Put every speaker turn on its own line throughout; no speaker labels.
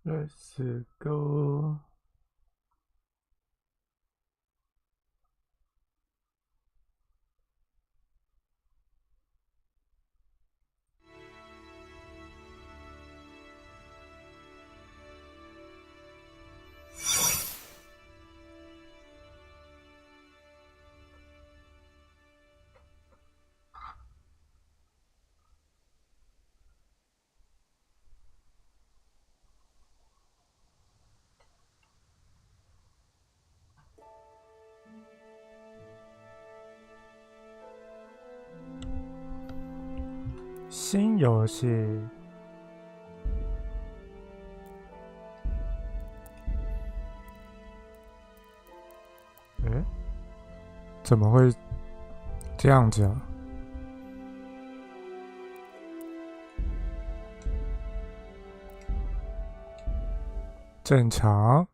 Let's go。新游戏，诶，怎么会这样子啊？正常。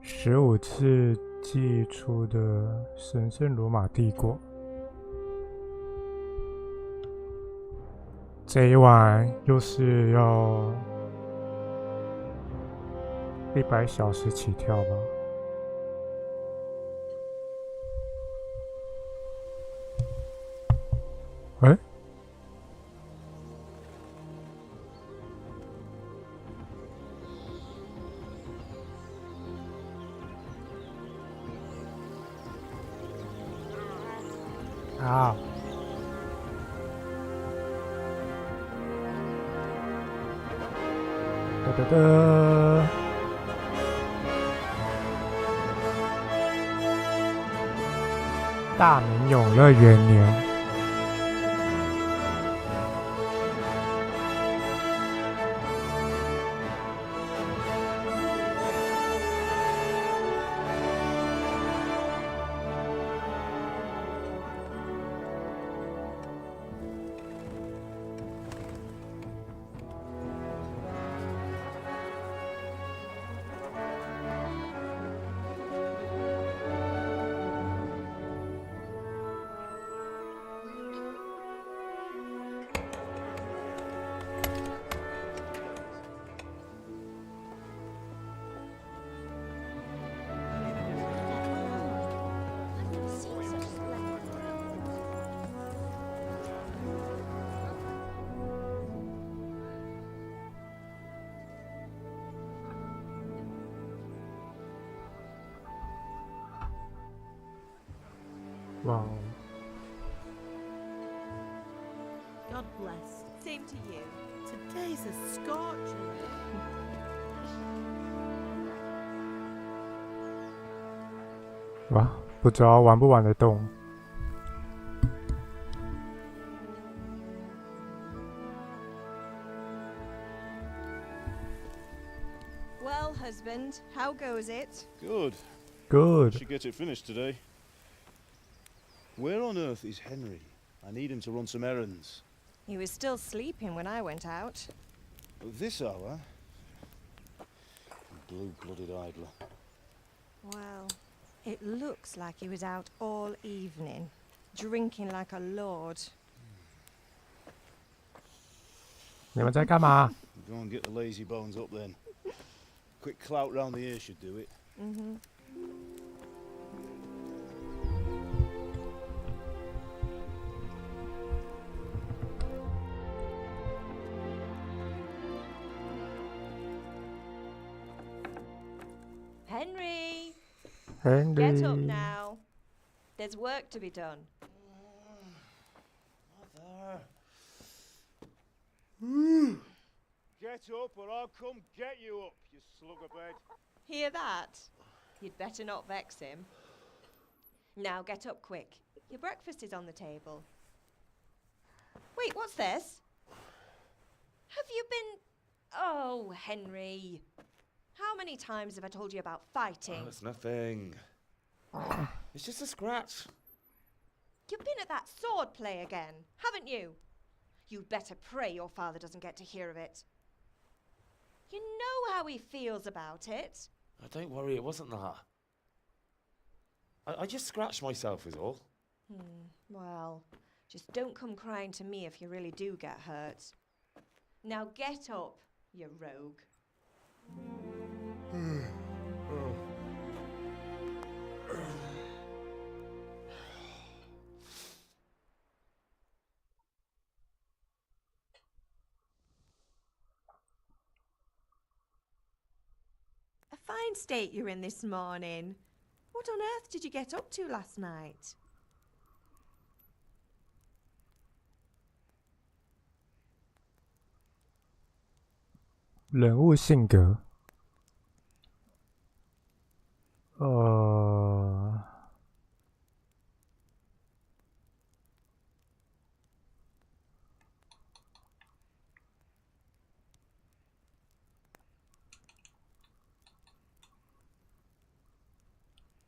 15次寄出的神圣罗马帝国，这一晚又是要100小时起跳吧？诶，啊！哒哒哒！大明永乐元年。哇哦！
God bless. Same to you. Today's a scorcher.
哇，不知道玩不玩得动。
Well, husband, how goes it?
Good.
Good.
Should get it finished today. Where on earth is Henry? I need him to run some errands.
He was still sleeping when I went out.
At this hour? Blue-blooded idler.
Well, it looks like he was out all evening, drinking like a lord.
你们在干嘛？
Go and get the lazy bones up then. Quick clout round the ear should do it.
Mm-hmm. Henry! Get up
Henry，
now. There's work to be done.
Mother. Get up or I'll come get you up, you slugabed.
Hear that? You'd better not vex him. Now get up quick. Your breakfast is on the table. Wait, what's this? Have you been... Oh, Henry. How many times have I told you about fighting?
Oh, it's nothing. It's just a scratch.
You've been at that sword play again, haven't you? You'd better pray your father doesn't get to hear of it. You know how he feels about it.
Oh, don't worry, it wasn't that. I just scratched myself is all.
Well, Just don't come crying to me if you really do get hurt. Now get up, you rogue. A fine state you're in this morning. What on earth did you get up to last night?
人物性格，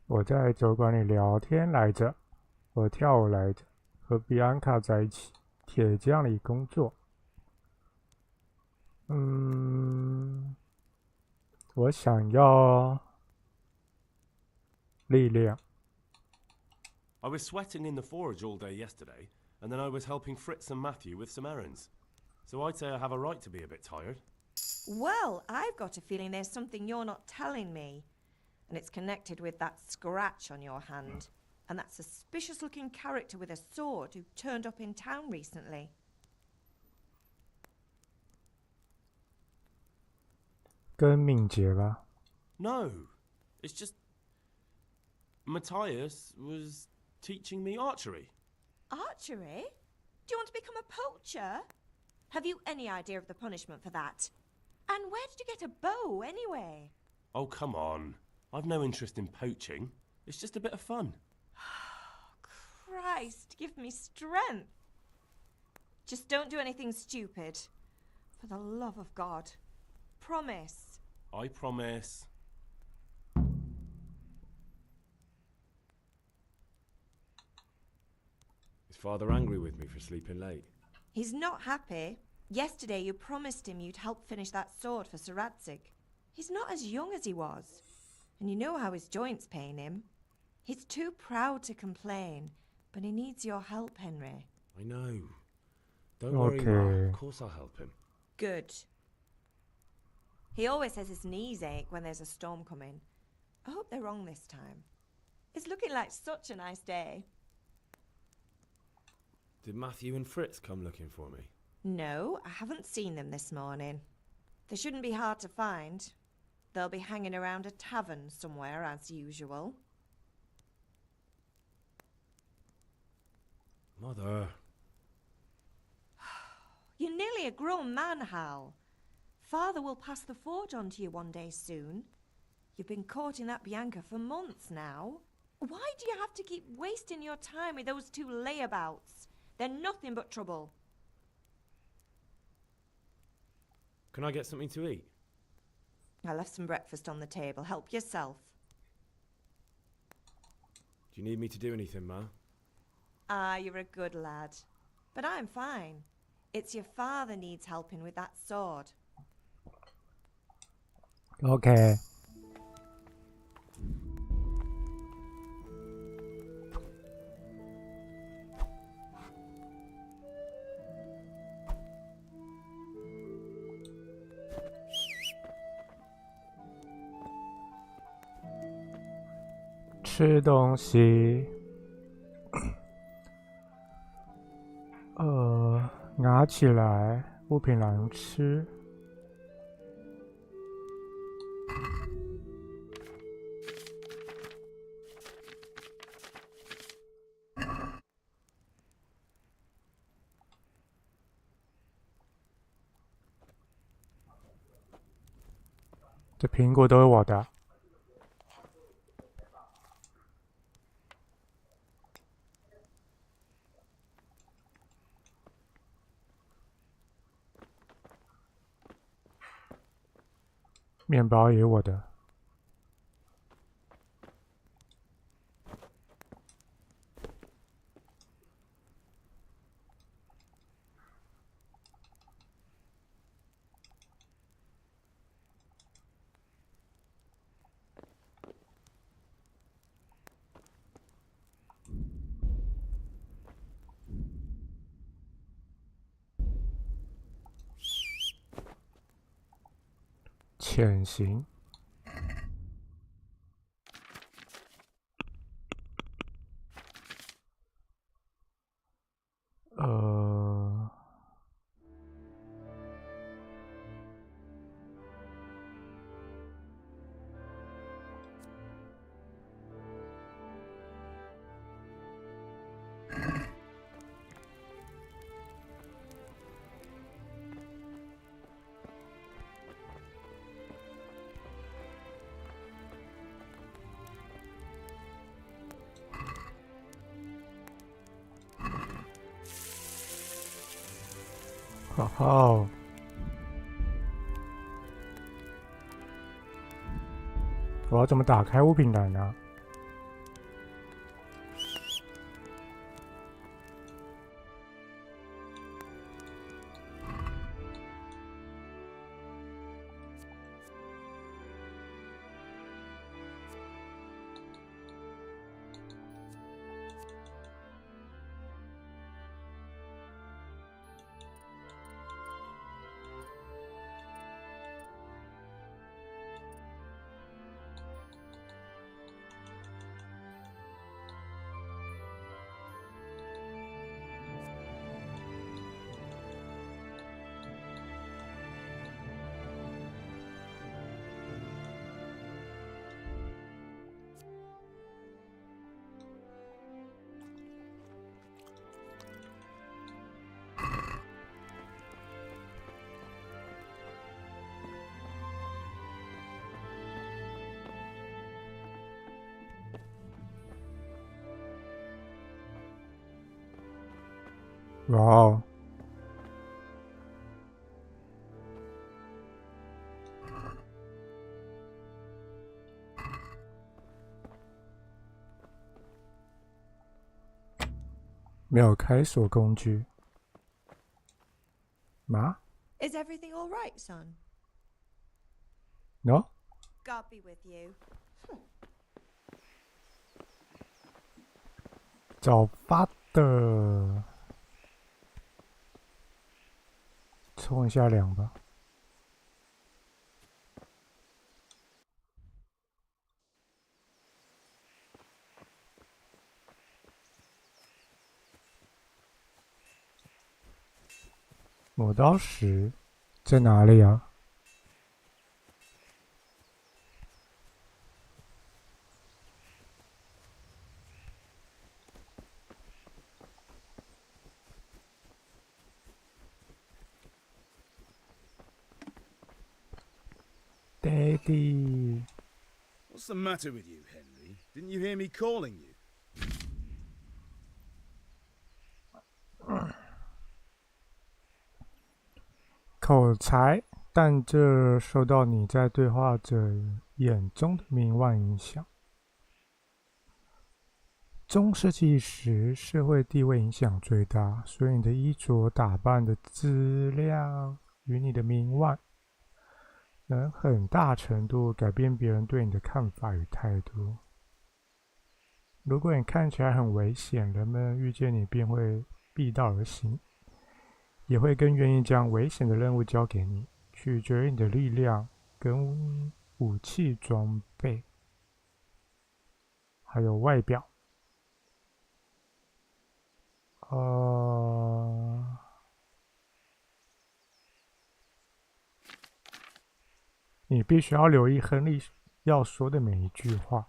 我在酒馆里聊天来着，我跳舞来着，和比安卡在一起，铁匠里工作。我想要力量。
I was sweating in the forge all day yesterday, and then I was helping Fritz and Matthew with some errands. So I'd say I have a right to be a bit tired.
Well, I've got a feeling there's something you're not telling me. And it's connected with that scratch on your hand. And that suspicious-looking character with a sword who turned up in town recently.
跟敏捷吧。
No, it's just... Matthias was teaching me archery.
Archery? Do you want to become a poacher? Have you any idea of the punishment for that? And where did you get a bow, anyway?
Oh, come on. I've no interest in poaching. It's just a bit of fun.
Christ, give me strength. Just don't do anything stupid. For the love of God. Promise.
I promise.
Is Father angry with me for sleeping late?
He's not happy. Yesterday you promised him you'd help finish that sword for Sir Radzig. He's not as young as he was. And you know how his joints pain him. He's too proud to complain, but he needs your help, Henry.
I know. Don't worry, Ma. Of course I'll help him.
Good. He always says his knees ache when there's a storm coming. I hope they're wrong this time. It's looking like such a nice day.
Did Matthew and Fritz come looking for me?
No, I haven't seen them this morning. They shouldn't be hard to find. They'll be hanging around a tavern somewhere, as usual.
Mother.
You're nearly a grown man, Hal. Father will pass the forge on to you one day soon. You've been courting that Bianca for months now. Why do you have to keep wasting your time with those two layabouts? They're nothing but trouble.
Can I get something to eat?
I left some breakfast on the table. Help yourself.
Do you need me to do anything, Ma?
Ah, you're a good lad. But I'm fine. It's your father needs helping with that sword.
OK。吃东西，拿起来，物品能吃。这苹果都是我的。面包也是我的。潜行。好好，我要怎么打开物品栏呢？哇哦！没有开锁工具。吗
Is everything all right, son?
？No？
God be with you.
早发的，冲一下凉吧。磨刀石在哪里啊？Daddy，
What's the matter with you, Henry? Didn't you hear me calling you?
口才，但这受到你在对话者眼中的名望影响。中世纪时，社会地位影响最大，所以你的衣着打扮的质量与你的名望，能很大程度改变别人对你的看法与态度。如果你看起来很危险，人们遇见你便会避道而行，也会更愿意将危险的任务交给你，取决于你的力量跟武器装备，还有外表。你必须要留意亨利要说的每一句话。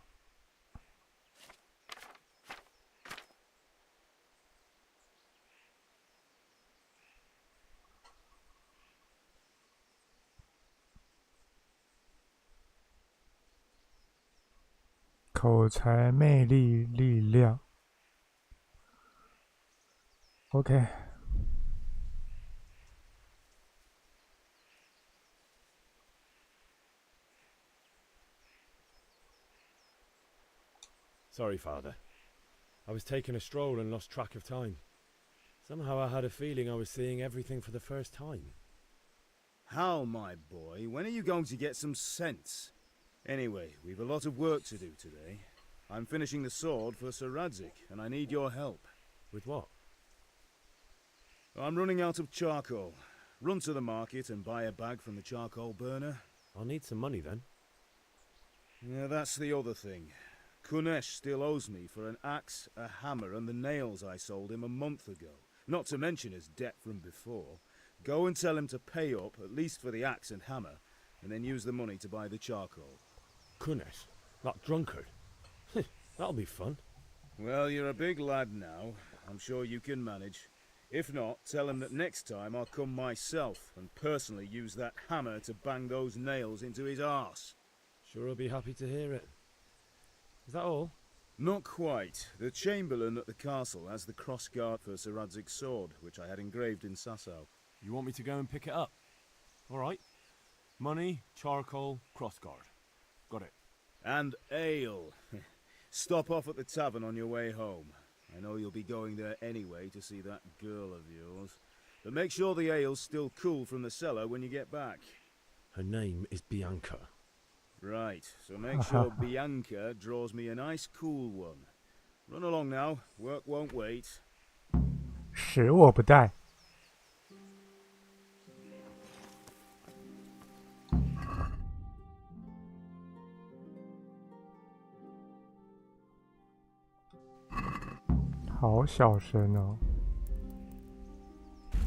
口才、魅力、力量。OK。
Sorry, Father. I was taking a stroll and lost track of time. Somehow I had a feeling I was seeing everything for the first time.
How, my boy? When are you going to get some sense? Anyway, we've a lot of work to do today. I'm finishing the sword for Sir Radzik, and I need your help.
With what?
I'm running out of charcoal. Run to the market and buy a bag from the charcoal burner.
I'll need some money then.
Yeah, that's the other thing. Kunesh still owes me for an axe, a hammer, and the nails I sold him a month ago. Not to mention his debt from before. Go and tell him to pay up, at least for the axe and hammer, and then use the money to buy the charcoal.
Kunesh? That drunkard? That'll be fun.
Well, you're a big lad now. I'm sure you can manage. If not, tell him that next time I'll come myself and personally use that hammer to bang those nails into his arse.
Sure I'll be happy to hear it. Is that all?
Not quite. The Chamberlain at the castle has the cross-guard for Sir Radzig's sword, which I had engraved in Sasau.
You want me to go and pick it up? All right. Money, charcoal, crossguard. Got it.
And ale. Stop off at the tavern on your way home. I know you'll be going there anyway to see that girl of yours. But make sure the ale's still cool from the cellar when you get back.
Her name is Bianca.
Right, so make sure Bianca draws me a nice cool one. Run along now, work won't wait.
使我不带。好小声哦。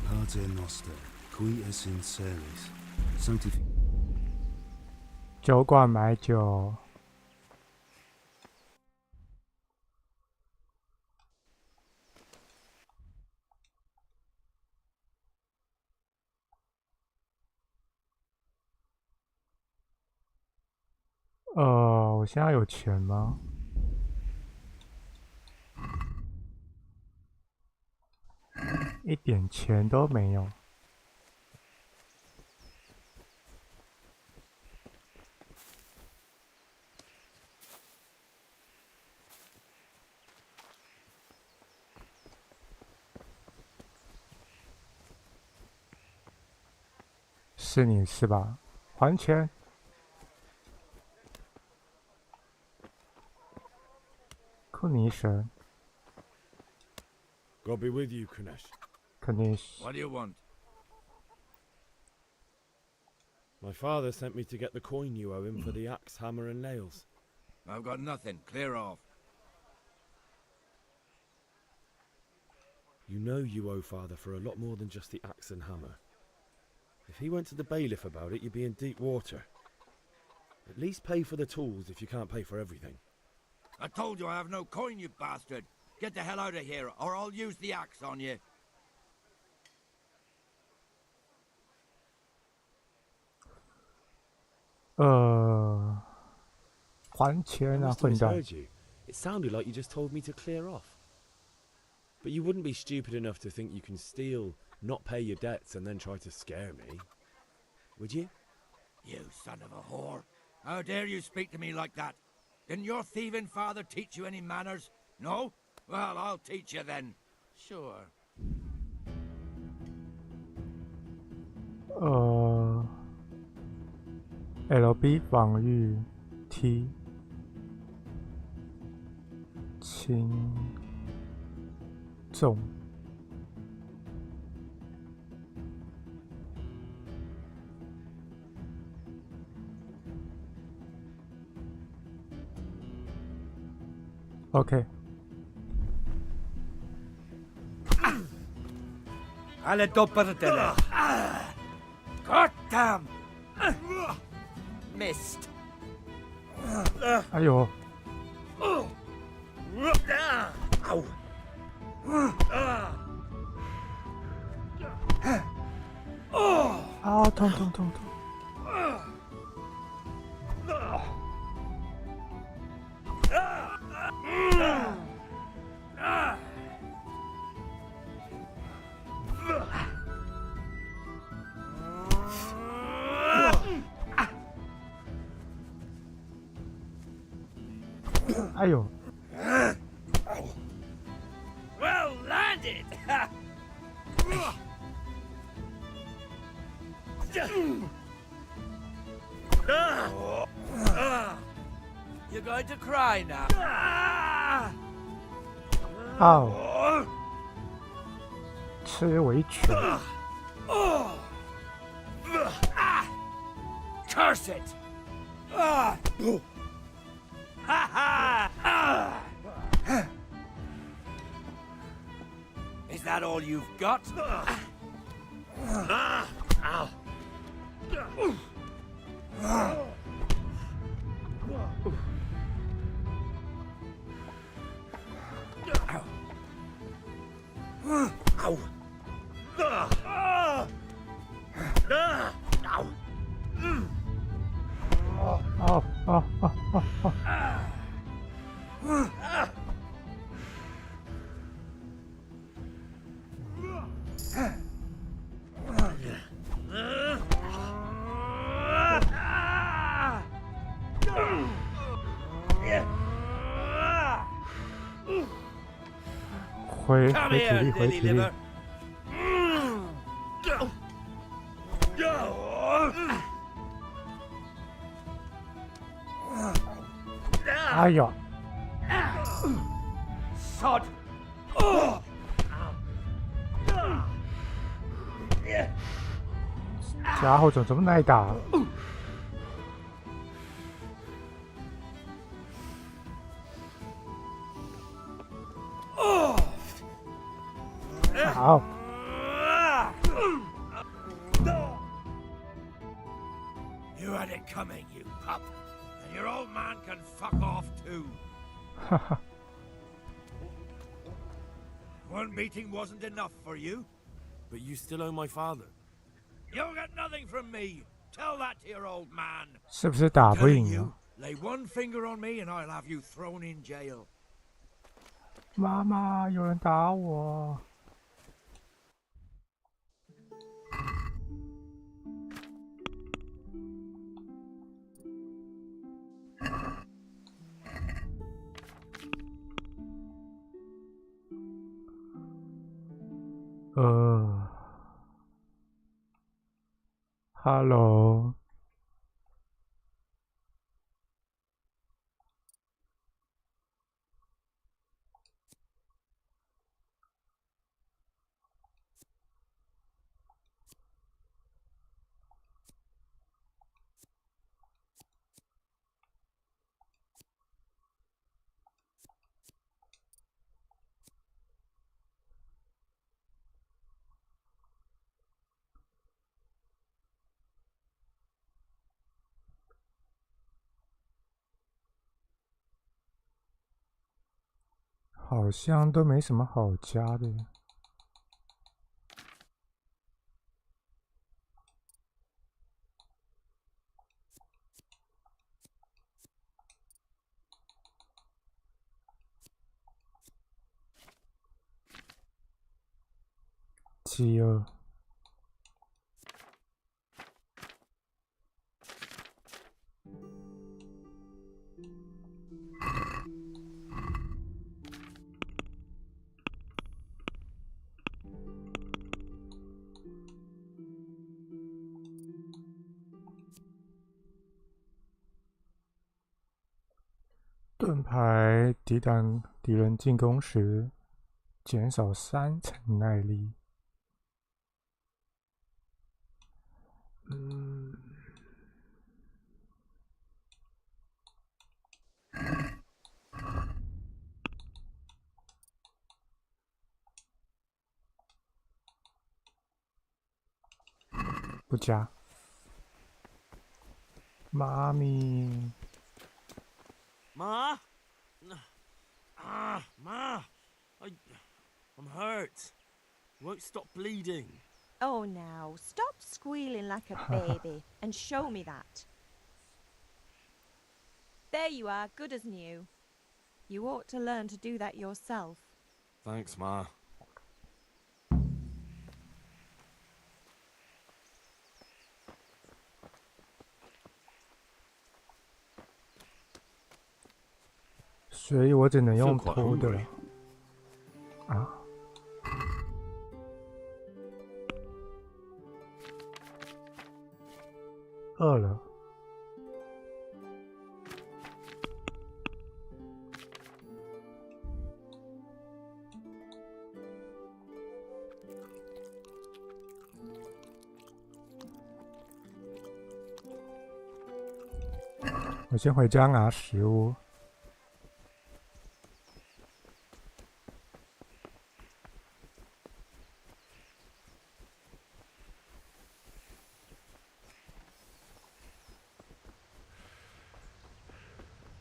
Pater noster, qui es in celis, sanctific...
酒馆买酒。我现在有钱吗？一点钱都没有。是你是吧？还钱！库尼神，
God be with you, Kunesh.
肯定是。
What do you want?
My father sent me to get the coin you owe him for the axe, hammer and nails.
I've got nothing. Clear off.
You know you owe father for a lot more than just the axe and hammer. If he went to the bailiff about it, you'd be in deep water. At least pay for the tools if you can't pay for everything.
I told you I have no coin, you bastard. Get the hell out of here, or I'll use the axe on you.
还钱
I
啊，
must have
混蛋！
misheard you. It sounded like you just told me to clear off. But you wouldn't be stupid enough to think you can steal, not pay your debts, and then try to scare me, would you?
You son of a whore. How dare you speak to me like that? Didn't your thieving father teach you any manners? No? Well, I'll teach you then. Sure.
，LB 防御 T 轻重。OK，
Alle doppeltele. God damn! Missed.
哎呦，
Ow!
啊，痛痛痛痛！ 哎呦，
Well landed! You're going to cry now.
啊！吃我一拳！
Curse it! Ha ha! Is that all you've got?
Oh, oh, oh, oh, oh.回
Come
体
here,
力，回
lily
体力
liver.。
哎呦，
Sod!
家伙怎么耐打？好，
You had it coming, you pup. And your old man can fuck off too.
哈哈，
One beating wasn't enough for you.
But you still owe my father.
You'll get nothing from me. Tell that to your old man.
是不是打不
Telling
赢
you,
啊？
lay one finger on me and I'll have you thrown in jail.
妈妈，有人打我！Hello，好像都没什么好加的。72。盾牌抵挡敌人进攻时，减少3层耐力。不加。妈咪，
Ma? Ma! I'm hurt. Won't stop bleeding.
Oh, now, stop squealing like a baby and show me that. There you are, good as new. You ought to learn to do that yourself.
Thanks, Ma.
所以我只能用
Feel quite
偷的
hungry.
啊。饿了。我先回家拿食物。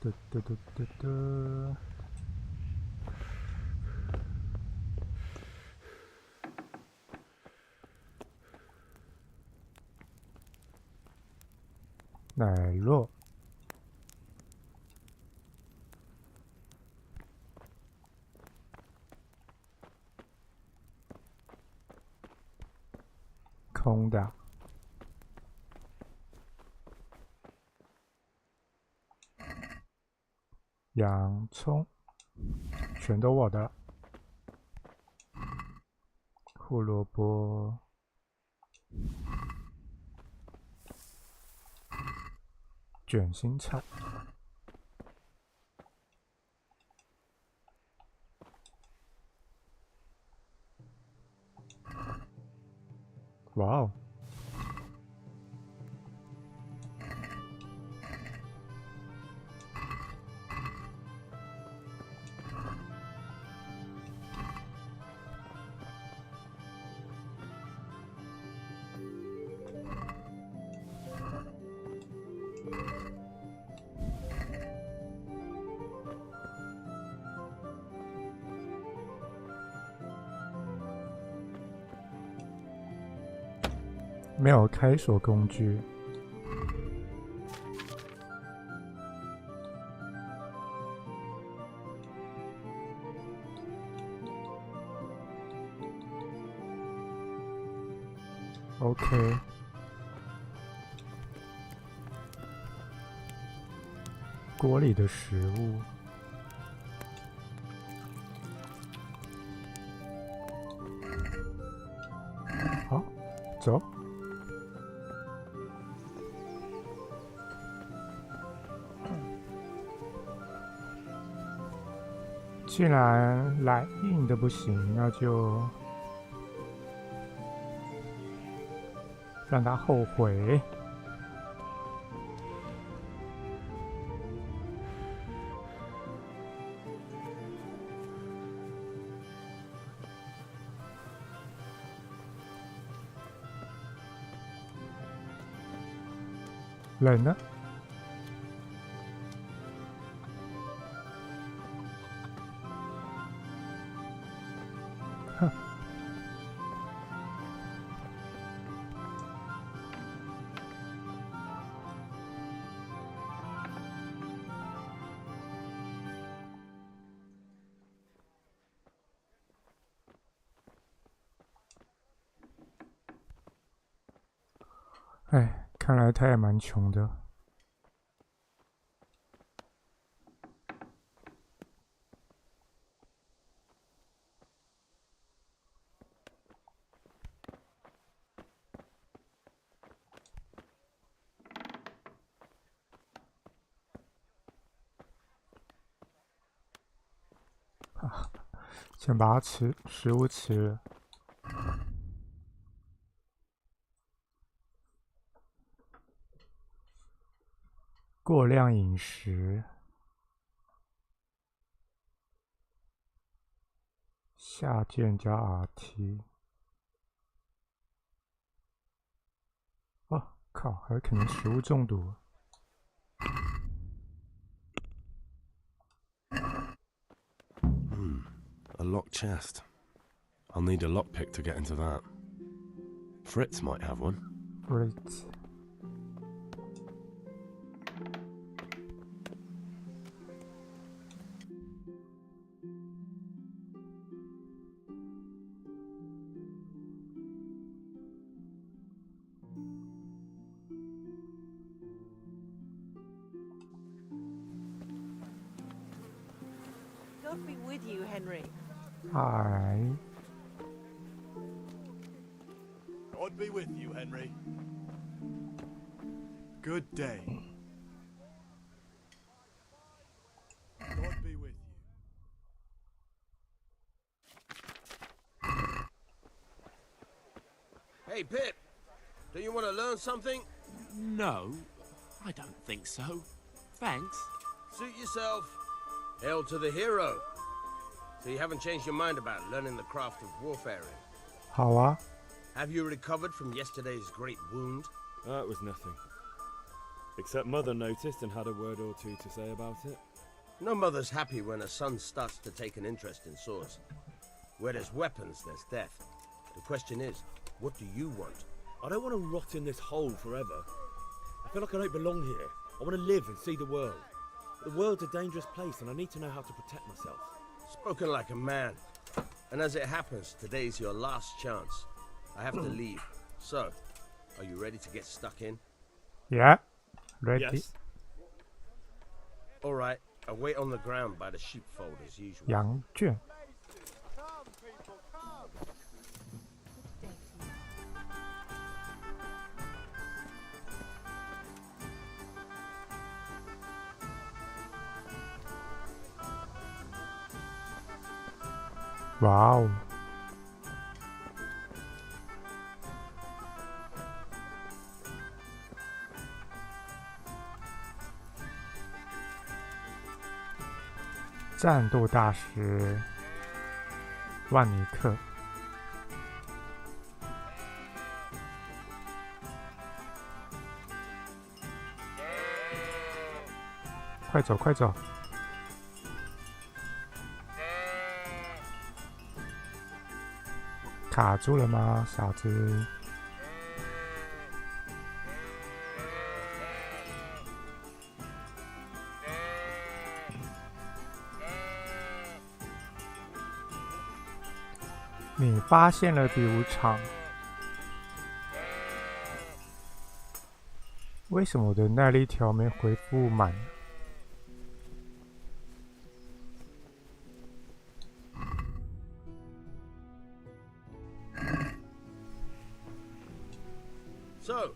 嘟嘟嘟嘟嘟。奶酪。空的。洋葱，全都我的。胡萝卜，卷心菜，哇哦！没有开锁工具。OK。锅里的食物。好，走。既然来硬的不行，那就让他后悔。冷呢？哼。哎，看来他也蛮穷的。先把食物吃了。过量饮食，下键加 RT。哦，靠，还有可能食物中毒。
A locked chest. I'll need a lockpick to get into that. Fritz might have one.
Fritz.
God be with you, Henry.
Hi.
God be with you, Henry. Good day. God be with you.
Hey, Pip. Do you want to learn something?
No, I don't think so.
Thanks.
Suit yourself. Hail to the hero. So you haven't changed your mind about learning the craft of warfaring?
好啊，
Have you recovered from yesterday's great wound?
That was nothing. Except Mother noticed and had a word or two to say about it.
No mother's happy when a son starts to take an interest in swords. Where there's weapons, there's death. The question is, what do you want?
I don't want to rot in this hole forever. I feel like I don't belong here. I want to live and see the world. The world's a dangerous place and I need to know how to protect myself.
Spoken like a man. And as it happens, today's your last chance. I have to leave. So, are you ready to get stuck in?
Yeah, ready.
Yes.
All right, I'll wait on the ground by the sheepfold as usual.
羊圈，
Come, people, come!
哇哦！战斗大师万尼克，快走快走！卡住了吗，傻子？你发现了第5场，为什么我的耐力条没恢复满？
So,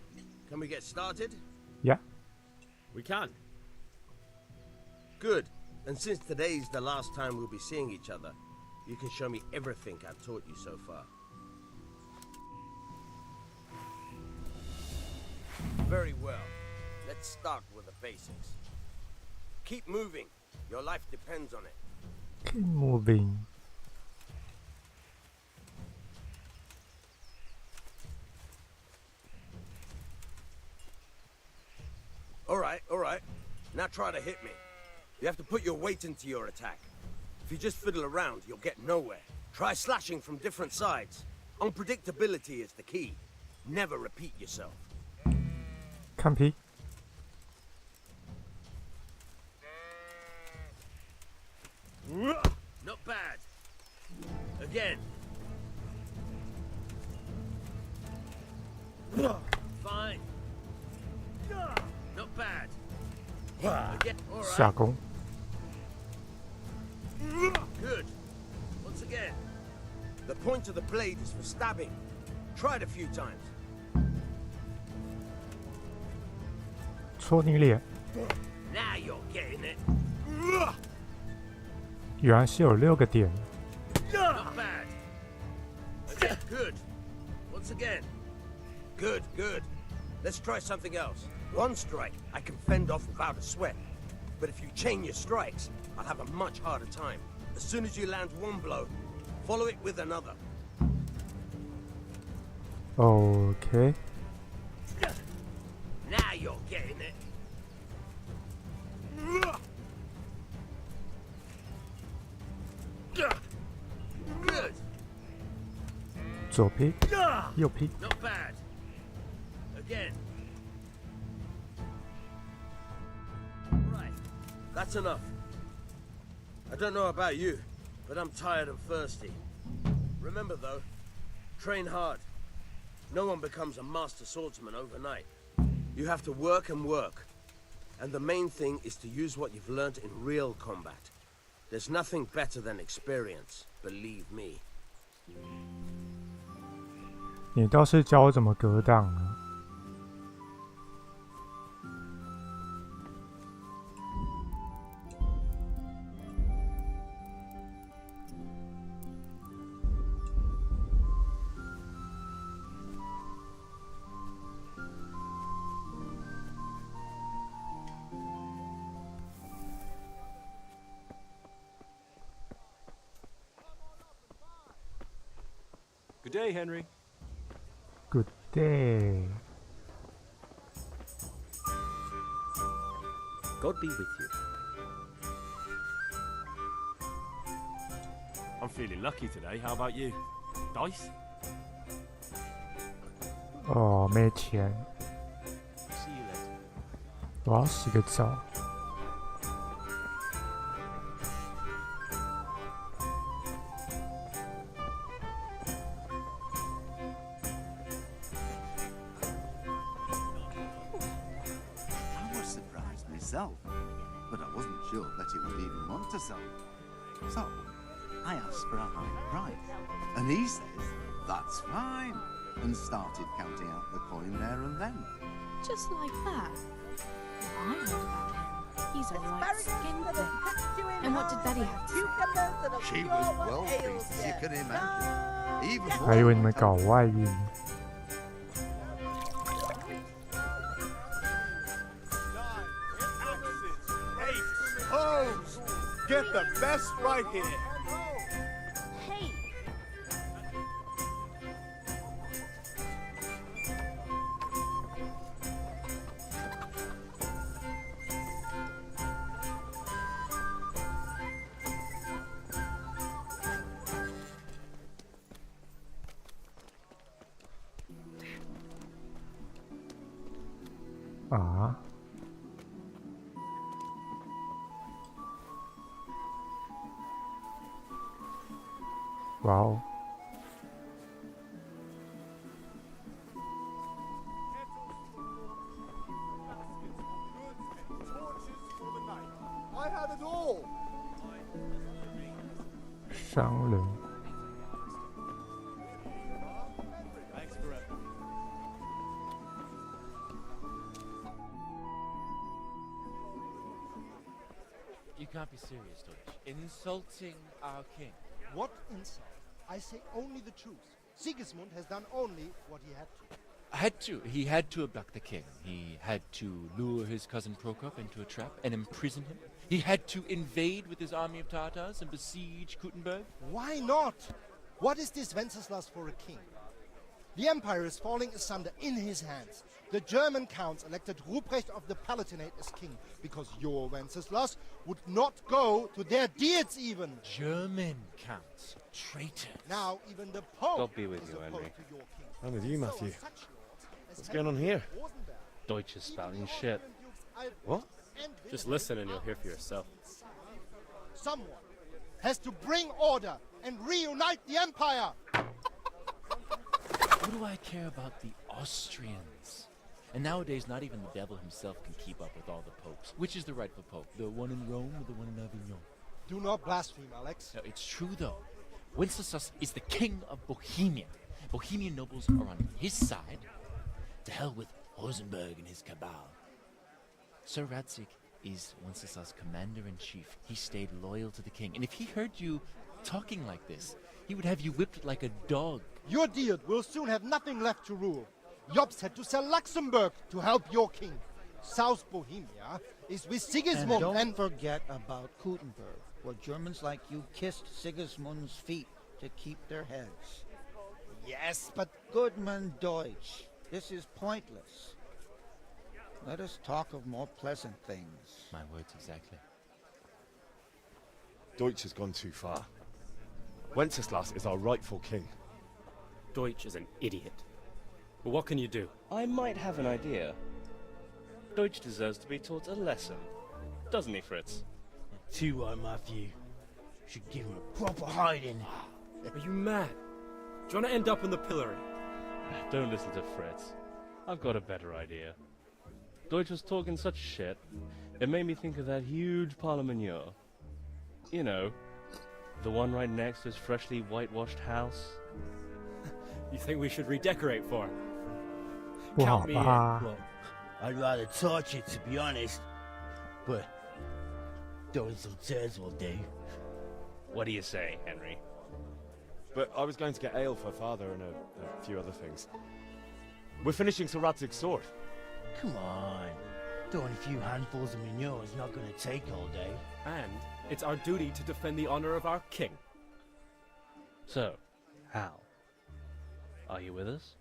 can we get started?
Yeah.
We can.
Good. And since today's the last time we'll be seeing each other, you can show me everything I've taught you so far. Very well. Let's start with the basics. Keep moving. Your life depends on it.
Keep moving.
All right. Now try to hit me. You have to put your weight into your attack. If you just fiddle around, you'll get nowhere. Try slashing from different sides. Unpredictability is the key. Never repeat yourself.
看皮，
Not bad. Again. Fine. Not bad. Again. All
下
right.
攻，
Good. Once again. The point of the blade is for stabbing. Try it a few times.
戳你脸，
Now you're getting it.
原来是有6个点。
Not bad. Again. Good. Once again. Good. Let's try something else. One strike, I can fend off without a sweat. But if you chain your strikes, I'll have a much harder time. As soon as you land one blow, follow it with another.
OK，
Now you're getting it. Good.
左劈，右劈，
Not bad. Again. Right. That's enough. I don't know about you, but I'm tired and thirsty. Remember though, train hard. No one becomes a master swordsman overnight. You have to work and work. And the main thing is to use what you've learned in real combat. There's nothing better than experience, believe me.
你倒是教我怎么格挡啊！
Good day, Henry.
Good day.
God be with you.
I'm feeling lucky today. How about you? Dice?
哦，没钱，
See you later.
我要洗个澡。
I was surprised myself, but I wasn't sure that he would even want to sell. So, I asked for a high price, and he says, that's fine, and started counting out the coin there and then.
Just like that? I heard about him. He's a right skin thing. And what did Betty have to say?
She was well pleased, as you can imagine. Even
还以为你们搞外遇呢。
Hoes! Get the best right here.
Hey!
啊？哇哦！
I had it all.
商人。
You can't be serious, Deutsch. Insulting our king.
What insult? I say only the truth. Sigismund has done only what he had to.
He had to abduct the king. He had to lure his cousin Prokop into a trap and imprison him. He had to invade with his army of Tartars and besiege Kuttenberg.
Why not? What is this Wenceslas for a king? The empire is falling asunder in his hands. The German counts elected Ruprecht of the Palatinate as king because your Wenceslas would not go to their deeds even.
German counts. Traitors.
Now even the Pope
God be with
is
you,
opposed
Henry.
to your king.
I'm with you,
So
Matthew.
are such lords as
What's going on here?
Rosenberg.
Deutsch is spouting shit.
What?
Just listen and you'll hear for yourself.
Someone has to bring order and reunite the empire.
What do I care about the Austrians? And nowadays, not even the devil himself can keep up with all the popes. Which is the rightful pope? The one in Rome or the one in Avignon?
Do not blaspheme, Alex.
No, it's true, though. Wenceslas is the king of Bohemia. Bohemian nobles are on his side. To hell with Rosenberg and his cabal. Sir Radzig is Wenceslas' commander-in-chief. He stayed loyal to the king. And if he heard you talking like this, he would have you whipped like a dog.
Your Diet will soon have nothing left to rule. Jobst had to sell Luxembourg to help your king. South Bohemia is with Sigismund
and don't forget about Kuttenberg, where Germans like you kissed Sigismund's feet to keep their heads.
Yes, but
Goodman Deutsch, this is pointless. Let us talk of more pleasant things.
My words exactly.
Deutsch has gone too far. Wenceslas is our rightful king.
Deutsch is an idiot. But what can you do?
I might have an idea. Deutsch deserves to be taught a lesson. Doesn't he, Fritz?
Too right, Matthew. Should give him a proper hiding.
Are you mad? Do you want to end up in the pillory?
Don't listen to Fritz. I've got a better idea. Deutsch was talking such shit, it made me think of that huge parliament. You know, the one right next to his freshly whitewashed house.
You think we should redecorate for him?
不好
Count me in.
吧？
Well, I'd rather torch it, to be honest. But throwing some tears will do.
What do you say, Henry?
But I was going to get ale for father and a few other things. We're finishing Sir Radzig's sword.
Come on. Throwing a few handfuls of manure is not going to take all day.
And it's our duty to defend the honor of our king.
So, how? Are you with us?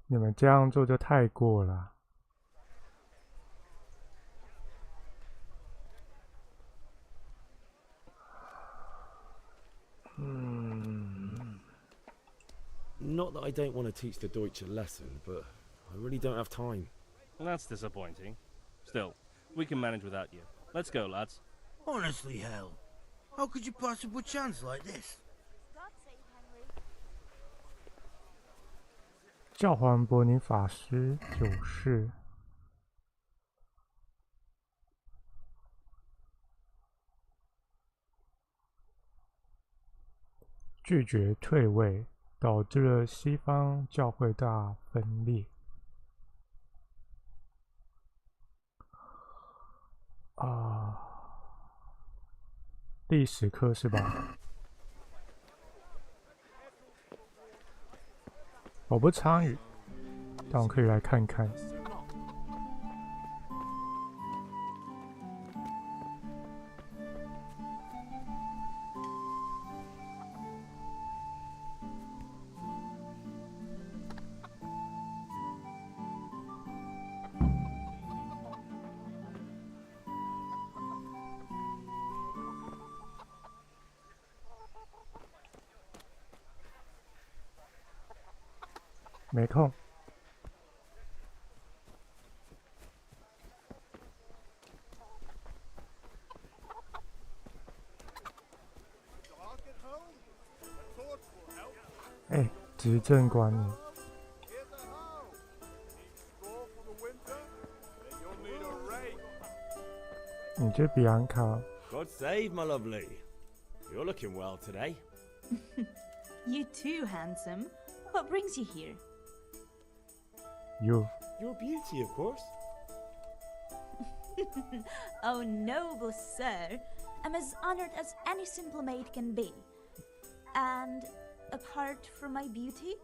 你们这样做就太过了。
Not that I don't want to teach the Deutsch a lesson, but I really don't have time.
Well, that's disappointing. Still, we can manage without you. Let's go, lads.
Honestly, hell. How could you possibly chance like this?
教皇伯尼法师9世。拒绝退位，导致了西方教会大分裂。历史课是吧？我不参与，但我可以来看看。没空。哎，执政官你。你这比安卡。
God save my lovely. You're looking well today.
You too, handsome. What brings you here?
You.
Your beauty, of course.
Oh, noble sir. I'm as honored as any simple maid can be. And apart from my beauty,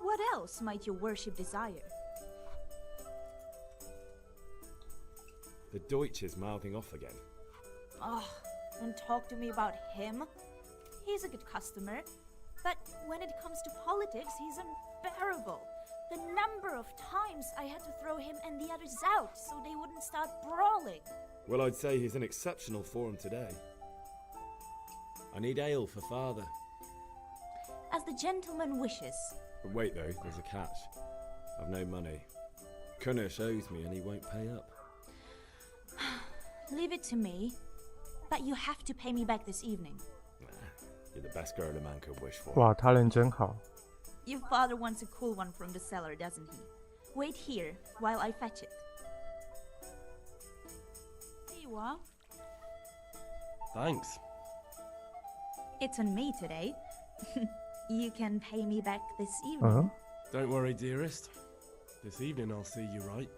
what else might your worship desire?
The Deutsch is mouthing off again.
Oh, don't talk to me about him. He's a good customer, but when it comes to politics, he's unbearable. The number of times I had to throw him and the others out so they wouldn't start brawling.
Well, I'd say he's in exceptional form today. I need ale for father.
As the gentleman wishes.
But wait though, there's a catch. I've no money. Kunesh owes me and he won't pay up.
Leave it to me, but you have to pay me back this evening.
Nah, you're the best girl a man could wish for.
哇，他人真好。
Your father wants a cool one from the cellar, doesn't he? Wait here while I fetch it. Here you are.
Thanks.
It's on me today. You can pay me back this evening.
Don't worry, dearest. This evening I'll see you right.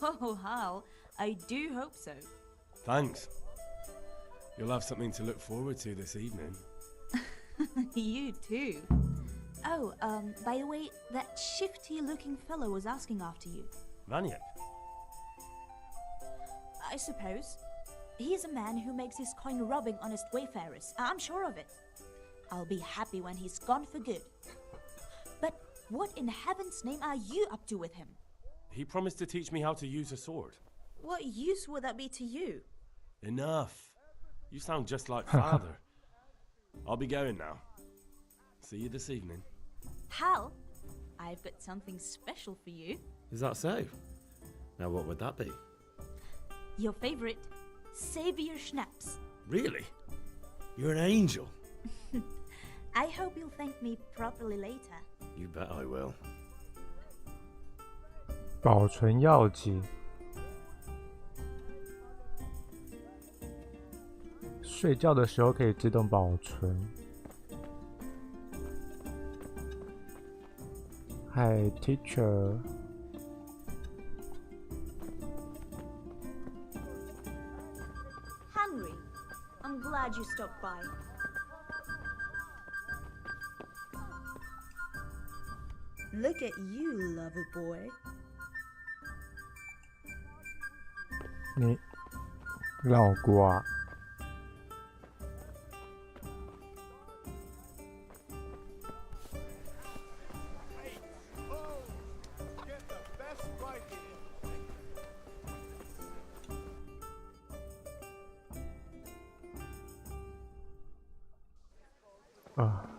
Oh, Hal, I do hope so.
Thanks. You'll have something to look forward to this evening.
You too. Oh, by the way, that shifty-looking fellow was asking after you.
Vaniak?
I suppose. He is a man who makes his coin robbing honest wayfarers. I'm sure of it. I'll be happy when he's gone for good. But what in heaven's name are you up to with him?
He promised to teach me how to use a sword.
What use would that be to you?
Enough. You sound just like father. I'll be going now. See you this evening.
Hal, I've got something special for you.
Is that so? Now what would that be?
Your favorite, Savior Schnapps.
Really? You're an angel.
I hope you'll thank me properly later.
You bet I will.
保存药剂。睡觉的时候可以自动保存。Hi, teacher.
Henry, I'm glad you stopped by.
Look at you, lover boy.
你老瓜。啊。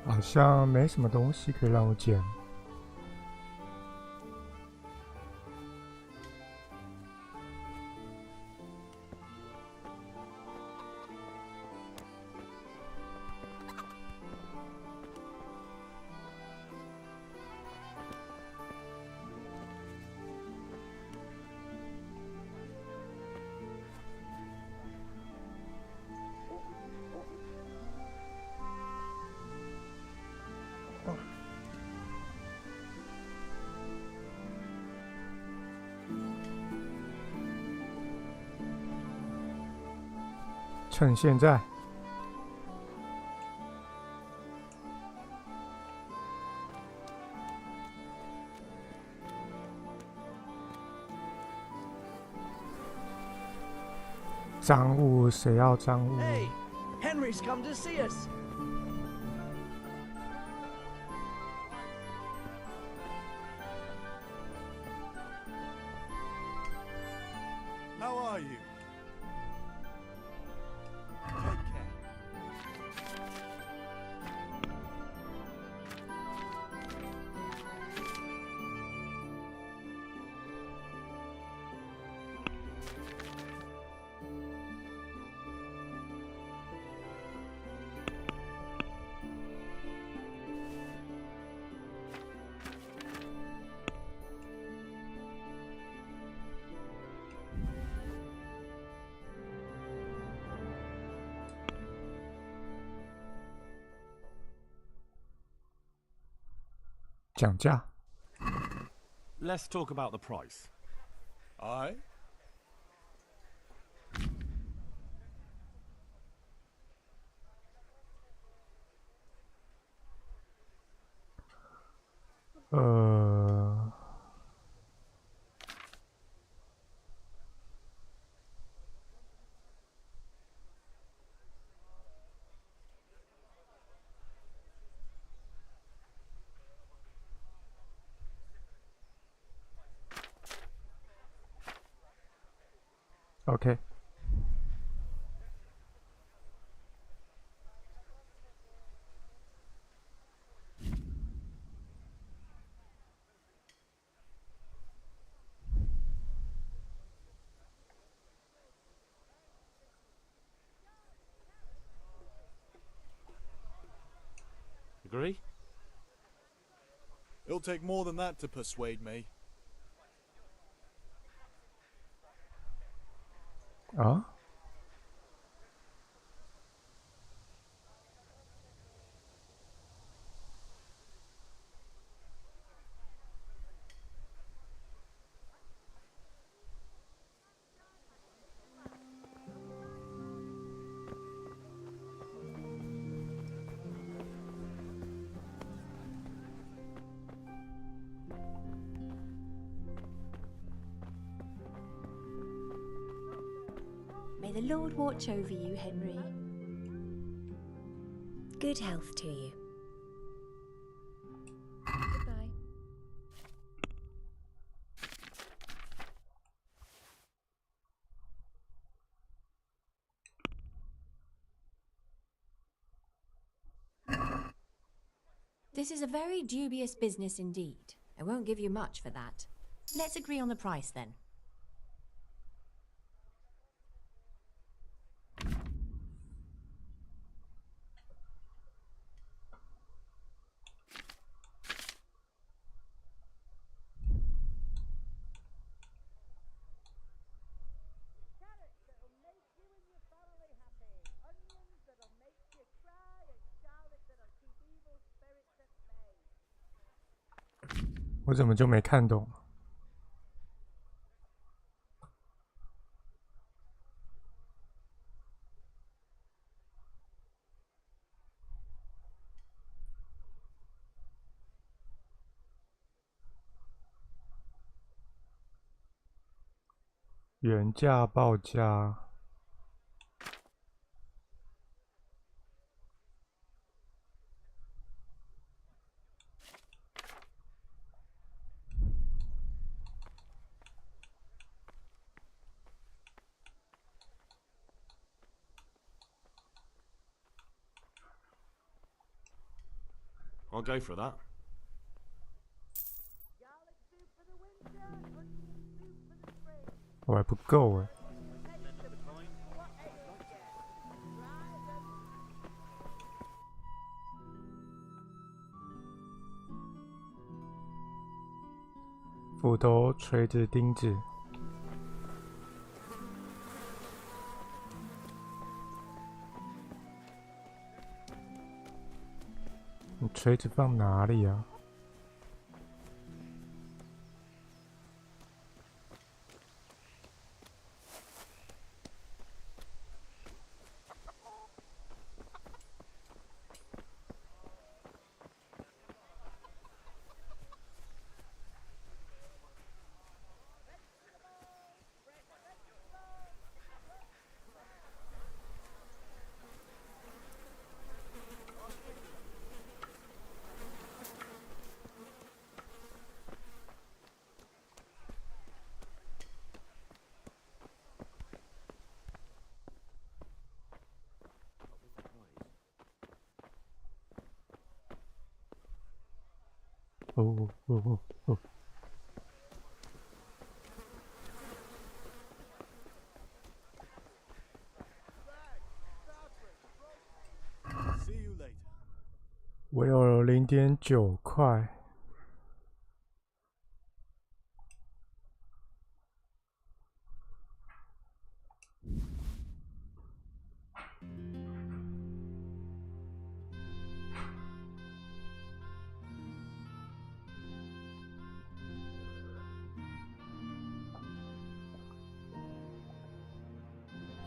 好像没什么东西可以让我捡。趁现在。赃物，谁要赃物？
Hey, Henry's come to see us.
How are you? Take care.
讲价。
Let's talk about the price.
Aye?
OK。Agree?
It'll take more than that to persuade me.
啊？
May the Lord watch over you, Henry. Good health to you. Goodbye. This is a very dubious business indeed. I won't give you much for that. Let's agree on the price then.
我怎么就没看懂？原价报价。
I'll go for that.
我还不够哎。斧头、锤子、钉子。你锤子放哪里啊？哦。我有0.9块。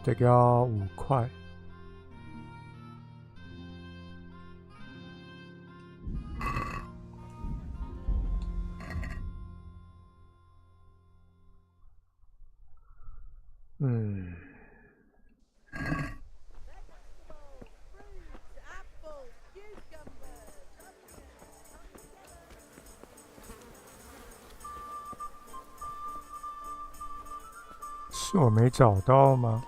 这个要5块。是我没找到吗？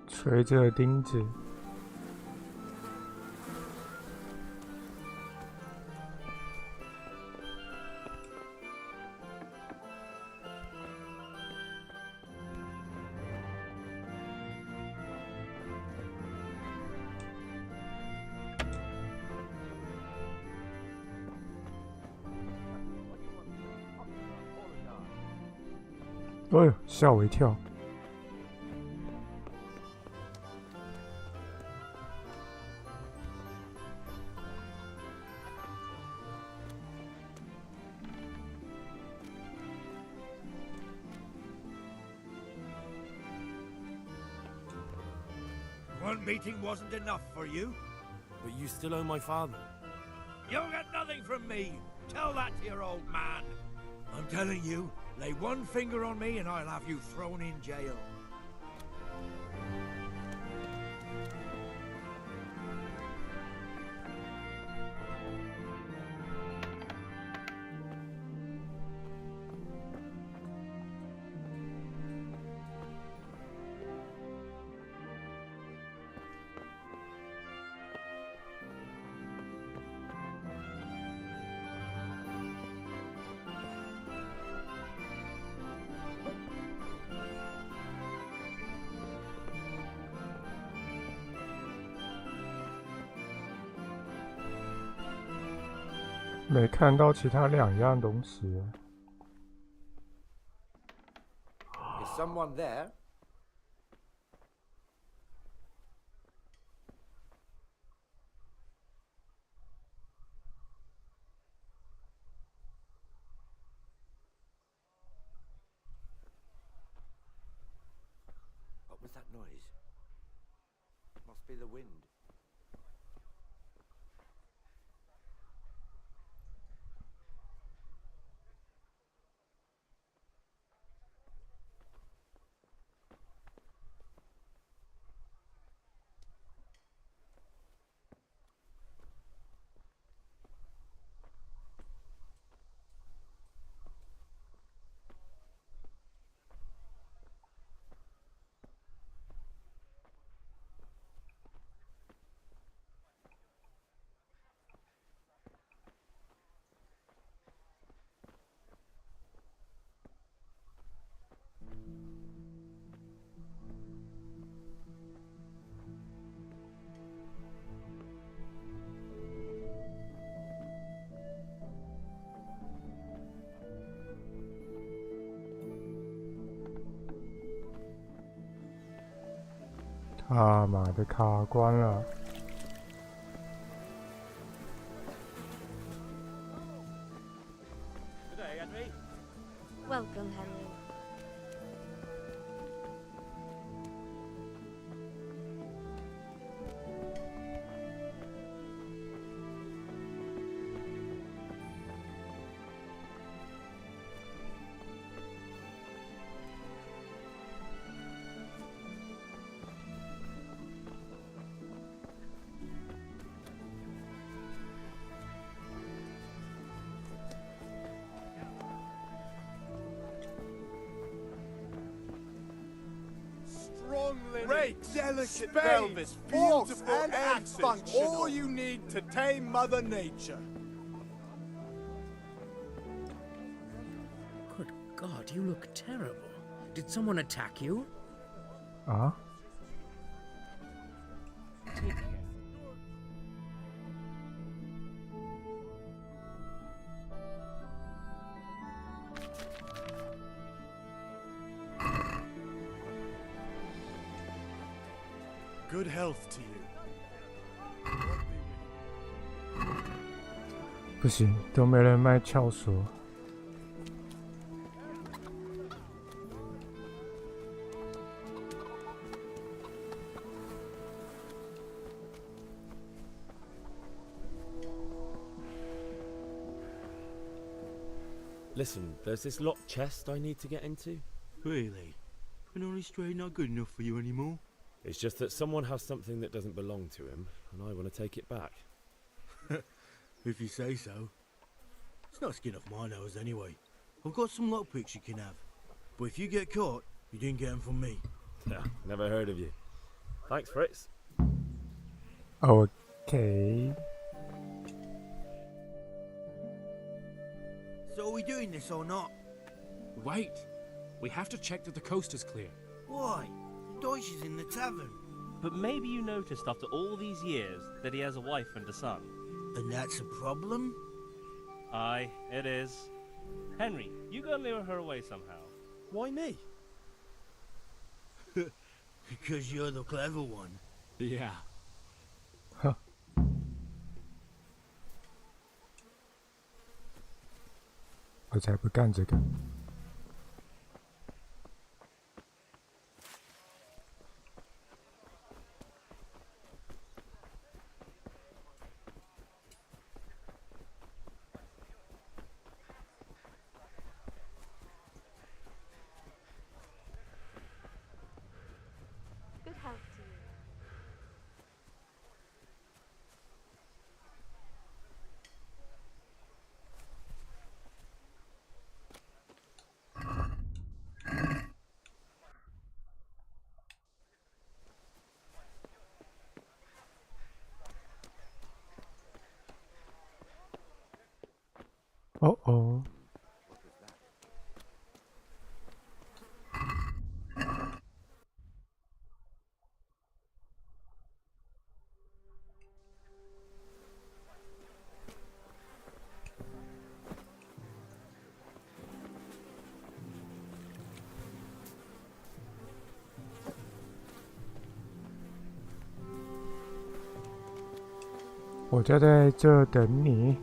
锤子、钉子。哎呦，吓我一跳！One
beating wasn't enough for you?
But you still owe my father.
You'll get nothing from me. Tell that to your old man. I'm telling you, lay one finger on me and I'll have you thrown in jail.
没看到其他两样东西。
Is someone there? What was that noise? Must be the wind.
他妈的卡关了。
Good day, Henry.
Welcome, Henry.
Strong linen,
Great,
delicate
Spain,
velvet,
force
beautiful
and
axes,
functional.
all you need to tame Mother Nature.
Good God, you look terrible. Did someone attack you?
Ah?
Take care.
Good health to you.
不行，都没人卖撬锁。
Listen, there's this locked chest I need to get into.
Really? An honest trade not good enough for you anymore?
It's just that someone has something that doesn't belong to him, and I want to take it back.
If you say so. It's not skin off my nose anyway. I've got some lockpicks you can have. But if you get caught, you didn't get them from me.
Never heard of you. Thanks, Fritz.
Okay.
So are we doing this or not?
Wait. We have to check that the coast is clear.
Why? Deutsch is in the tavern.
But maybe you noticed after all these years that he has a wife and a son.
And that's a problem?
Aye, it is. Henry, you go lure her away somehow.
Why me?
Because you're the clever one.
Yeah.
我才不干这个。
Good health to you.
Uh-oh. 我就在这等你。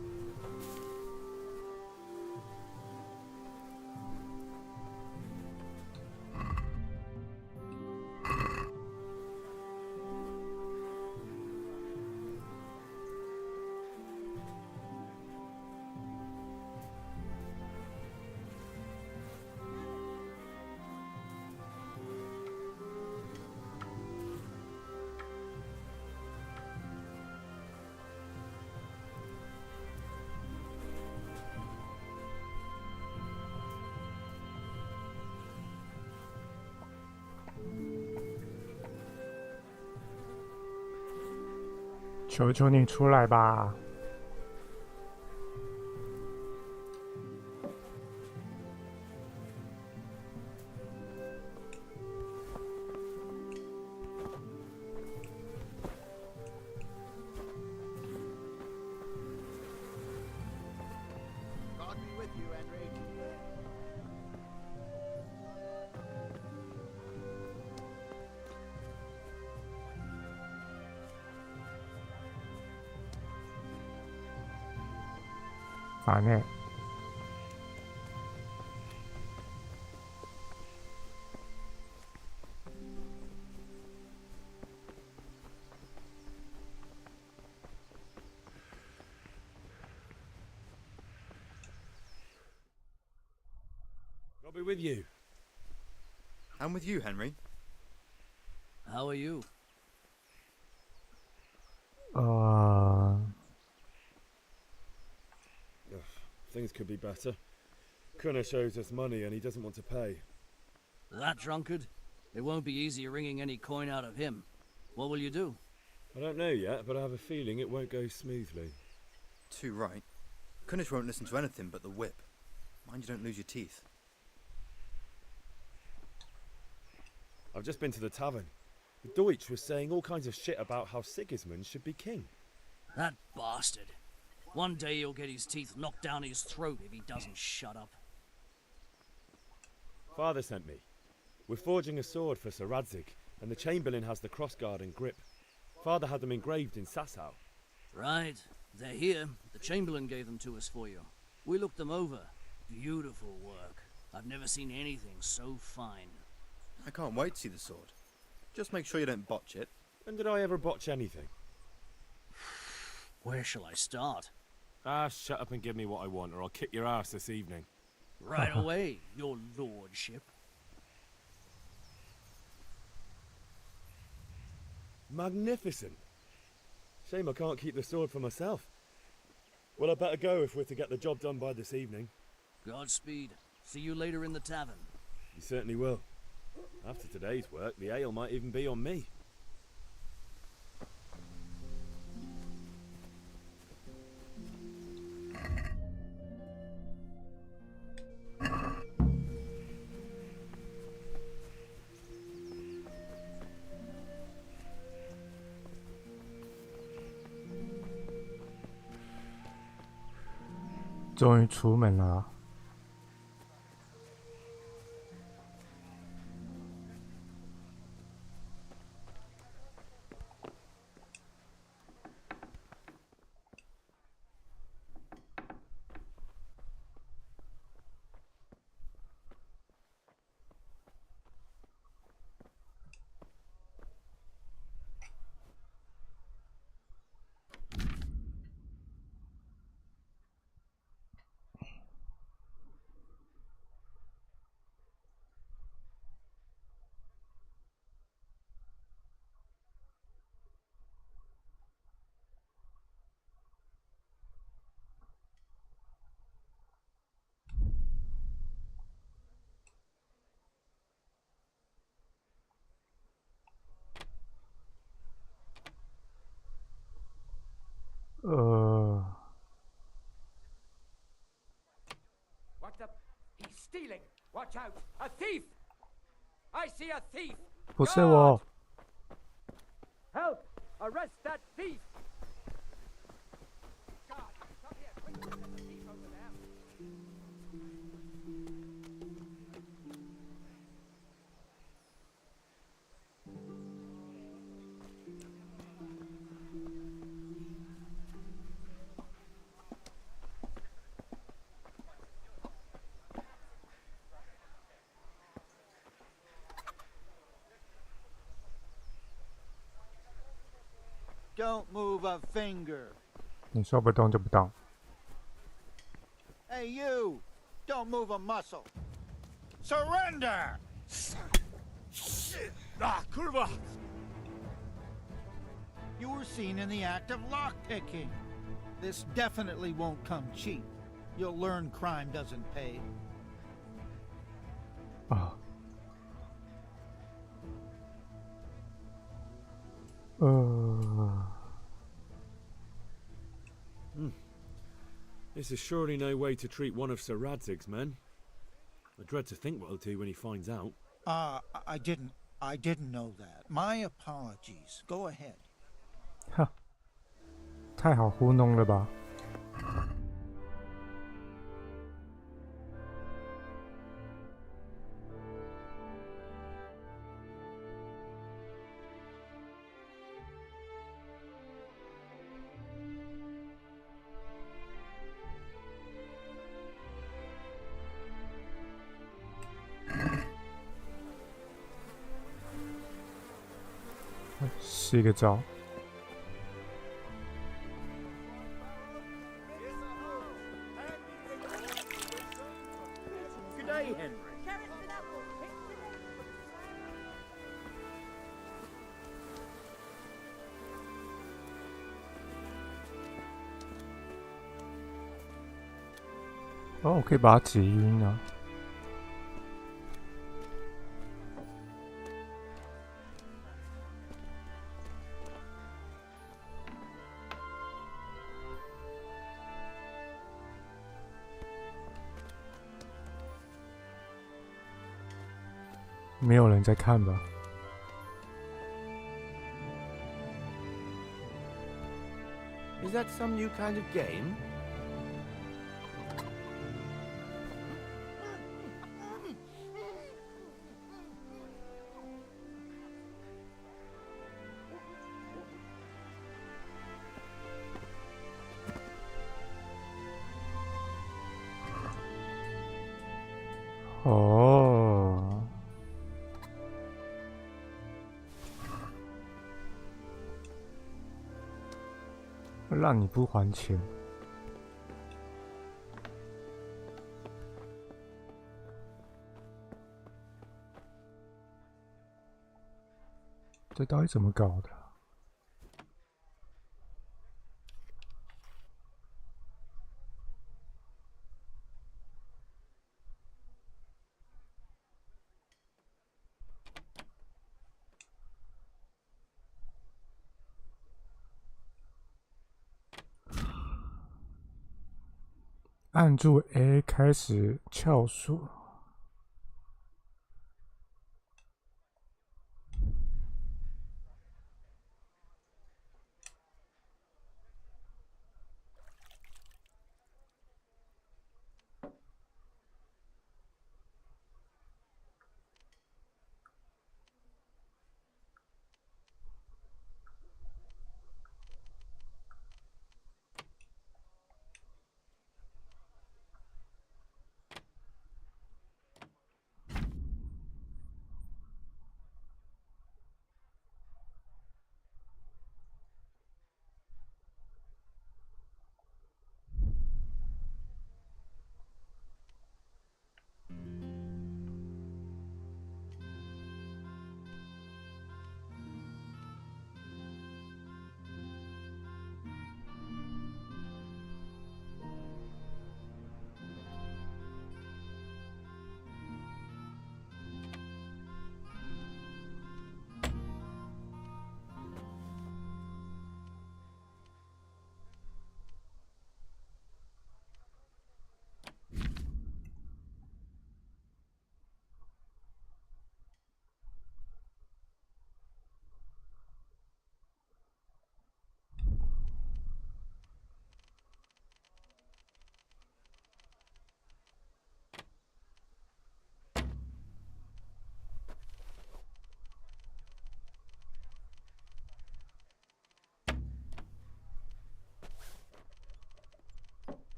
求求你出来吧！烦欸。
I'll be with you.
I'm with you, Henry.
How are you?
Things could be better. Cunner shows us money and he doesn't want to pay.
That drunkard? It won't be easy wringing any coin out of him. What will you do?
I don't know yet, but I have a feeling it won't go smoothly.
Too right. Cunnish won't listen to anything but the whip. Mind you don't lose your teeth.
I've just been to the tavern. The Deutsch was saying all kinds of shit about how Sigismund should be king.
That bastard. One day he'll get his teeth knocked down his throat if he doesn't shut up.
Father sent me. We're forging a sword for Sir Radzig, and the Chamberlain has the crossguard and grip. Father had them engraved in Sasau.
Right. They're here. The Chamberlain gave them to us for you. We looked them over. Beautiful work. I've never seen anything so fine.
I can't wait to see the sword. Just make sure you don't botch it.
When did I ever botch anything?
Where shall I start?
Ah, shut up and give me what I want, or I'll kick your ass this evening.
Right away, your lordship.
Magnificent. Shame I can't keep the sword for myself. Well, I better go if we're to get the job done by this evening.
Godspeed. See you later in the tavern.
You certainly will. After today's work, the ale might even be on me.
终于出门了。
What the? He's stealing! Watch out! A thief! I see a thief!
不是我。
Help! Arrest that thief! God, come here! Quick, there's a thief over there!
Don't move a finger.
你说不动就不动。
Hey, you! Don't move a muscle. Surrender!
Shit! Ah, kurwa!
You were seen in the act of lockpicking. This definitely won't come cheap. You'll learn crime doesn't pay.
啊。
This is surely no way to treat one of Sir Radzig's men. I dread to think what he'll do when he finds out.
I didn't know that. My apologies. Go ahead.
哈，太好糊弄了吧！洗个澡。
Good day, Henry.
哦，我可以把它挤晕啊。没有人在看吧？
Is that some new kind of game?
Oh. 让你不还钱。这到底怎么搞的？按住 A 开始撬锁。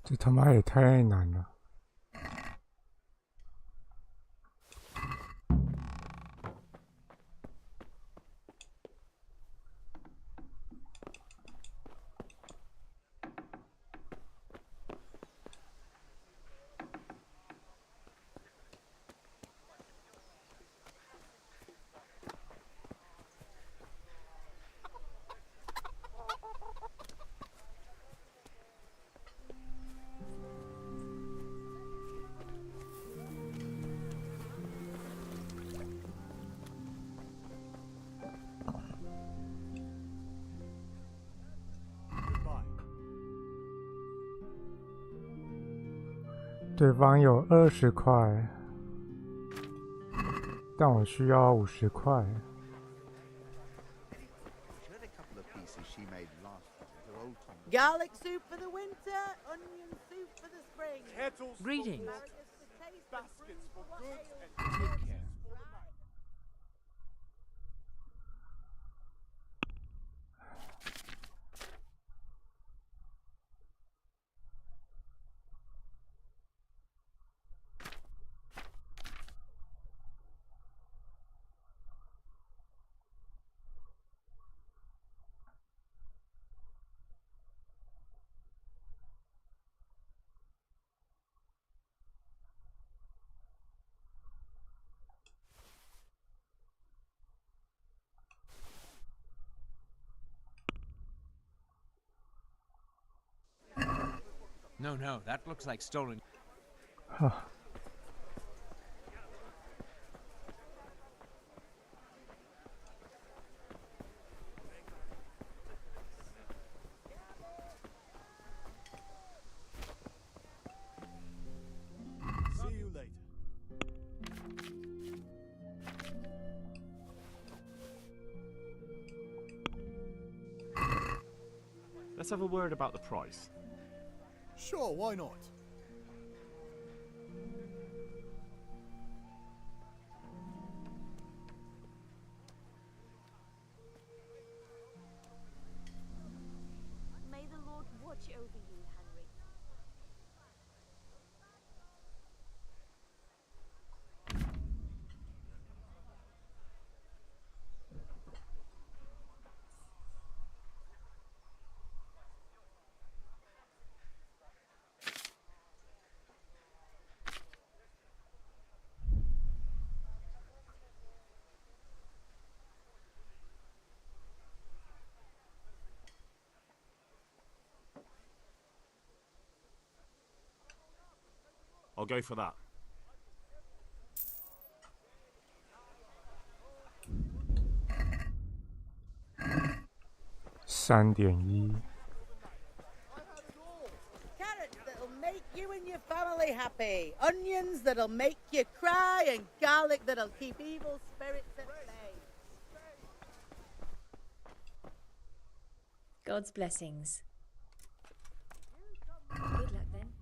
这他妈也太难了。对方有20块，但我需要50块。
Garlic soup for the winter, onion soup for the spring.
Greetings.
Baskets for goods and
Take care.
No, that looks like stolen.
Huh.
See you later.
Let's have a word about the price.
Sure, why not?
May the Lord watch over you, Henry.
I'll go for that.3.1。Carrots
that'll make you and your family happy. Onions that'll make you cry, and garlic that'll keep evil spirits at bay.
God's blessings. Good luck then.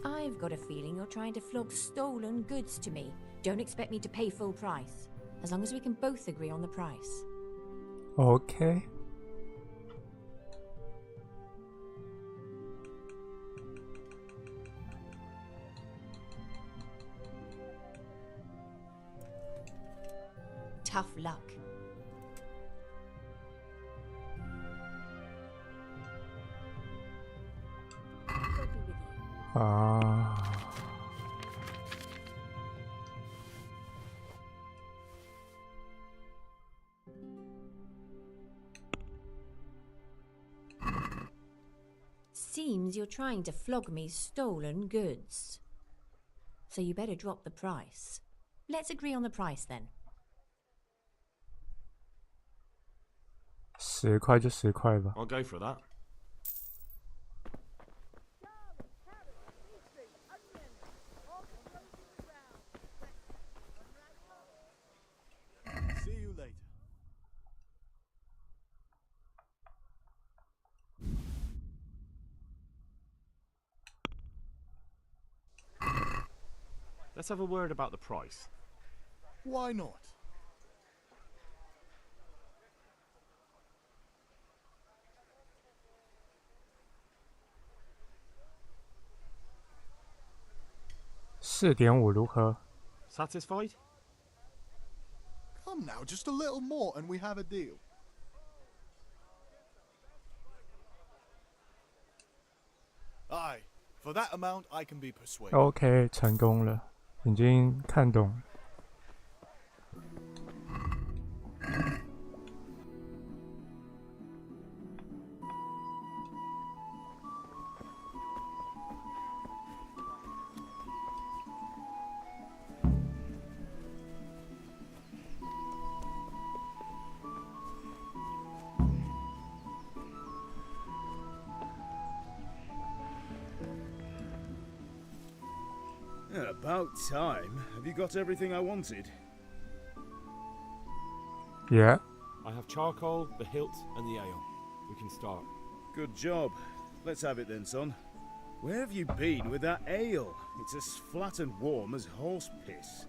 I've got a feeling you're trying to flog stolen goods to me. Don't expect me to pay full price. As long as we can both agree on the price.
Okay.
Tough luck. God be with you. Seems you're trying to flog me stolen goods. So you better drop the price. Let's agree on the price then.
10块就10块吧。
I'll go for that.
See you later.
Let's have a word about the price.
Why not?4.5
如何？
Satisfied?
Come now, just a little more and we have a deal. Aye, for that amount I can be persuaded.
OK， 成功了，已经看懂了。
About time. Have you got everything I wanted?
Yeah.
I have charcoal, the hilt, and the ale. We can start.
Good job. Let's have it then, son. Where have you been with that ale? It's as flat and warm as horse piss.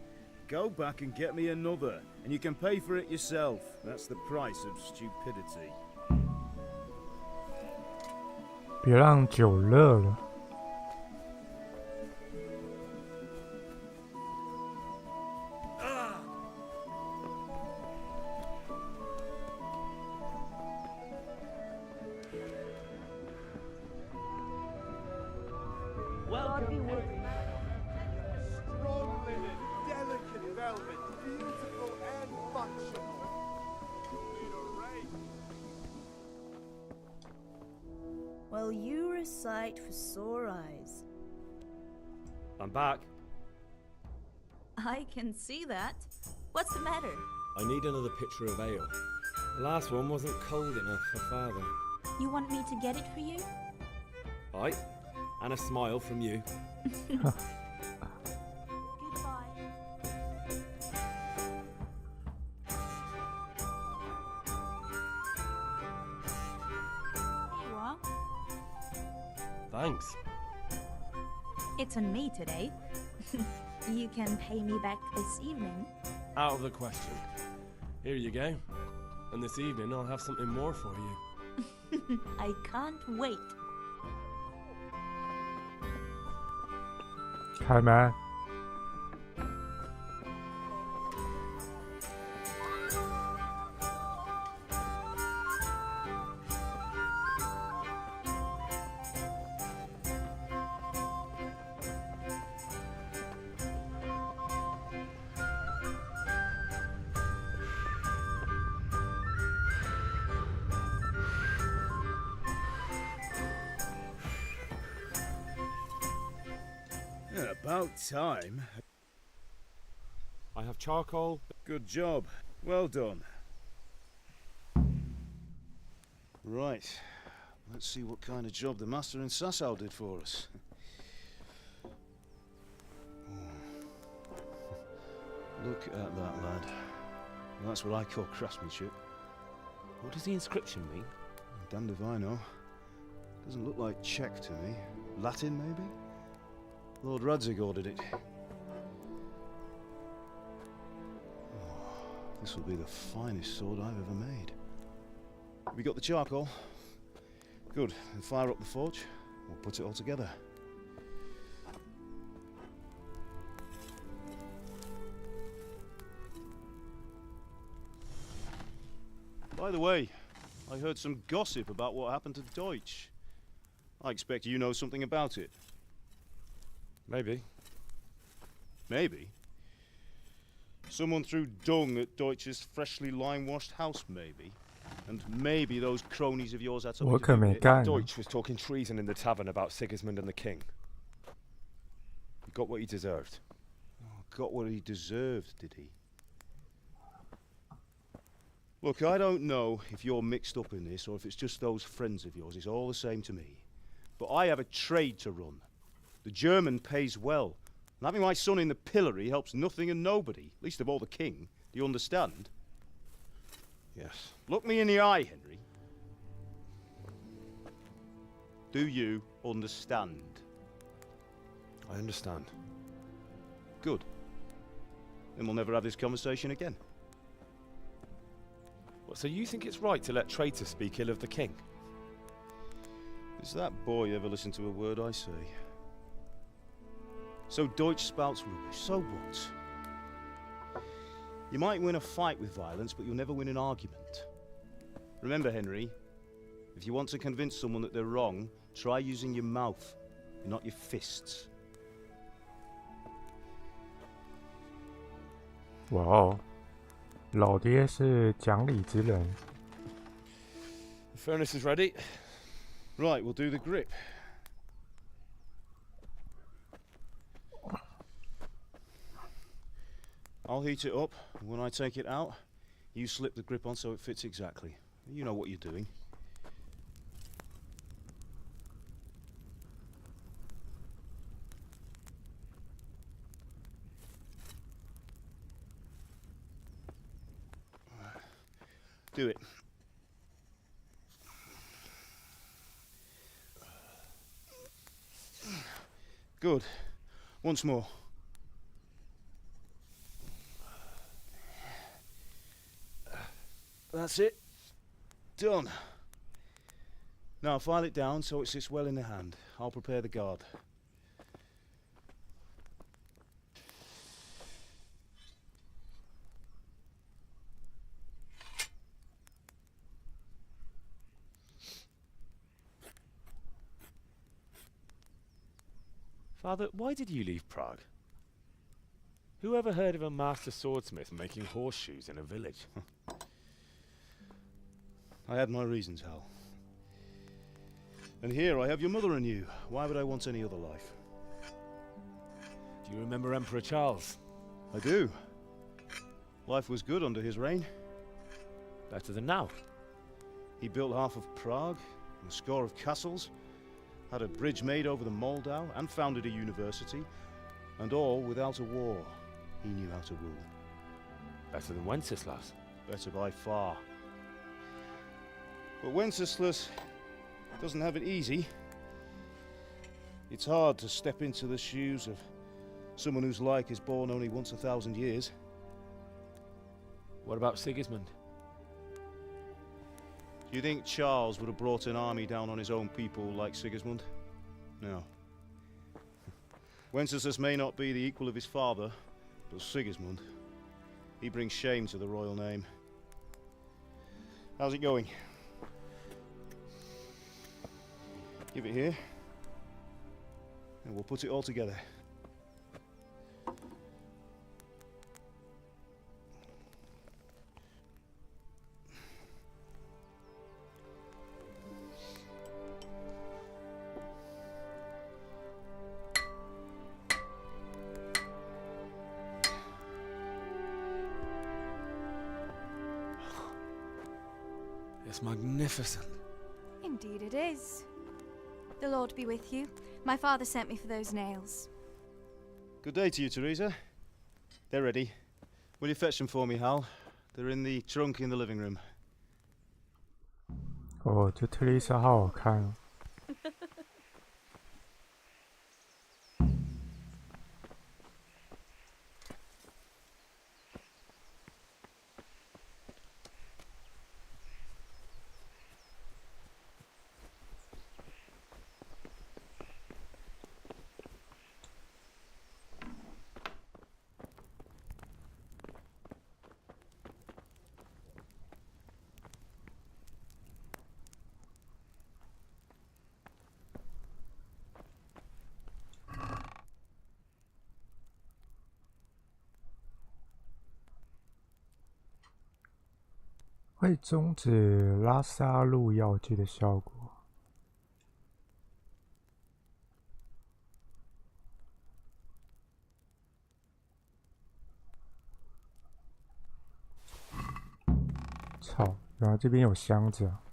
Go back and get me another, and you can pay for it yourself. That's the price of stupidity.
别让酒热了。
Strong linen, delicate velvet, beautiful and functional. Need a rake.
Well, you recite for sore eyes.
I'm back.
I can see that. What's the matter?
I need another pitcher of ale. The last one wasn't cold enough for Father.
You want me to get it for you?
Aye, and a smile from you.
Goodbye. Here you are.
Thanks.
It's on me today. You can pay me back this evening.
Out of the question. Here you go. And this evening I'll have something more for you.
I can't wait.
开门。
About time.
I have charcoal.
Good job. Well done. Right. Let's see what kind of job the master in Sasau did for us. Look at that, lad. That's what I call craftsmanship.
What does the inscription mean?
Damned if I know. Doesn't look like Czech to me. Latin, maybe? Lord Radzig ordered it. Oh, this will be the finest sword I've ever made. Have we got the charcoal? Good. Then fire up the forge. We'll put it all together. By the way, I heard some gossip about what happened to Deutsch. I expect you know something about it.
Maybe.
Maybe? Someone threw dung at Deutsch's freshly lime-washed house, maybe? And maybe those cronies of yours had something to do with it.
Deutsch was talking treason in the tavern about Sigismund and the king. He got what he deserved.
Oh, got what he deserved, did he? Look, I don't know if you're mixed up in this or if it's just those friends of yours. It's all the same to me. But I have a trade to run. The German pays well. And having my son in the pillory helps nothing and nobody, least of all the king. Do you understand?
Yes.
Look me in the eye, Henry. Do you understand?
I understand.
Good. Then we'll never have this conversation again.
What, so you think it's right to let traitors speak ill of the king?
Does that boy ever listen to a word I say? So Deutsch spouts rubbish, so what? You might win a fight with violence, but you'll never win an argument. Remember, Henry, if you want to convince someone that they're wrong, try using your mouth, not your fists.
哇哦，老爹是讲理之人。
The furnace is ready.
Right, we'll do the grip. I'll heat it up, and when I take it out, you slip the grip on so it fits exactly. You know what you're doing. Do it. Good. Once more. That's it. Done. Now file it down so it sits well in the hand. I'll prepare the guard.
Father, why did you leave Prague? Who ever heard of a master swordsmith making horseshoes in a village?
I had my reasons, Hal. And here I have your mother and you. Why would I want any other life?
Do you remember Emperor Charles?
I do. Life was good under his reign.
Better than now.
He built half of Prague, and a score of castles, had a bridge made over the Moldau, and founded a university, and all without a war. He knew how to rule.
Better than Wenceslas.
Better by far. But Wenceslas doesn't have it easy. It's hard to step into the shoes of someone whose like is born only once 1,000 years.
What about Sigismund?
Do you think Charles would have brought an army down on his own people like Sigismund? No. Wenceslas may not be the equal of his father, but Sigismund, he brings shame to the royal name. How's it going? Give it here, and we'll put it all together.
It's magnificent.
Indeed it is. The Lord be with you. My father sent me for those nails.
Good day to you, Teresa. They're ready. Will you fetch them for me, Hal? They're in the trunk in the living room.
哦，这特丽莎好好看哦。会终止拉萨路药剂的效果。操！原来这边有箱子啊！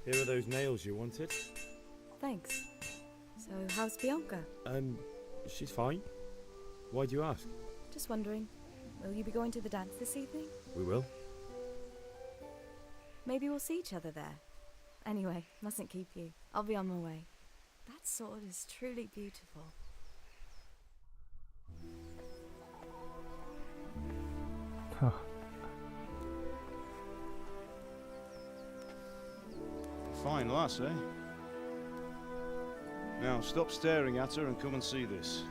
Here are those nails you wanted.
Thanks. So, how's Bianca?
She's fine. Why do you ask?
Just wondering. Will you be going to the dance this evening?
We will.
Maybe we'll see each other there. Anyway, mustn't keep you. I'll be on my way. That sword is truly beautiful.
Huh.
Fine lass, eh? Now stop staring at her and come and see this.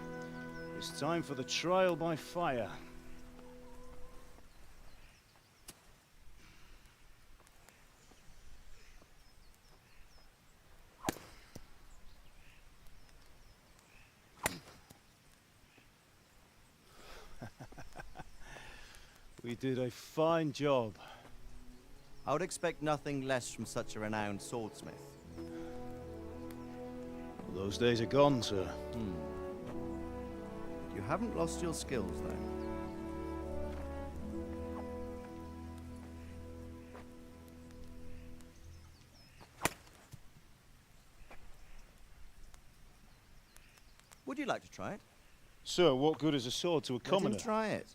It's time for the trial by fire. We did a fine job.
I would expect nothing less from such a renowned swordsmith.
Those days are gone, sir.
You haven't lost your skills, though. Would you like to try it?
Sir, what good is a sword to a commoner?
Let him try it.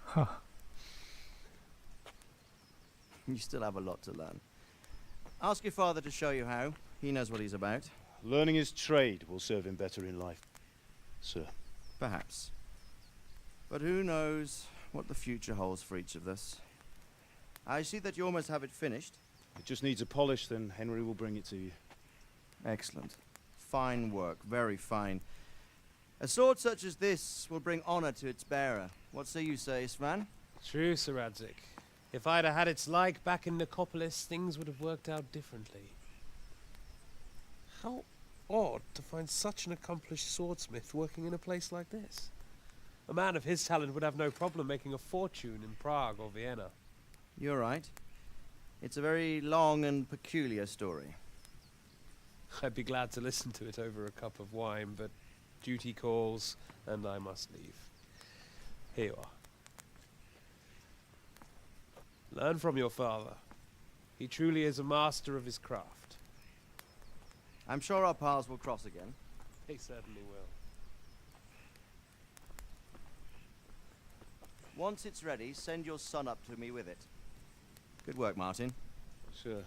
Huh.
You still have a lot to learn. Ask your father to show you how. He knows what he's about.
Learning his trade will serve him better in life, sir.
Perhaps. But who knows what the future holds for each of us. I see that you almost have it finished.
It just needs a polish, then Henry will bring it to you.
Excellent. Fine work, very fine. A sword such as this will bring honor to its bearer. What say you, Svan?
True, Sir Radzig. If I'd have had its like back in Nicopolis, things would have worked out differently. How odd to find such an accomplished swordsmith working in a place like this. A man of his talent would have no problem making a fortune in Prague or Vienna.
You're right. It's a very long and peculiar story.
I'd be glad to listen to it over a cup of wine, but duty calls, and I must leave. Here you are. Learn from your father. He truly is a master of his craft.
I'm sure our paths will cross again.
They certainly will.
Once it's ready, send your son up to me with it. Good work, Martin.
Sure.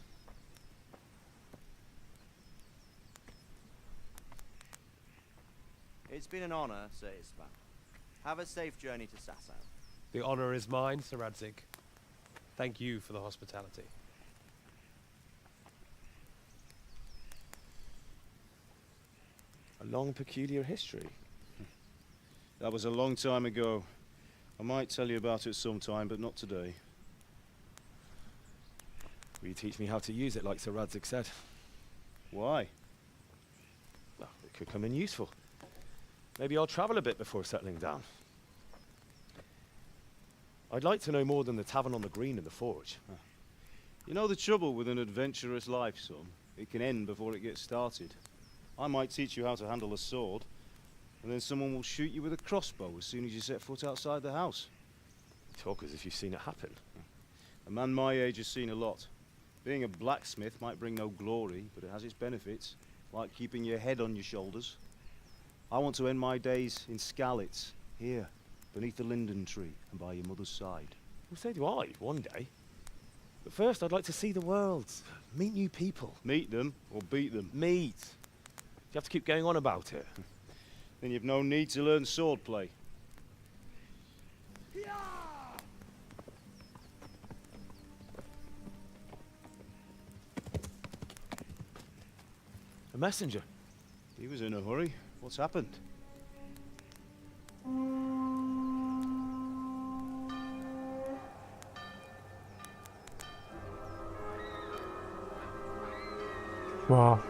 It's been an honor, Sir Isvan. Have a safe journey to Sasau.
The honor is mine, Sir Radzig. Thank you for the hospitality.
A long, peculiar history.
That was a long time ago. I might tell you about it sometime, but not today.
Will you teach me how to use it like Sir Radzig said?
Why?
Well, it could come in useful. Maybe I'll travel a bit before settling down. I'd like to know more than the tavern on the green and the forge.
You know the trouble with an adventurous life, son? It can end before it gets started. I might teach you how to handle a sword, and then someone will shoot you with a crossbow as soon as you set foot outside the house.
You talk as if you've seen it happen.
A man my age has seen a lot. Being a blacksmith might bring no glory, but it has its benefits, like keeping your head on your shoulders. I want to end my days in Skalitz, here, beneath the linden tree and by your mother's side.
Well, so do I, one day. But first, I'd like to see the world, meet new people.
Meet them or beat them?
Meet. You have to keep going on about it.
Then you've no need to learn swordplay.
A messenger.
He was in a hurry. What's happened?
Wow.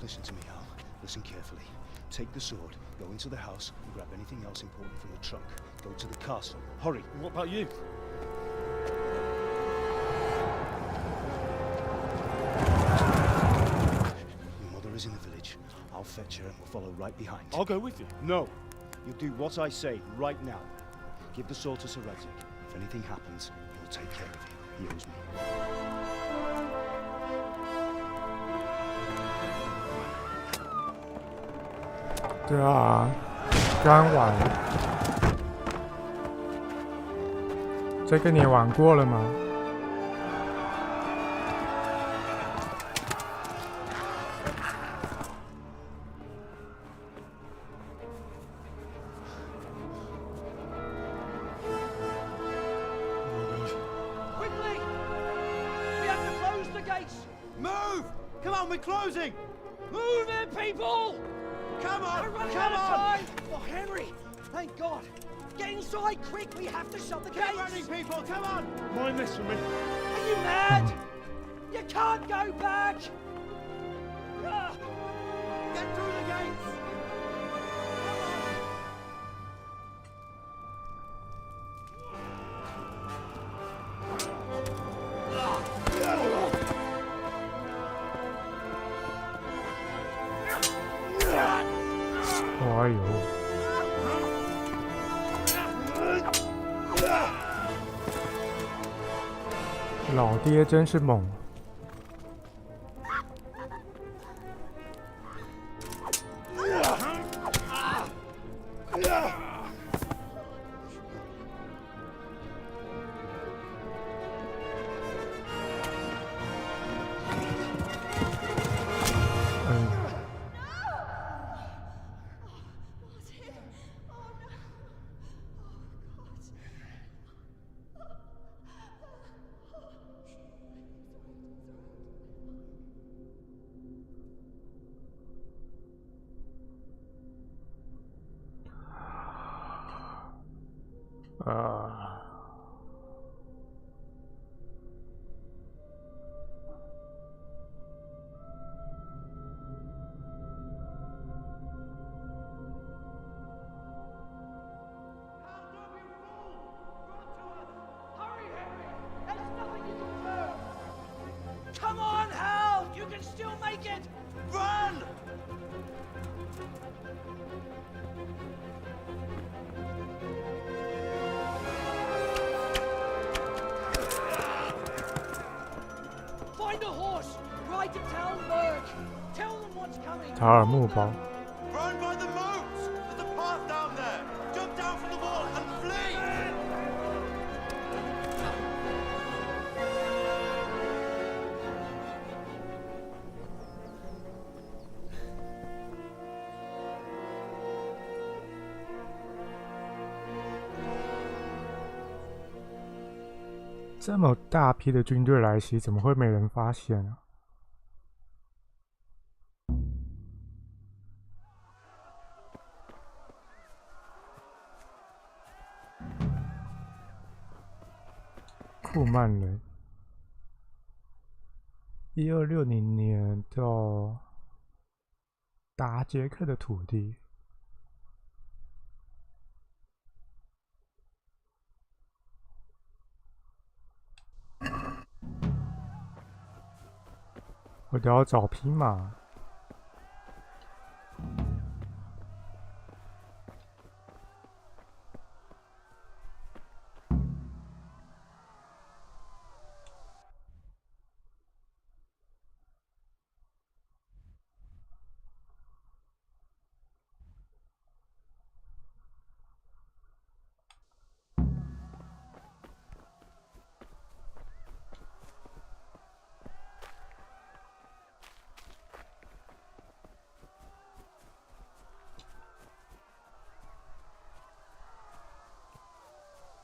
Listen to me, Hal. Listen carefully. Take the sword, go into the house, and grab anything else important from the trunk. Go to the castle. Hurry.
What about you?
Your mother is in the village. I'll fetch her and we'll follow right behind.
I'll go with you.
No. You do what I say right now. Give the sword to Sir Isaac. If anything happens, he'll take care of you. He owes me.
对啊，刚玩，这个你玩过了吗？Quickly!
We have to close the gates!
Move! Come on, we're closing!
Move it, people!
Come on!
We're running
Come
out of
on!
time! Oh, Henry! Thank God! Get inside, quick! We have to shut the gates!
Get running, people! Come on!
Mind this for me.
Are you mad? You can't go back! Ah.
Get through the gates!
哎呦！老爹真是猛！Come
on, Hal! You can still make it! Run! Find a horse! Ride to tell Merc! Tell them what's coming!
塔尔木堡。
Run by the moat! There's a path down there! Jump down from the wall and flee!
这么大批的军队来袭，怎么会没人发现啊？库曼人，1260年到达捷克的土地。我都要找匹马。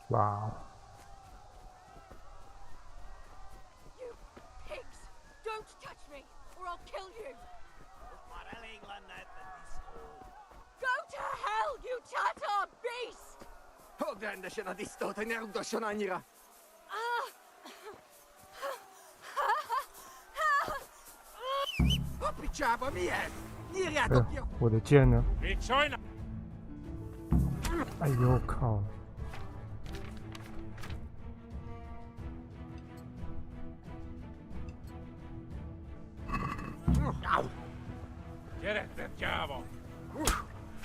哇！
You pigs! Don't touch me, or I'll kill you! Go to hell, you Tatar beast!
我的剑呢？哎呦靠！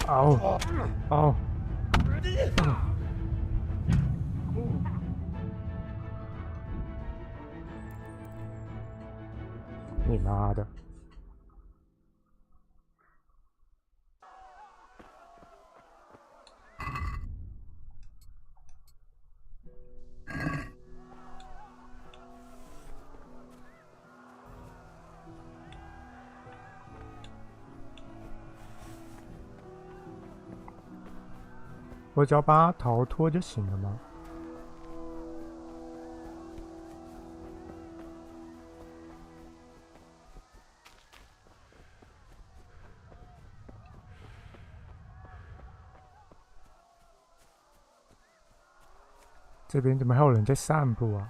嗷！嗷！你妈的！我只要帮他逃脱就行了吗？这边怎么还有人在散步啊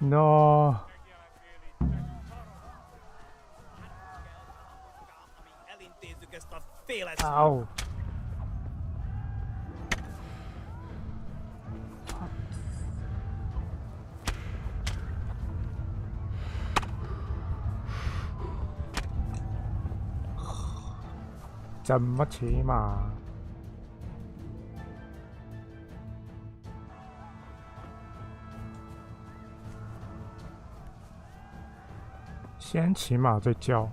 ？No！ 嗷！怎么骑马？先骑马再叫。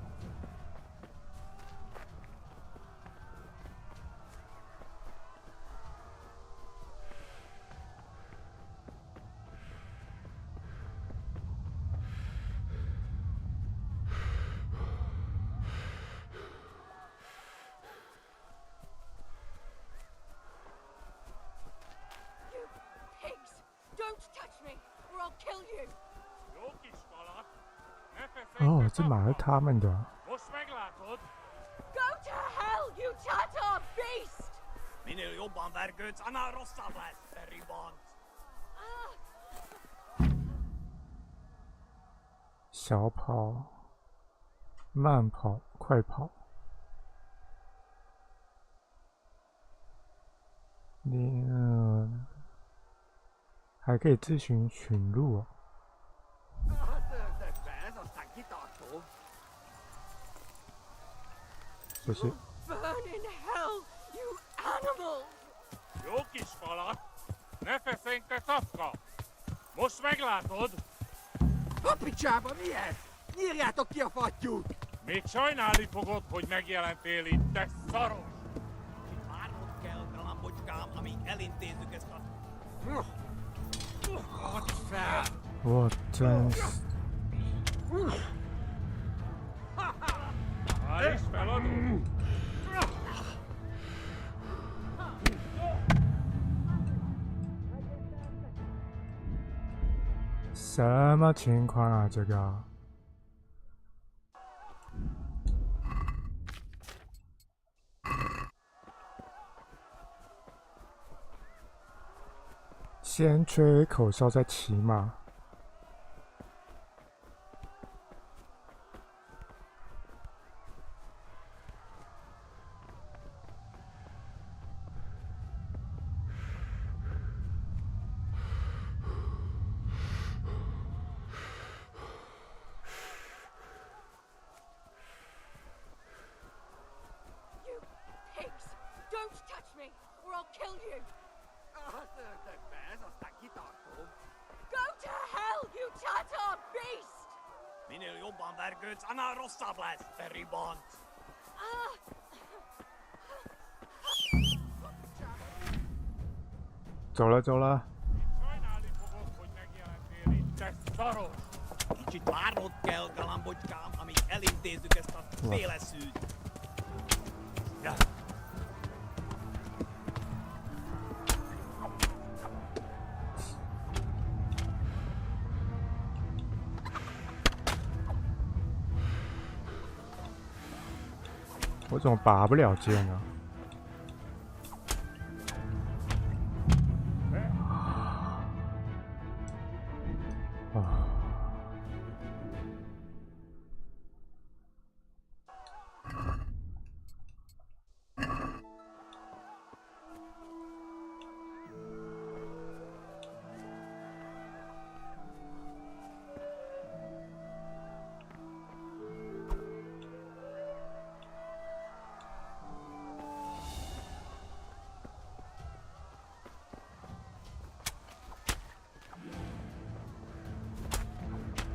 哦，这马是他们的。
Go to hell, you Tatar beast!
Minä jobban värgöts anna rossavläs, ribont.
小跑、慢跑、快跑。你还可以自行寻路哦。不是。
Burn in hell, you animals!
Jokisfalat! Nefesenkä safka! Mos meglátod?
Kapicsába miért? Nyírjátok ki a fattyút!
Még sajnálni fogod, hogy megjelentél itt, te szaros!
Várnod kell, galambocskám, amíg elintézzük ezt a... Add fel!
我真是。
Állj feladod!
什么情况啊？这个？先吹口哨再骑马。
Minä jobban värgöts anna rossavläs, ribont.
走了走了。
Sajnálni fogod, hogy megjelentél itt, te szaros!
Kicsit várnod kell, galambocskám, amíg elintézzük ezt a féleszűt. Ja.
我我怎么拔不了剑呢？啊！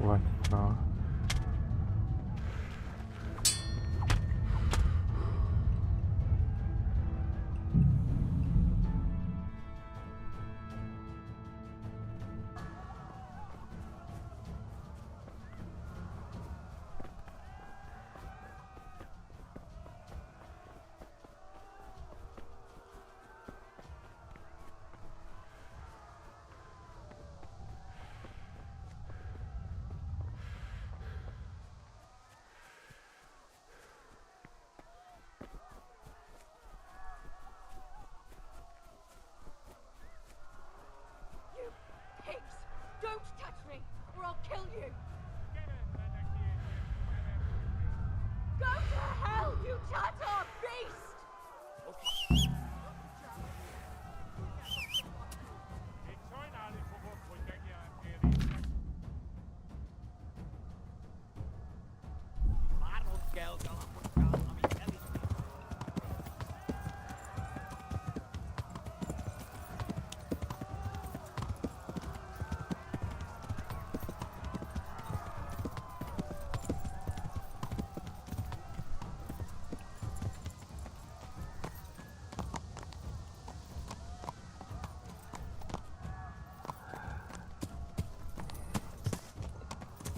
我你妈！Don't
touch me, or I'll kill you! Go to hell, you Tatar beast!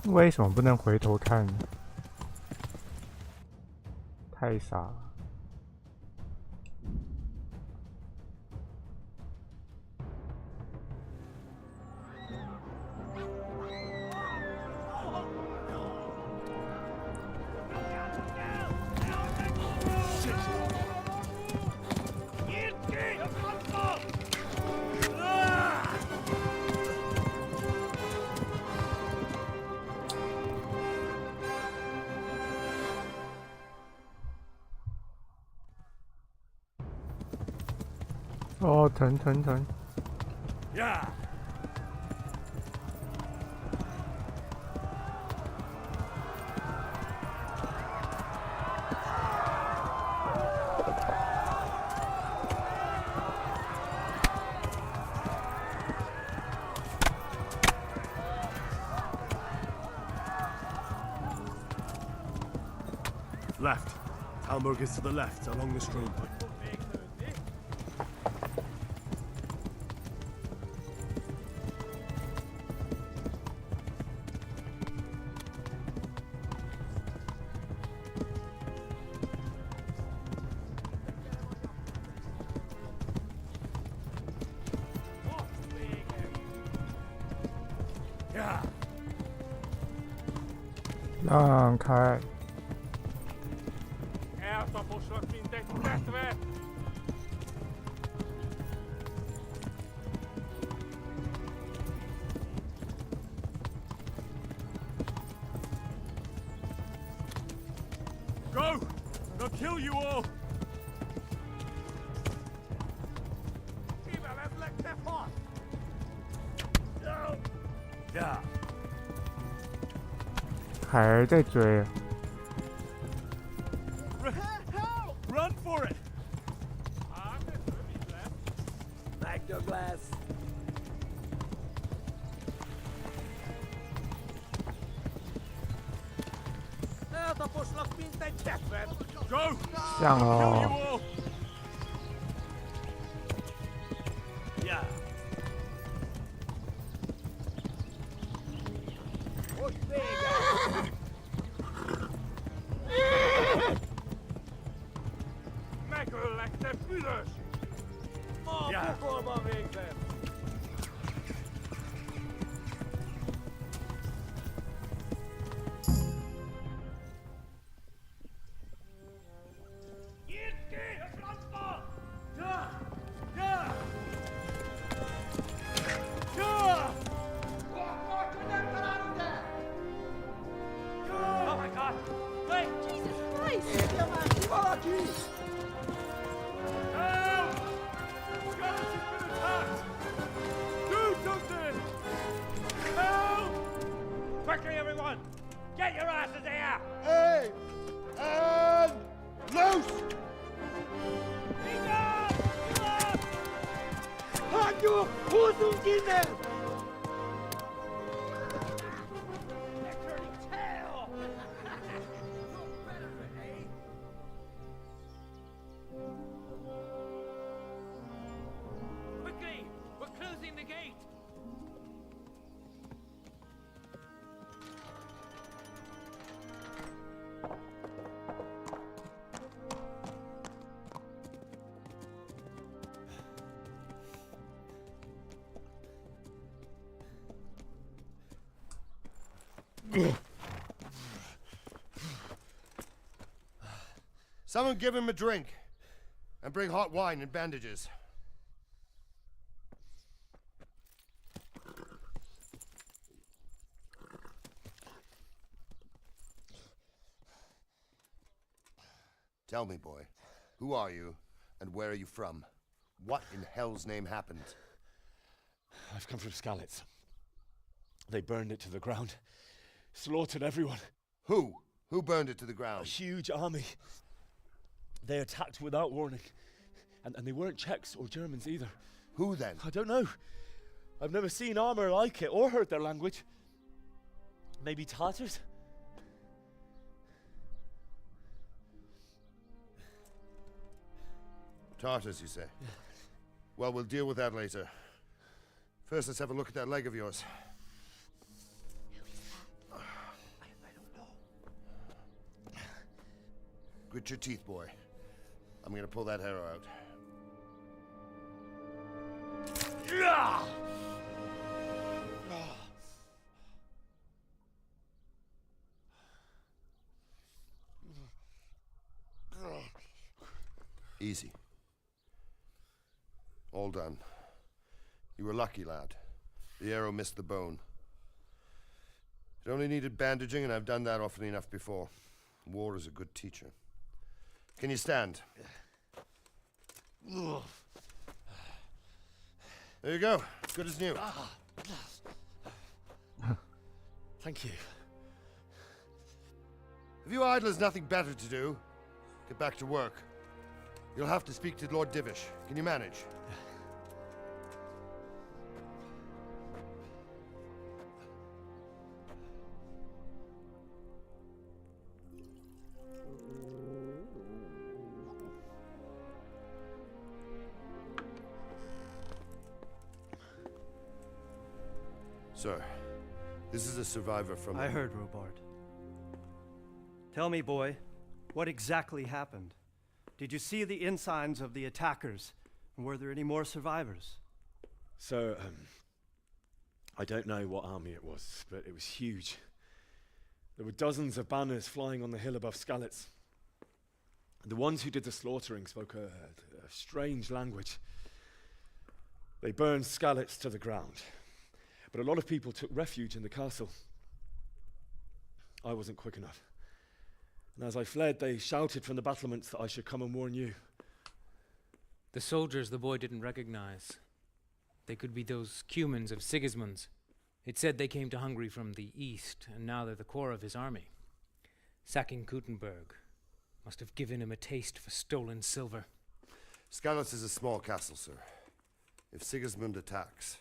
为什么不能回头看？太傻了。哦，疼疼疼！
呀！ Left. Talmberg is to the left, along the stream. Yeah.
让开！
Eltaposlak mint egy tetve!
Go! They'll kill you all!
Mivel ez legte fasz?
Yeah.
还在追。
Run for it!
Magdoglass. Eltaposlak mint egy tetvet!
Go!
像
Kill
哦
you。all! Yeah.
Hogy vége!
Megöllek, te büdös! Ma a pokolban végzem!
Do something! Help! Quickly, everyone! Get your asses here!
Hey! And loose!
Hanyo! Who's in there?
Quickly! We're closing the gate!
Someone give him a drink. And bring hot wine and bandages. Tell me, boy, who are you and where are you from? What in hell's name happened?
I've come from Skalitz. They burned it to the ground. Slaughtered everyone.
Who? Who burned it to the ground?
A huge army. They attacked without warning. And they weren't Czechs or Germans either.
Who then?
I don't know. I've never seen armor like it or heard their language. Maybe Tatars?
Tartars, you say?
Yeah.
Well, we'll deal with that later. First, let's have a look at that leg of yours.
I don't know.
Grit your teeth, boy. I'm gonna pull that arrow out. Easy. All done. You were lucky, lad. The arrow missed the bone. It only needed bandaging, and I've done that often enough before. War is a good teacher. Can you stand? There you go. Good as new.
Thank you.
If you idlers nothing better to do, get back to work. You'll have to speak to Lord Divish. Can you manage? Sir, this is a survivor from...
I heard, Robard. Tell me, boy, what exactly happened? Did you see the ensigns of the attackers? And were there any more survivors?
So, I don't know what army it was, but it was huge. There were dozens of banners flying on the hill above Skalitz. The ones who did the slaughtering spoke a strange language. They burned Skalitz to the ground. But a lot of people took refuge in the castle. I wasn't quick enough. And as I fled, they shouted from the battlements that I should come and warn you.
The soldiers the boy didn't recognize. They could be those Cumans of Sigismund's. It said they came to Hungary from the east, and now they're the core of his army. Sacking Gutenberg must have given him a taste for stolen silver.
Skalitz is a small castle, sir. If Sigismund attacks,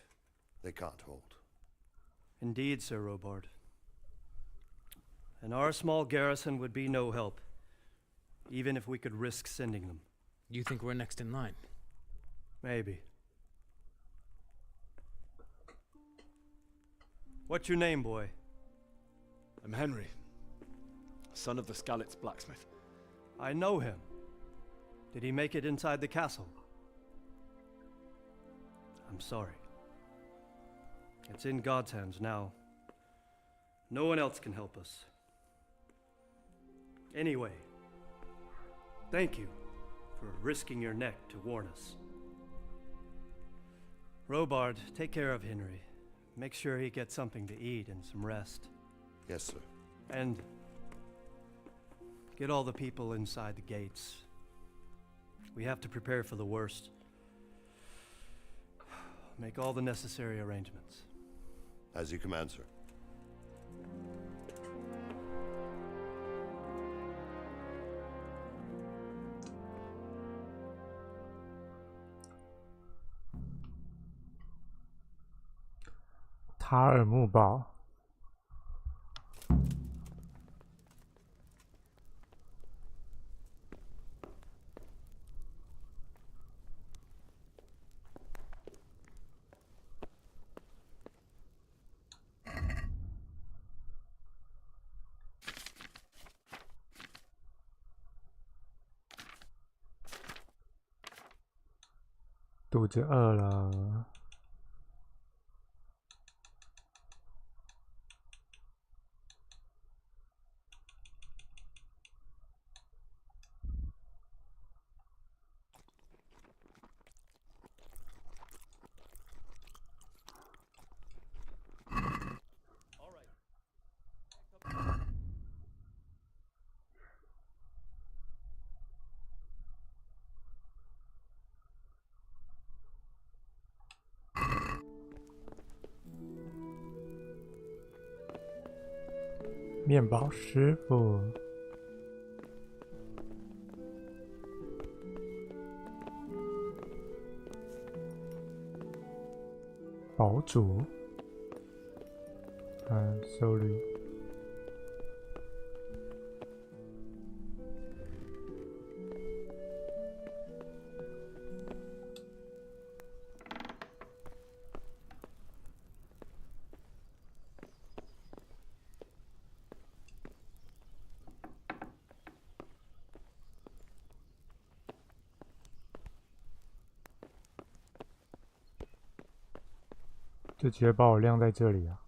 they can't hold.
Indeed, Sir Robard. And our small garrison would be no help, even if we could risk sending them.
You think we're next in line?
Maybe. What's your name, boy?
I'm Henry, son of the Skalitz blacksmith.
I know him. Did he make it inside the castle? I'm sorry. It's in God's hands now. No one else can help us. Anyway, thank you for risking your neck to warn us. Robard, take care of Henry. Make sure he gets something to eat and some rest.
Yes, sir.
And Get all the people inside the gates. We have to prepare for the worst. Make all the necessary arrangements.
As you command, sir.
塔尔木堡。肚子饿了。面包师傅，堡主，收率。就直接把我晾在这里啊！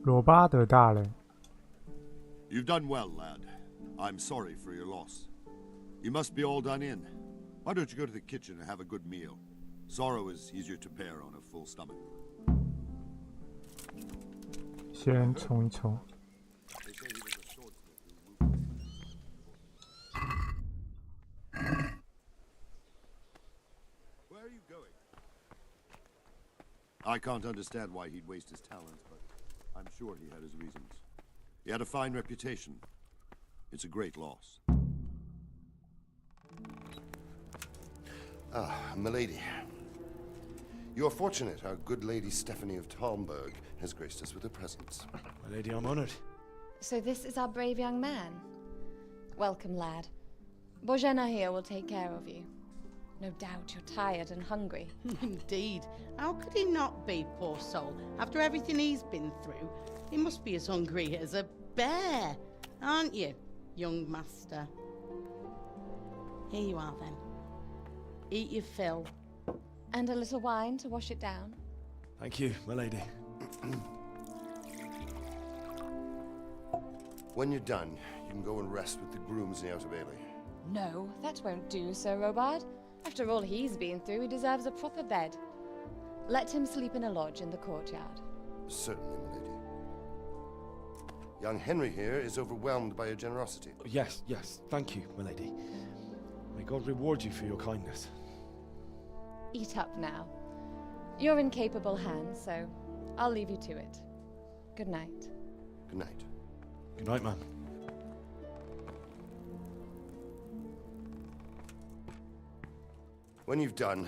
罗巴德大人
You've done well, lad. I'm sorry for your loss. You must be all done in. Why don't you go to the kitchen and have a good meal? Sorrow is easier to bear on a full stomach.
先冲一冲。
Where are you going? I can't understand why he'd waste his talents, but I'm sure he had his reasons. He had a fine reputation. It's a great loss.
Ah, milady. You are fortunate our good lady Stephanie of Talmberg has graced us with her presence.
My lady, I'm honored.
So this is our brave young man. Welcome, lad. Bojena here will take care of you. No doubt you're tired and hungry.
Indeed. How could he not be, poor soul? After everything he's been through, he must be as hungry as a bear, aren't you, young master? Here you are, then. Eat your fill.
And a little wine to wash it down.
Thank you, my lady.
When you're done, you can go and rest with the grooms in the Outer Bailey.
No, that won't do, Sir Robard. After all he's been through, he deserves a proper bed. Let him sleep in a lodge in the courtyard.
Certainly, milady. Young Henry here is overwhelmed by your generosity.
Yes, yes, thank you, my lady. May God reward you for your kindness.
Eat up now. You're in capable hands, so I'll leave you to it. Good night.
Good night.
Good night, man.
When you've done,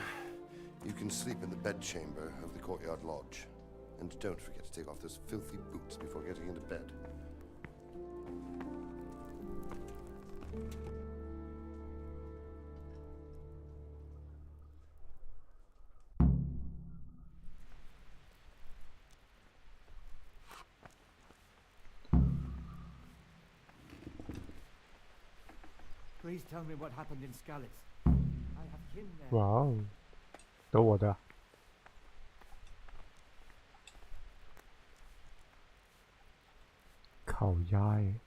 you can sleep in the bedchamber of the courtyard lodge. And don't forget to take off those filthy boots before getting into bed.
Please tell me what happened in Skalitz. I have kin there.
哇哦，都我的。烤鸭诶。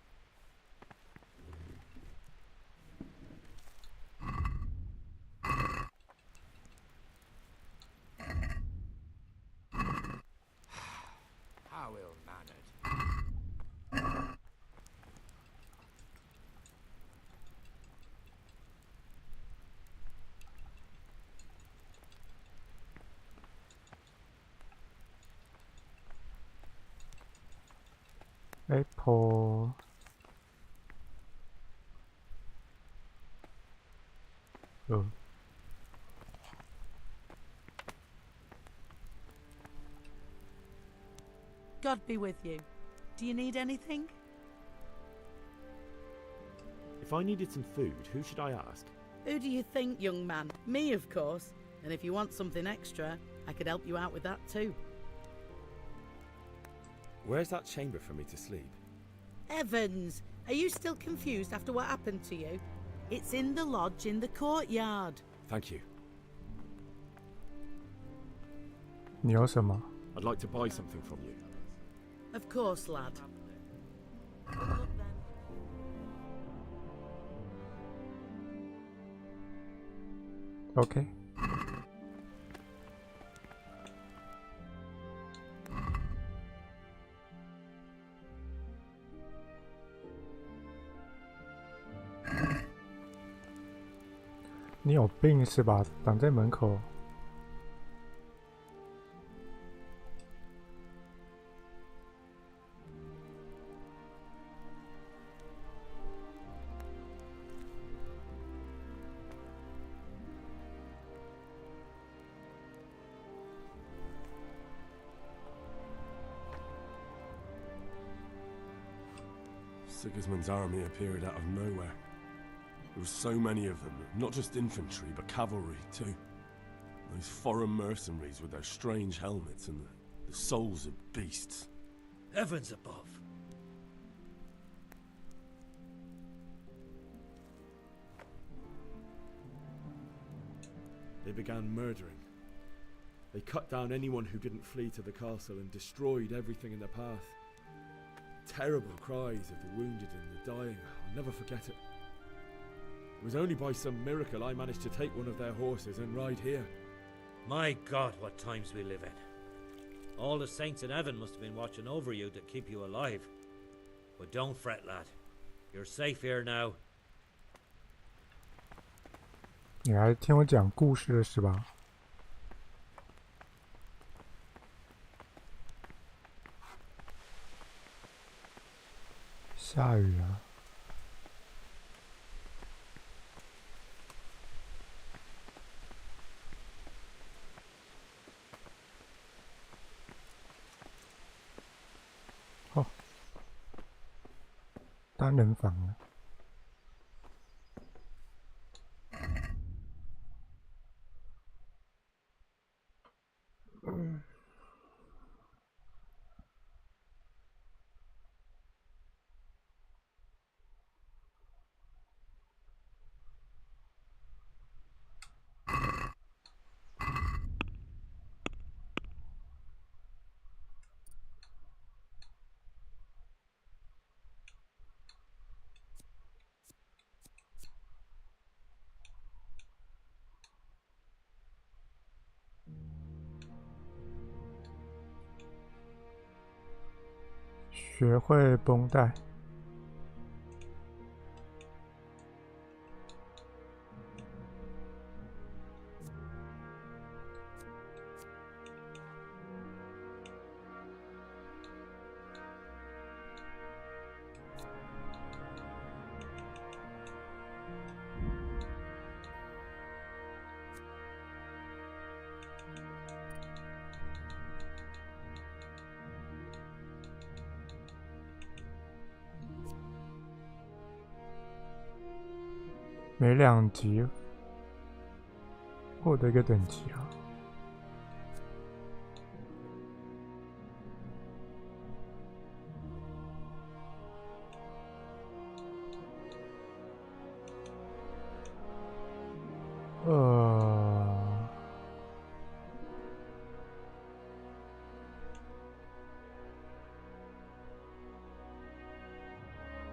How ill-mannered.
Apple。God
be with you. Do you need anything?
If I needed some food, who should I ask?
Who do you think, young man? Me, of course. And if you want something extra, I could help you out with that too.
Where's that chamber for me to sleep?
Evans, are you still confused after what happened to you? It's in the lodge in the courtyard.
Thank you.
你有什么？
I'd like to buy something from you.
Of course, lad.
OK。你有病是吧？挡在门口。
Sigismund's army appeared out of nowhere. There were so many of them, not just infantry, but cavalry too. Those foreign mercenaries with their strange helmets and the souls of beasts.
Heavens above.
They began murdering. They cut down anyone who didn't flee to the castle and destroyed everything in their path. Terrible cries of the wounded and the dying. I'll never forget it. It was only by some miracle I managed to take one of their horses and ride here.
My God, what times we live in. All the saints in heaven must have been watching over you to keep you alive. But don't fret, lad. You're safe here now.
你来听我讲故事了是吧？下雨了。哦，单人房了。学会绷带。每2级获得一个等级啊。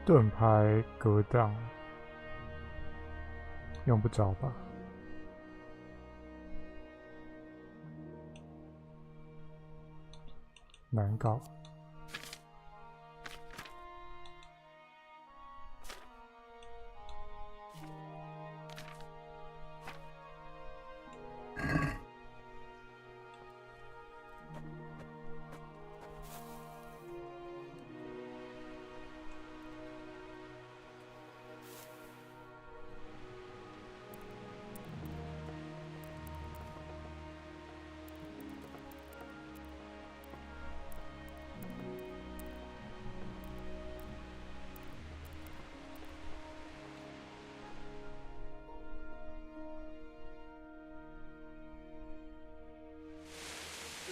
盾牌格挡用不着吧？难搞。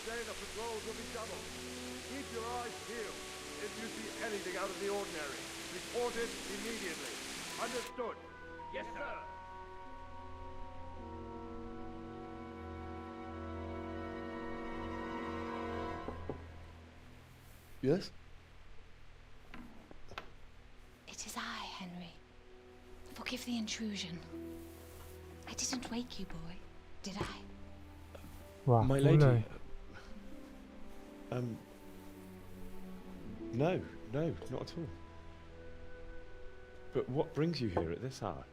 Today the patrols will be doubled. Keep your eyes peeled. If you see anything out of the ordinary, report it immediately. Understood?
Yes, sir.
Yes?
It is I, Henry. Forgive the intrusion. I didn't wake you, boy, did I?
My lady. No, not at all. But what brings you here at this hour?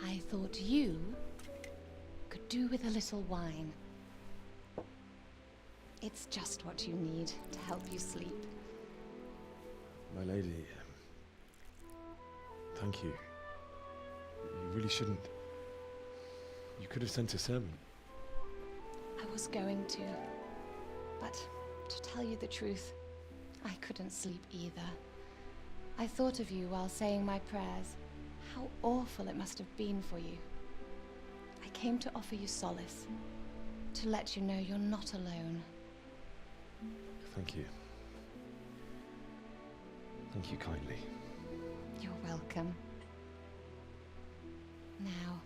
I thought you could do with a little wine. It's just what you need to help you sleep.
My lady, thank you. You really shouldn't. You could have sent a sermon.
I was going to, but to tell you the truth, I couldn't sleep either. I thought of you while saying my prayers. How awful it must have been for you. I came to offer you solace, to let you know you're not alone.
Thank you. Thank you kindly.
You're welcome. Now,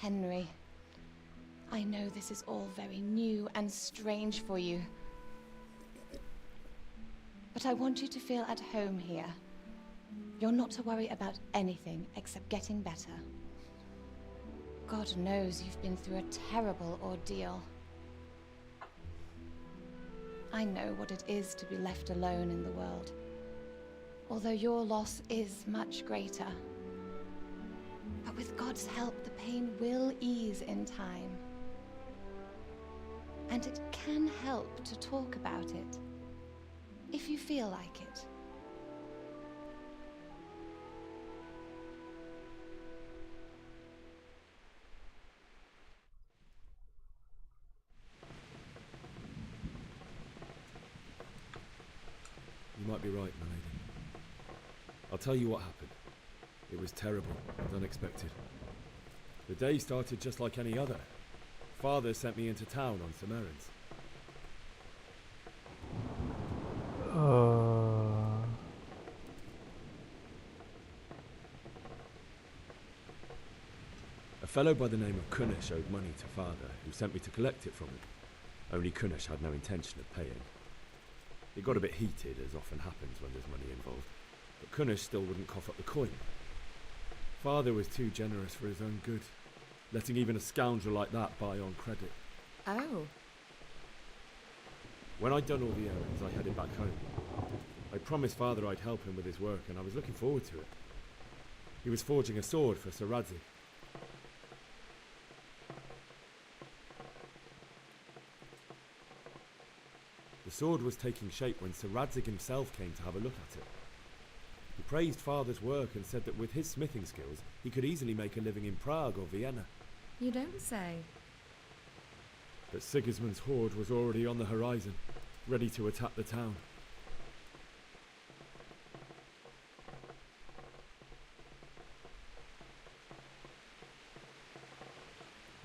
Henry, I know this is all very new and strange for you. But I want you to feel at home here. You're not to worry about anything except getting better. God knows you've been through a terrible ordeal. I know what it is to be left alone in the world, although your loss is much greater. But with God's help, the pain will ease in time. And it can help to talk about it, if you feel like it.
You might be right, my lady. I'll tell you what happened. It was terrible and unexpected. The day started just like any other. Father sent me into town on some errands. A fellow by the name of Kunish owed money to Father, who sent me to collect it from him. Only Kunish had no intention of paying. It got a bit heated, as often happens when there's money involved, but Kunish still wouldn't cough up the coin. Father was too generous for his own good, letting even a scoundrel like that buy on credit.
Oh.
When I'd done all the errands, I headed back home. I promised Father I'd help him with his work, and I was looking forward to it. He was forging a sword for Sir Radzi. The sword was taking shape when Sir Radzig himself came to have a look at it. He praised Father's work and said that with his smithing skills, he could easily make a living in Prague or Vienna.
You don't say.
But Sigismund's horde was already on the horizon, ready to attack the town.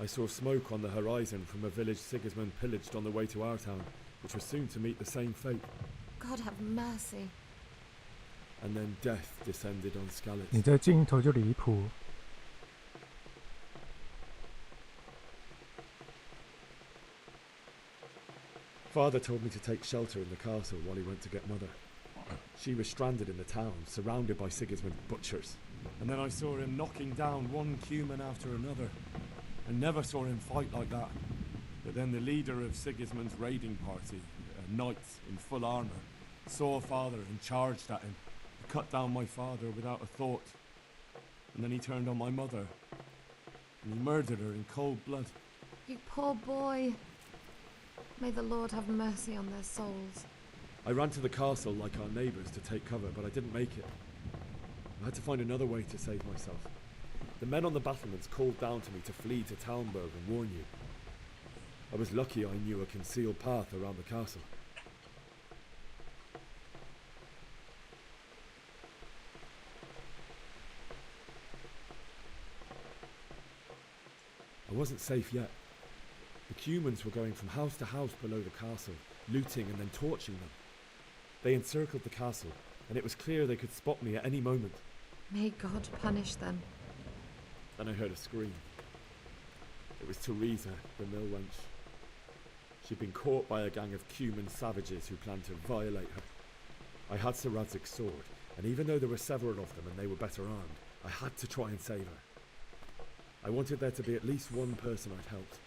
I saw smoke on the horizon from a village Sigismund pillaged on the way to our town, which was soon to meet the same fate.
God have mercy.
And then death descended on Skalitz.
你这镜头就离谱。
Father told me to take shelter in the castle while he went to get Mother. She was stranded in the town, surrounded by Sigismund's butchers. And then I saw him knocking down one Cuman after another. I never saw him fight like that. But then the leader of Sigismund's raiding party, a knight in full armour, saw Father and charged at him. He cut down my father without a thought. And then he turned on my mother. And he murdered her in cold blood.
You poor boy. May the Lord have mercy on their souls.
I ran to the castle like our neighbours to take cover, but I didn't make it. I had to find another way to save myself. The men on the battlements called down to me to flee to Talmberg and warn you. I was lucky I knew a concealed path around the castle. I wasn't safe yet. The Cumans were going from house to house below the castle, looting and then torching them. They encircled the castle, and it was clear they could spot me at any moment.
May God punish them.
Then I heard a scream. It was Teresa, the mill wench. She'd been caught by a gang of Cuman savages who planned to violate her. I had Sir Radzig's sword, and even though there were several of them and they were better armed, I had to try and save her. I wanted there to be at least one person I'd helped.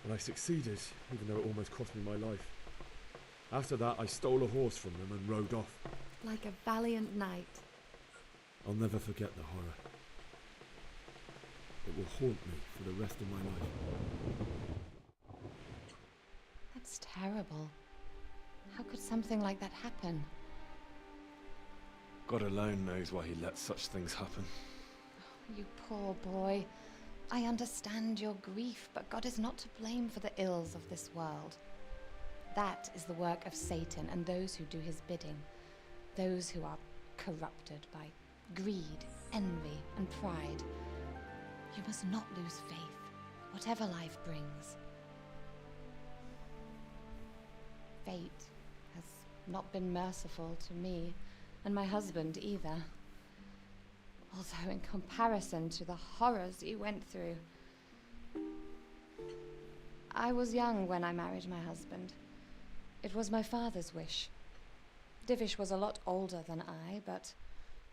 And I succeeded, even though it almost cost me my life. After that, I stole a horse from them and rode off.
Like a valiant knight.
I'll never forget the horror. It will haunt me for the rest of my life.
That's terrible. How could something like that happen?
God alone knows why he lets such things happen.
You poor boy. I understand your grief, but God is not to blame for the ills of this world. That is the work of Satan and those who do his bidding. Those who are corrupted by greed, envy, and pride. You must not lose faith, whatever life brings. Fate has not been merciful to me, and my husband either. Although in comparison to the horrors you went through. I was young when I married my husband. It was my father's wish. Divish was a lot older than I, but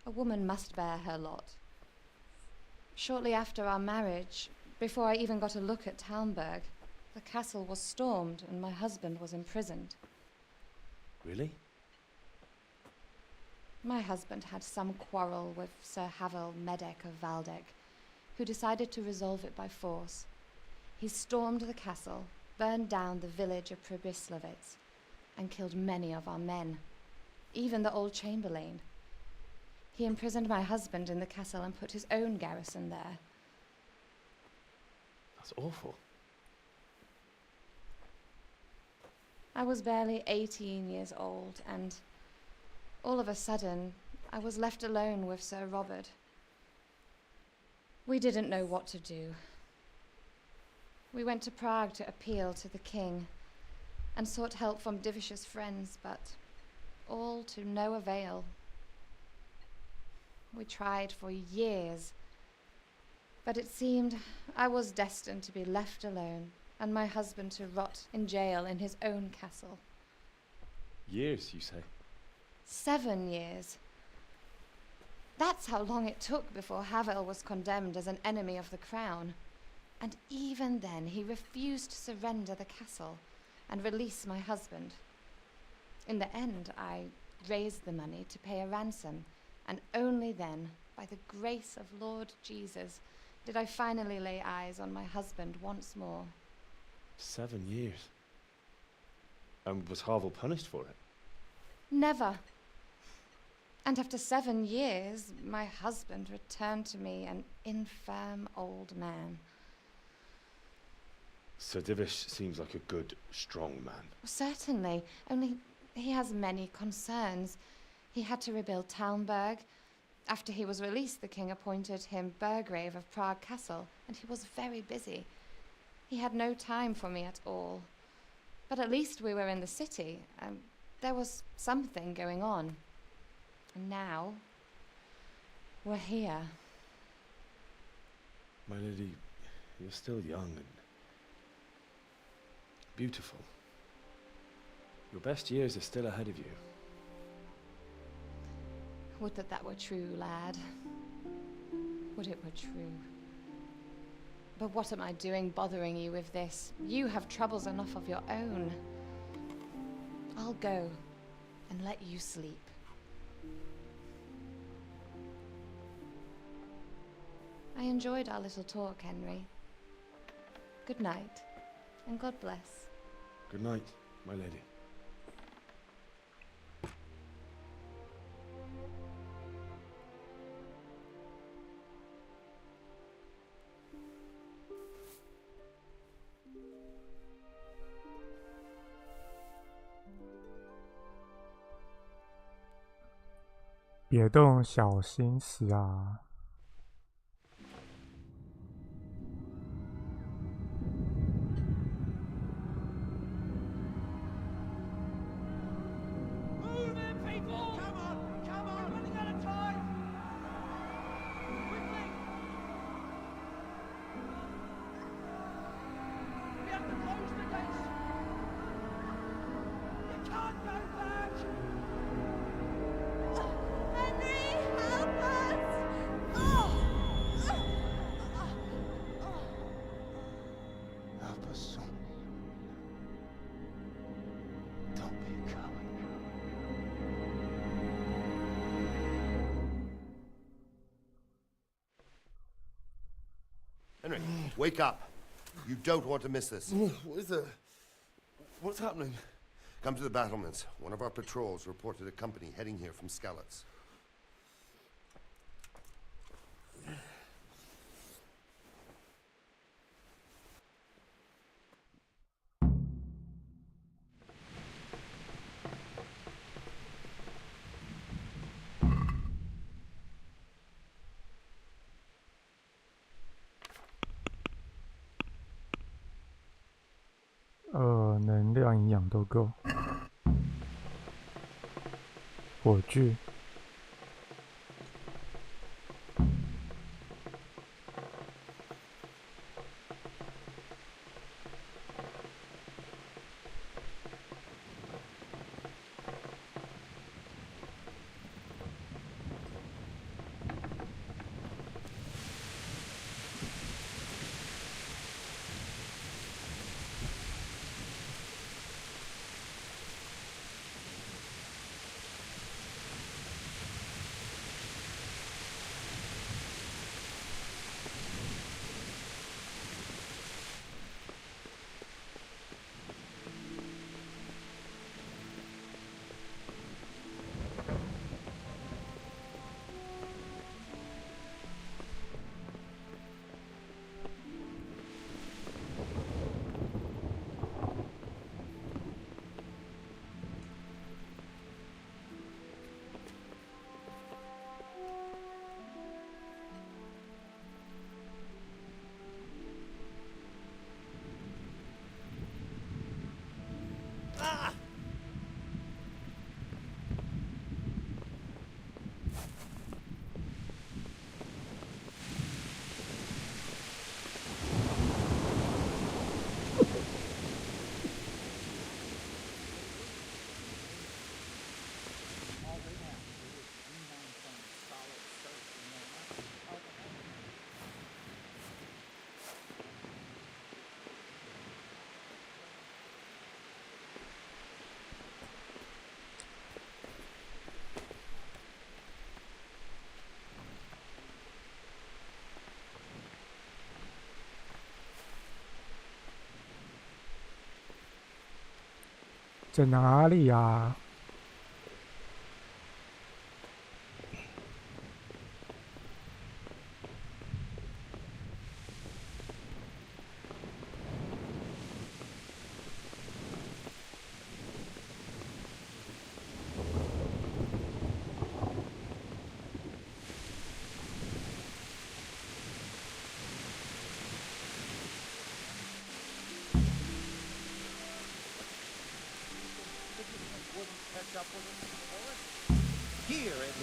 a woman must bear her lot. Shortly after our marriage, before I even got a look at Talmberg, the castle was stormed and my husband was imprisoned.
Really?
My husband had some quarrel with Sir Havel Medek of Valdek, who decided to resolve it by force. He stormed the castle, burned down the village of Pribyslavitz, and killed many of our men, even the old chamberlain. He imprisoned my husband in the castle and put his own garrison there.
That's awful.
I was barely 18 years old, and all of a sudden, I was left alone with Sir Robert. We didn't know what to do. We went to Prague to appeal to the king and sought help from Divish's friends, but all to no avail. We tried for years, but it seemed I was destined to be left alone and my husband to rot in jail in his own castle.
Years, you say?
7 years. That's how long it took before Havel was condemned as an enemy of the crown. And even then, he refused to surrender the castle and release my husband. In the end, I raised the money to pay a ransom, and only then, by the grace of Lord Jesus, did I finally lay eyes on my husband once more.
7 years? And was Havel punished for it?
Never. And after 7 years, my husband returned to me an infirm old man.
Sir Divish seems like a good, strong man.
Certainly, only he has many concerns. He had to rebuild Talmberg, After he was released, the king appointed him Burgrave of Prague Castle, and he was very busy. He had no time for me at all. But at least we were in the city. There was something going on. And now, we're here.
My lady, you're still young and beautiful. Your best years are still ahead of you.
Would that that were true, lad. Would it were true. But what am I doing bothering you with this? You have troubles enough of your own. I'll go and let you sleep. I enjoyed our little talk, Henry. Good night, and God bless.
Good night, my lady.
别动小心思啊！Henry,
wake up. You don't want to miss this.
What is it? What's happening?
Come to the battlements. One of our patrols reported a company heading here from Skalitz.
能量营养都够。火炬。在哪里呀？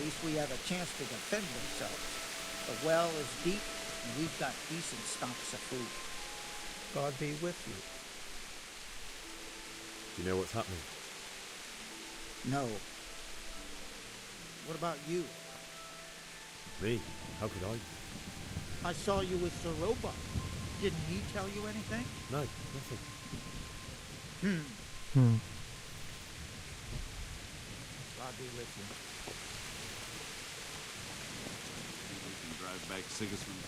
least we have a chance to defend ourselves. The well is deep, and we've got decent stocks of food. God be with you.
Do you know what's happening?
No. What about you?
Me? How could I?
I saw you with Sir Robot. Didn't he tell you anything?
No, nothing.
God be with you.
We can drive back Sigismund.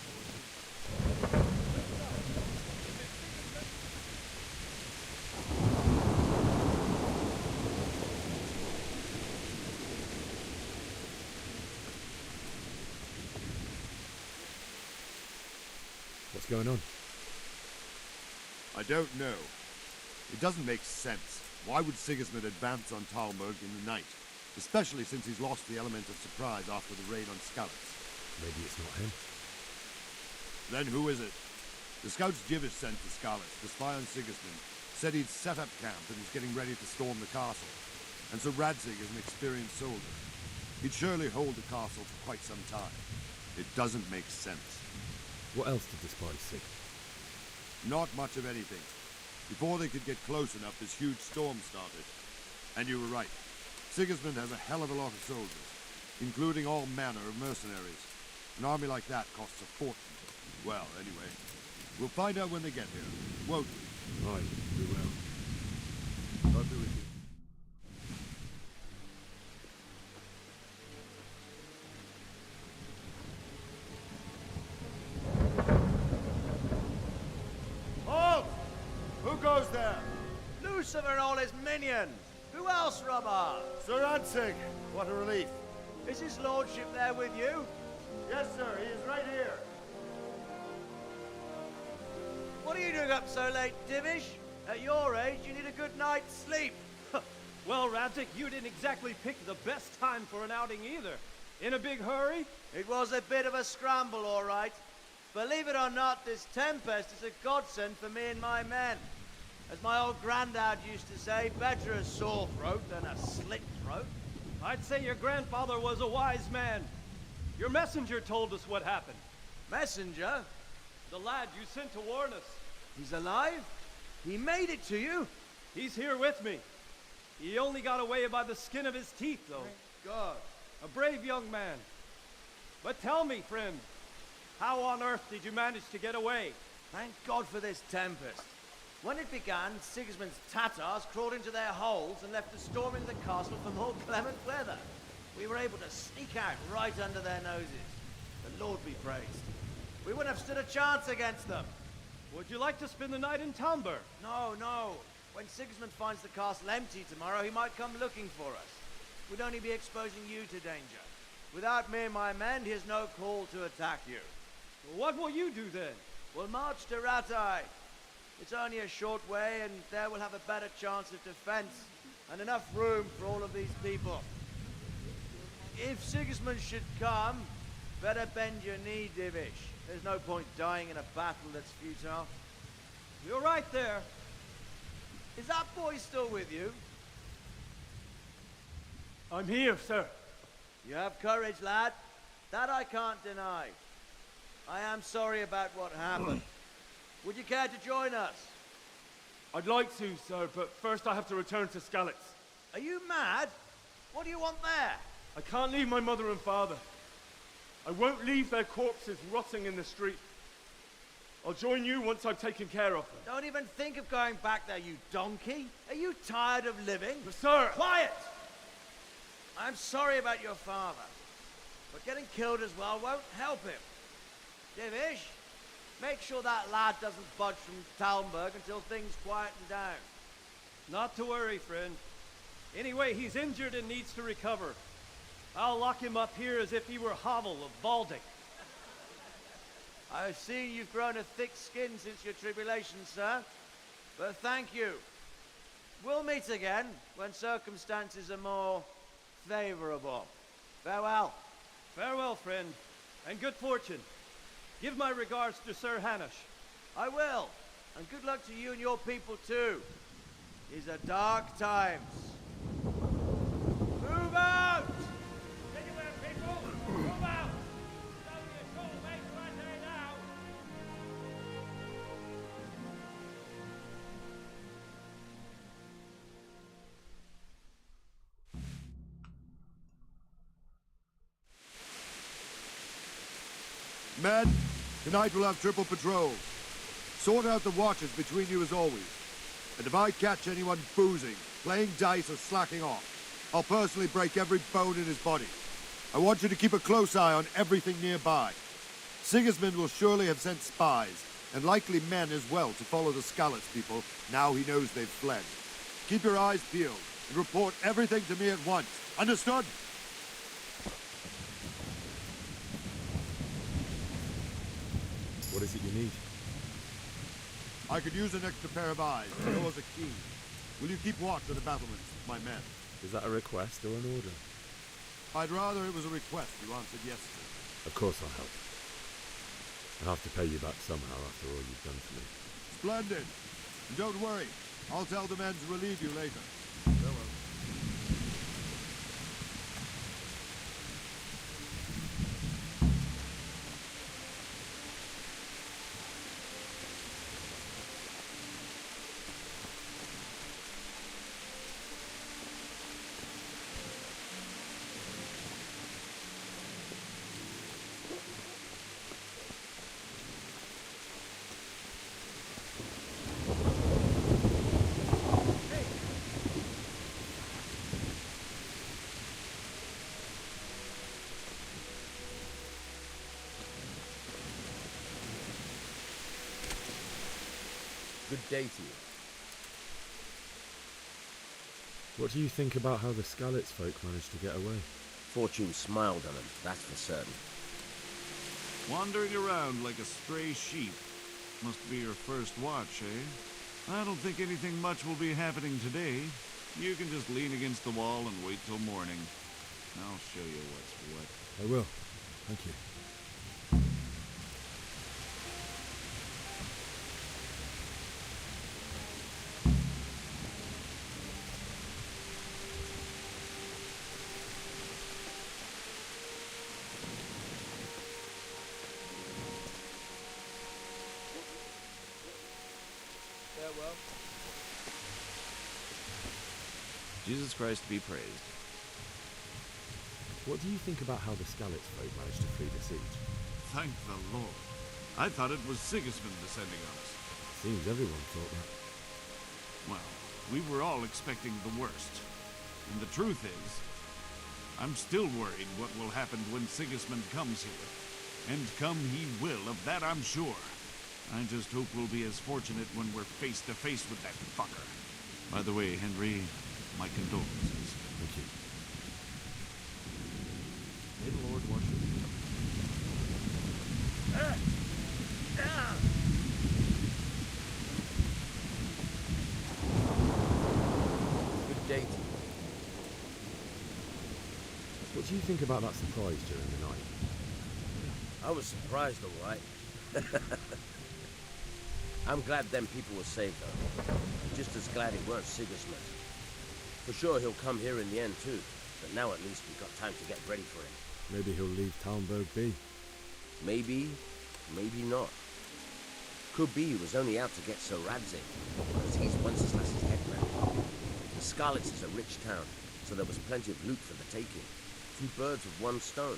What's going on?
I don't know. It doesn't make sense. Why would Sigismund advance on Talmberg in the night? Especially since he's lost the element of surprise after the raid on Skalitz.
Maybe it's not him.
Then who is it? The scouts Jivish sent to Skalitz to spy on Sigismund said he'd set up camp and was getting ready to storm the castle. And so Radzig is an experienced soldier. He'd surely hold the castle for quite some time. It doesn't make sense.
What else did the spies see?
Not much of anything. Before they could get close enough, this huge storm started. And you were right. Sigismund has a hell of a lot of soldiers, including all manner of mercenaries. An army like that costs a fortune. Well, anyway, we'll find out when they get here, won't we?
Aye, we will.
God be with you.
Halt! Who goes there? Lucifer and all his minions. Who else, Robert?
Sir Radzig, what a relief.
Is his lordship there with you?
Yes, sir, he is right here.
What are you doing up so late, Divish? At your age, you need a good night's sleep.
Well, Radzig, you didn't exactly pick the best time for an outing either. In a big hurry?
It was a bit of a scramble, all right. Believe it or not, this tempest is a godsend for me and my men. As my old granddad used to say, better a sore throat than a slit throat.
I'd say your grandfather was a wise man. Your messenger told us what happened.
Messenger?
The lad you sent to warn us.
He's alive? He made it to you?
He's here with me. He only got away by the skin of his teeth, though.
Thank God.
A brave young man. But tell me, friend, how on earth did you manage to get away?
Thank God for this tempest. When it began, Sigismund's Tatars crawled into their holes and left us storming the castle for more clement weather. We were able to sneak out right under their noses. The Lord be praised. We wouldn't have stood a chance against them.
Would you like to spend the night in Talmberg?
No, no. When Sigismund finds the castle empty tomorrow, he might come looking for us. We'd only be exposing you to danger. Without me and my men, he has no call to attack you.
Well, what will you do then?
We'll march to Ratai. It's only a short way, and there we'll have a better chance of defense, and enough room for all of these people. If Sigismund should come, better bend your knee, Divish. There's no point dying in a battle that's futile.
You're right there.
Is that boy still with you?
I'm here, sir.
You have courage, lad. That I can't deny. I am sorry about what happened. Would you care to join us?
I'd like to, sir, but first I have to return to Skalitz.
Are you mad? What do you want there?
I can't leave my mother and father. I won't leave their corpses rotting in the street. I'll join you once I've taken care of them.
Don't even think of going back there, you donkey. Are you tired of living?
But sir!
Quiet! I'm sorry about your father, but getting killed as well won't help him. Divish, make sure that lad doesn't budge from Talmberg until things quieten down.
Not to worry, friend. Anyway, he's injured and needs to recover. I'll lock him up here as if he were Havel of Baldic.
I've seen you've grown a thick skin since your tribulation, sir. But thank you. We'll meet again when circumstances are more favorable. Farewell.
Farewell, friend, and good fortune. Give my regards to Sir Hanush.
I will. And good luck to you and your people, too. These are dark times. Move out!
Anywhere,
Men, tonight we'll have triple patrols. Sort out the watches between you as always. And if I catch anyone boozing, playing dice or slacking off, I'll personally break every bone in his body. I want you to keep a close eye on everything nearby. Sigismund will surely have sent spies, and likely men as well, to follow the Skalitz people now he knows they've fled. Keep your eyes peeled, and report everything to me at once. Understood?
What is it you need?
I could use an extra pair of eyes. Yours are keen. Will you keep watch of the battlements, my men?
Is that a request or an order?
I'd rather it was a request you answered yes to.
Of course I'll help. I'll have to pay you back somehow after all you've done for me.
Splendid. And don't worry. I'll tell the men to relieve you later. Farewell.
Good day to you.
What do you think about how the Skalitz folk managed to get away?
Fortune smiled on them, that's for certain.
Wandering around like a stray sheep. Must be your first watch, eh? I don't think anything much will be happening today. You can just lean against the wall and wait till morning. I'll show you what's what.
I will. Thank you.
Farewell.
Jesus Christ be praised.
What do you think about how the Skalitz folk managed to flee the siege?
Thank the Lord. I thought it was Sigismund descending on us.
Seems everyone thought that.
Well, we were all expecting the worst. And the truth is, I'm still worried what will happen when Sigismund comes here. And come he will, of that I'm sure. I just hope we'll be as fortunate when we're face to face with that fucker. By the way, Henry, my condolences.
Thank you. May the Lord watch you.
Good day to you.
What do you think about that surprise during the night?
I was surprised, all right. I'm glad them people were saved, though. I'm just as glad it weren't Sigismund. For sure he'll come here in the end, too. But now at least we've got time to get ready for him.
Maybe he'll leave Talmberg be.
Maybe, maybe not. Could be he was only out to get Sir Radzig, because he's Wenceslas's headman. The Skalitz is a rich town, so there was plenty of loot for the taking. 2 birds with 1 stone.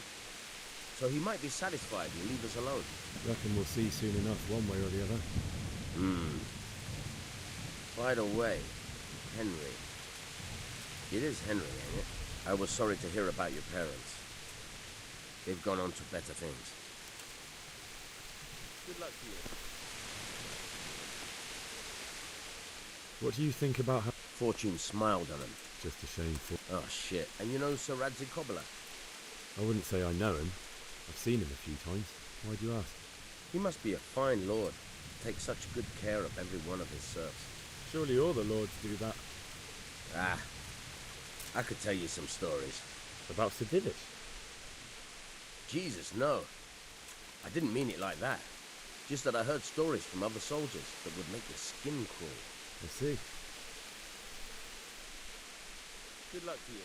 So he might be satisfied and leave us alone.
Reckon we'll see soon enough, one way or the other.
By the way, Henry. It is Henry, ain't it? I was sorry to hear about your parents. They've gone on to better things. Good luck to you.
What do you think about how...
Fortune smiled on him.
Just a shame for...
Oh, shit. And you know Sir Radzig Cobbler?
I wouldn't say I know him. I've seen him a few times. Why do you ask?
He must be a fine lord. Takes such good care of every one of his serfs.
Surely all the lords do that.
Ah. I could tell you some stories.
About Sir Divish?
Jesus, no. I didn't mean it like that. Just that I heard stories from other soldiers that would make your skin crawl.
I see.
Good luck to you.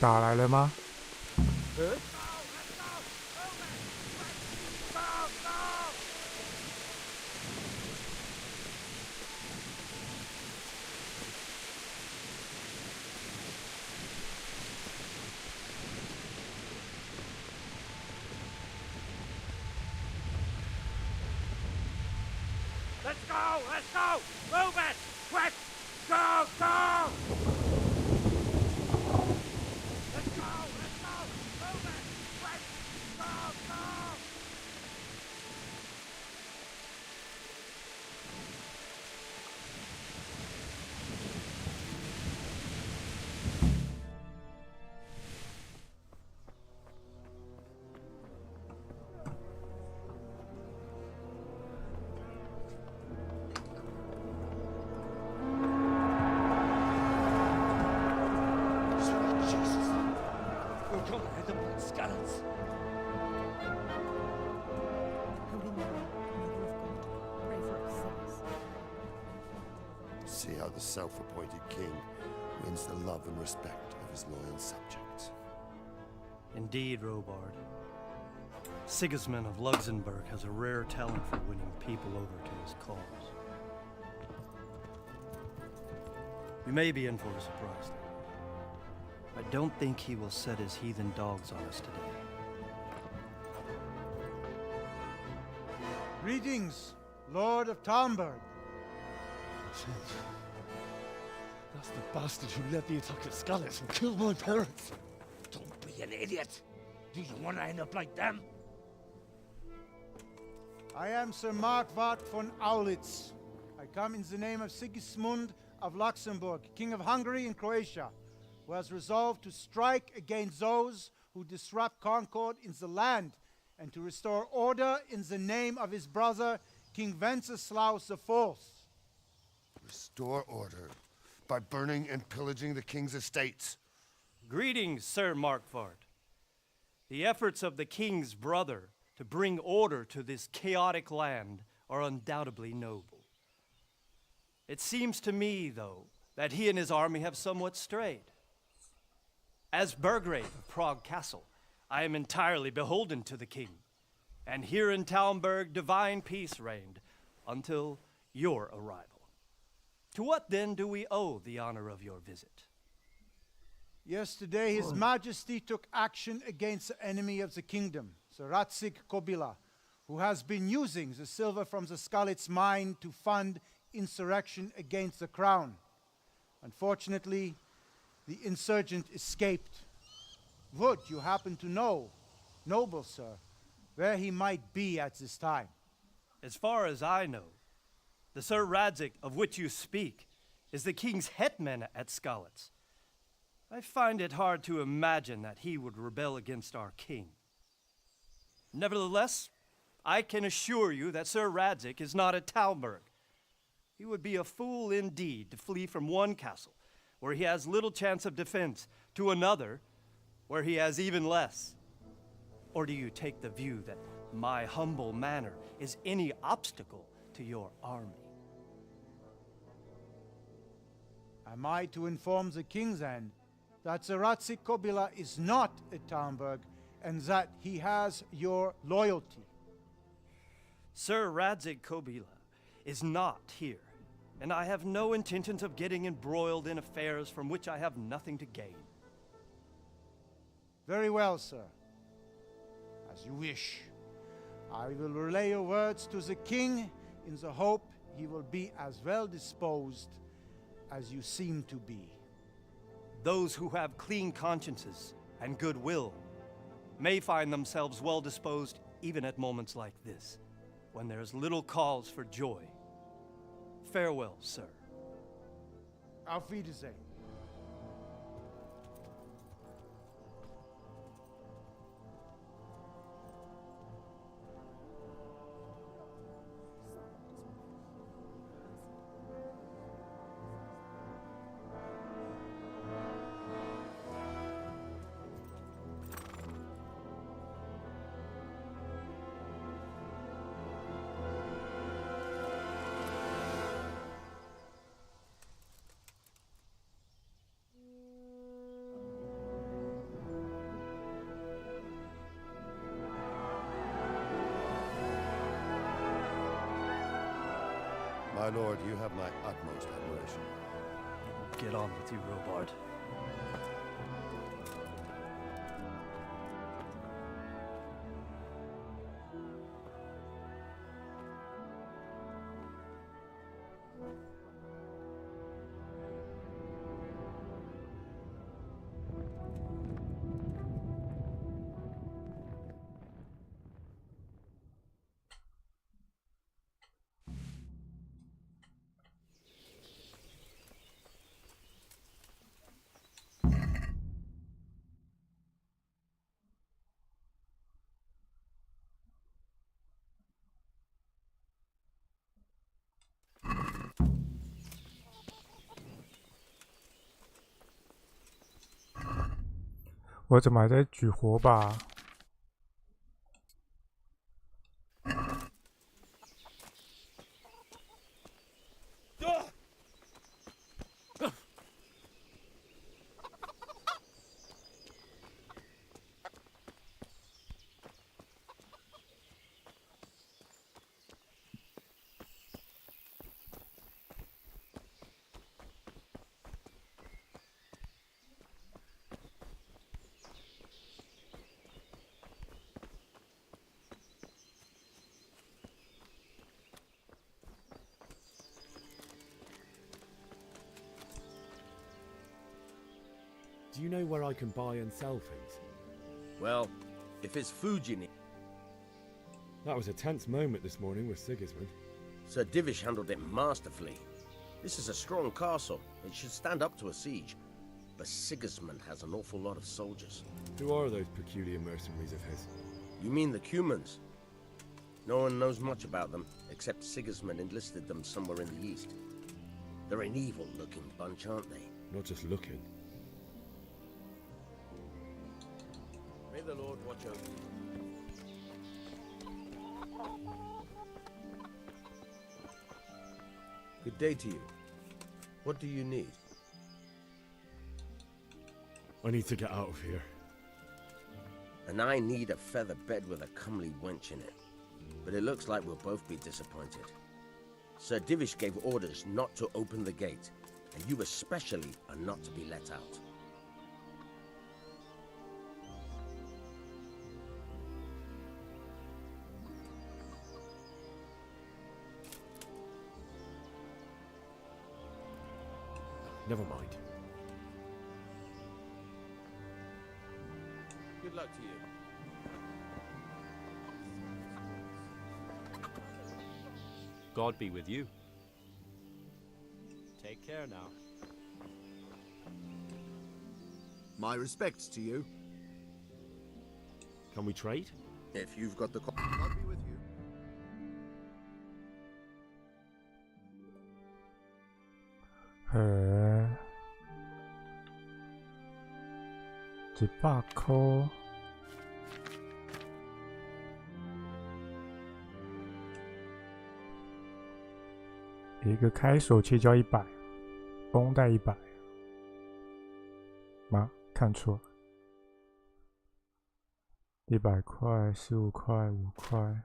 打来了吗？Let's
go! Let's go! Move it! Quick! Go! Go! Let's go! Let's go! Move it! Quick! Go! Go!
See how the self-appointed king wins the love and respect of his loyal subjects.
Indeed, Robard. Sigismund of Luxembourg has a rare talent for winning people over to his cause. You may be in for a surprise, though. I don't think he will set his heathen dogs on us today.
Greetings, Lord of Talmberg.
That's the bastard who led the attack at Skalitz and killed my parents.
Don't be an idiot. Do you want to end up like them?
I am Sir Markwart von Aulitz. I come in the name of Sigismund of Luxembourg, King of Hungary and Croatia, who has resolved to strike against those who disrupt concord in the land and to restore order in the name of his brother, King Wenceslaus IV.
Restore order by burning and pillaging the king's estates.
Greetings, Sir Markwart. The efforts of the king's brother to bring order to this chaotic land are undoubtedly noble. It seems to me, though, that he and his army have somewhat strayed. As Burgrave of Prague Castle, I am entirely beholden to the king, and here in Talmberg divine peace reigned until your arrival. To what then do we owe the honor of your visit?
Yesterday, His Majesty took action against the enemy of the kingdom, Sir Radzig Kobyla, who has been using the silver from the Skalitz mine to fund insurrection against the crown. Unfortunately, the insurgent escaped. Would you happen to know, noble sir, where he might be at this time?
As far as I know, the Sir Radzig of which you speak is the king's hetman at Skalitz. I find it hard to imagine that he would rebel against our king. Nevertheless, I can assure you that Sir Radzig is not at Talmberg. He would be a fool indeed to flee from one castle, where he has little chance of defense, to another, where he has even less. Or do you take the view that my humble manner is any obstacle to your army?
Am I to inform the king then that Sir Radzig Kobyla is not at Talmberg and that he has your loyalty?
Sir Radzig Kobyla is not here, and I have no intentions of getting embroiled in affairs from which I have nothing to gain.
Very well, sir. As you wish. I will relay your words to the king in the hope he will be as well disposed as you seem to be.
Those who have clean consciences and goodwill may find themselves well disposed even at moments like this, when there is little cause for joy. Farewell, sir.
Auf Wiedersehen.
My lord, you have my utmost admiration.
Get on with you, Robard.
我怎么还在举火把？Do
you know where I can buy and sell things?
Well, if it's food you need...
That was a tense moment this morning with Sigismund.
Sir Divish handled it masterfully. This is a strong castle. It should stand up to a siege. But Sigismund has an awful lot of soldiers.
Who are those peculiar mercenaries of his?
You mean the Cumans? No one knows much about them, except Sigismund enlisted them somewhere in the east. They're an evil-looking bunch, aren't they?
Not just looking.
May the Lord watch over you. Good day to you. What do you need?
I need to get out of here.
And I need a feather bed with a comely wench in it. But it looks like we'll both be disappointed. Sir Divish gave orders not to open the gate, and you especially are not to be let out.
Never mind.
Good luck to you.
God be with you. Take care now.
My respects to you.
Can we trade?
If you've got the... God be with you.100
块。一个开手切交100，绷带100。吗？看错。100块、15块、5块。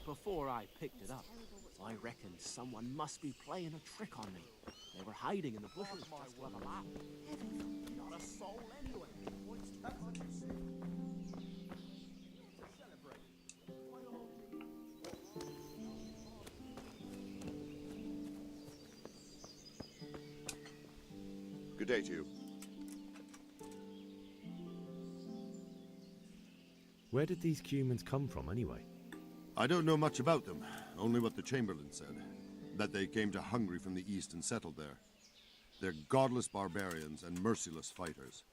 Before I picked it up, I reckoned someone must be playing a trick on me. They were hiding in the bushes just where the lap. Not a soul anywhere.
Good day to you.
Where did these humans come from, anyway?
I don't know much about them, only what the Chamberlain said. That they came to Hungary from the east and settled there. They're godless barbarians and merciless fighters.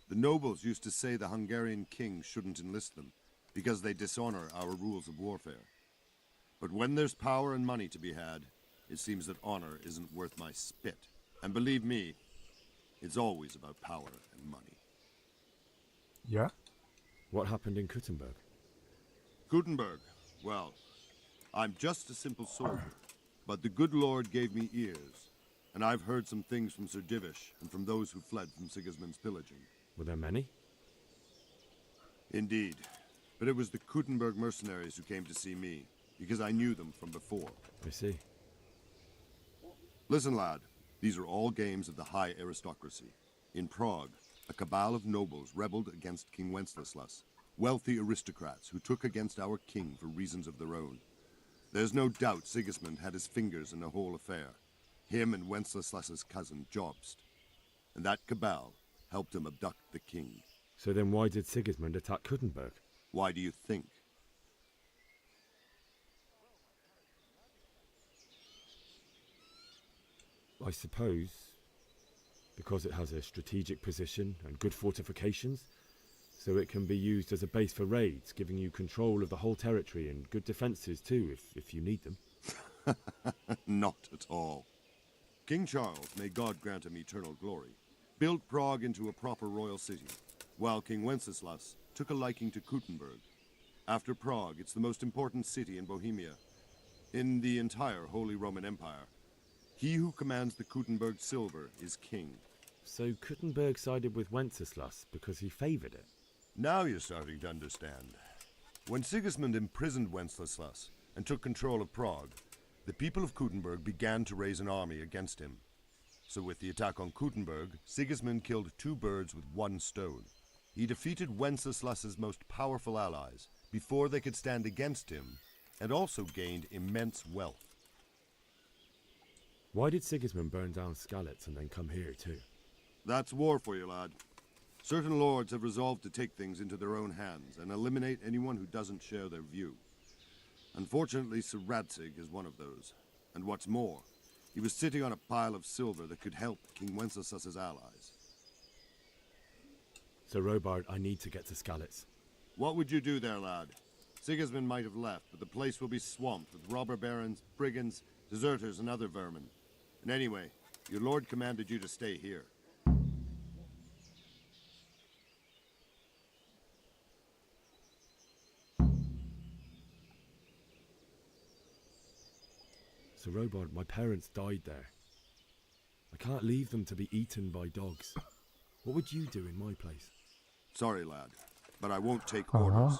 The nobles used to say the Hungarian king shouldn't enlist them, because they dishonor our rules of warfare. But when there's power and money to be had, it seems that honor isn't worth my spit. And believe me, it's always about power and money.
Yeah?
What happened in Kuttenberg?
Gutenberg, well, I'm just a simple soldier, but the good Lord gave me ears, and I've heard some things from Sir Divish and from those who fled from Sigismund's pillaging.
Were there many?
Indeed, but it was the Kuttenberg mercenaries who came to see me, because I knew them from before.
I see.
Listen, lad, these are all games of the high aristocracy. In Prague, a cabal of nobles rebelled against King Wenceslas, wealthy aristocrats who took against our king for reasons of their own. There's no doubt Sigismund had his fingers in the whole affair, him and Wenceslas's cousin Jobst. And that cabal helped him abduct the king.
So then why did Sigismund attack Kuttenberg?
Why do you think?
I suppose because it has a strategic position and good fortifications, so it can be used as a base for raids, giving you control of the whole territory and good defences too, if you need them.
Not at all. King Charles, may God grant him eternal glory, built Prague into a proper royal city, while King Wenceslas took a liking to Kuttenberg. After Prague, it's the most important city in Bohemia, in the entire Holy Roman Empire. He who commands the Kuttenberg silver is king.
So Kuttenberg sided with Wenceslas because he favoured it?
Now you're starting to understand. When Sigismund imprisoned Wenceslas and took control of Prague, the people of Kuttenberg began to raise an army against him. So with the attack on Kuttenberg, Sigismund killed 2 birds with 1 stone. He defeated Wenceslas's most powerful allies before they could stand against him, and also gained immense wealth.
Why did Sigismund burn down Skalitz and then come here too?
That's war for you, lad. Certain lords have resolved to take things into their own hands and eliminate anyone who doesn't share their view. Unfortunately, Sir Radzig is one of those. And what's more, he was sitting on a pile of silver that could help King Wenceslas's allies.
Sir Robard, I need to get to Skalitz.
What would you do there, lad? Sigismund might have left, but the place will be swamped with robber barons, brigands, deserters, and other vermin. And anyway, your lord commanded you to stay here.
Sir Robard, my parents died there. I can't leave them to be eaten by dogs. What would you do in my place?
Sorry, lad, but I won't take orders.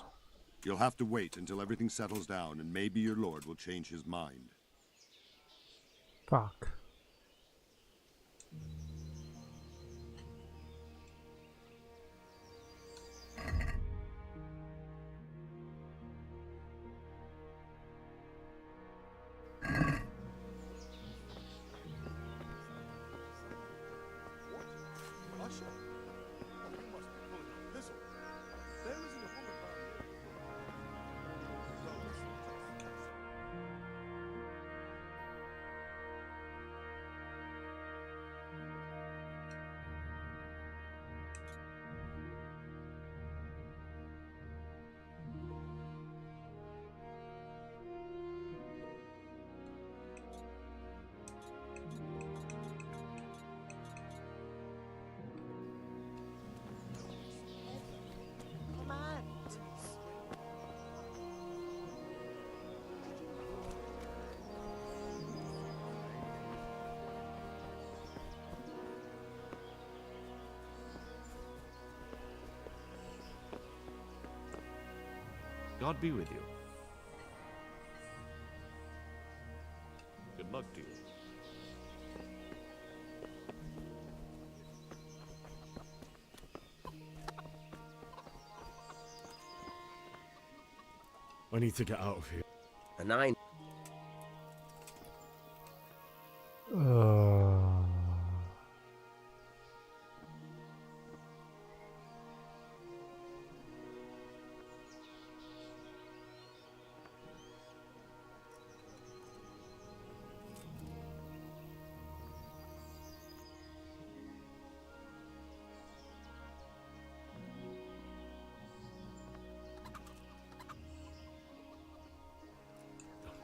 You'll have to wait until everything settles down, and maybe your lord will change his mind.
Fuck.
God be with you. Good luck to you.
I need to get out of here.
And I...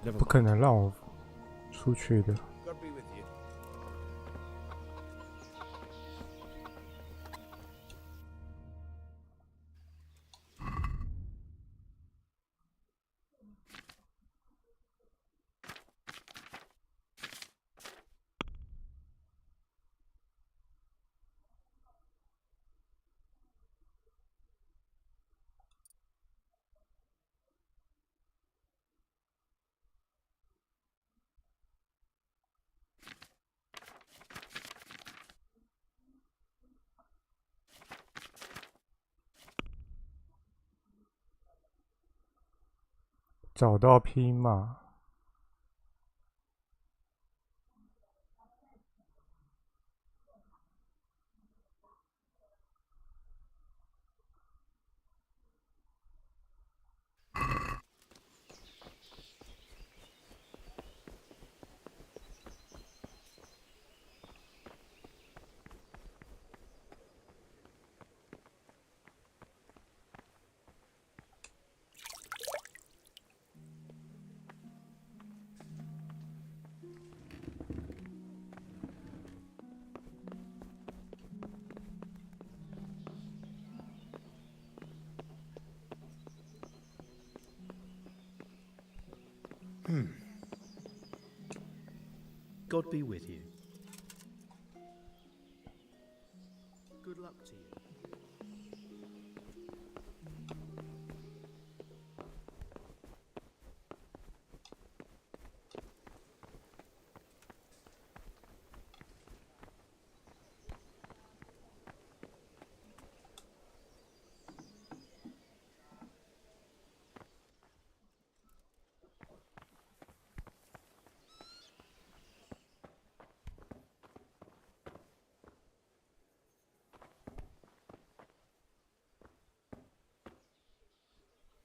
Never
不可
mind.
能让我出去的。
God be with you.
找到匹马。
God be with you.
Good luck to you.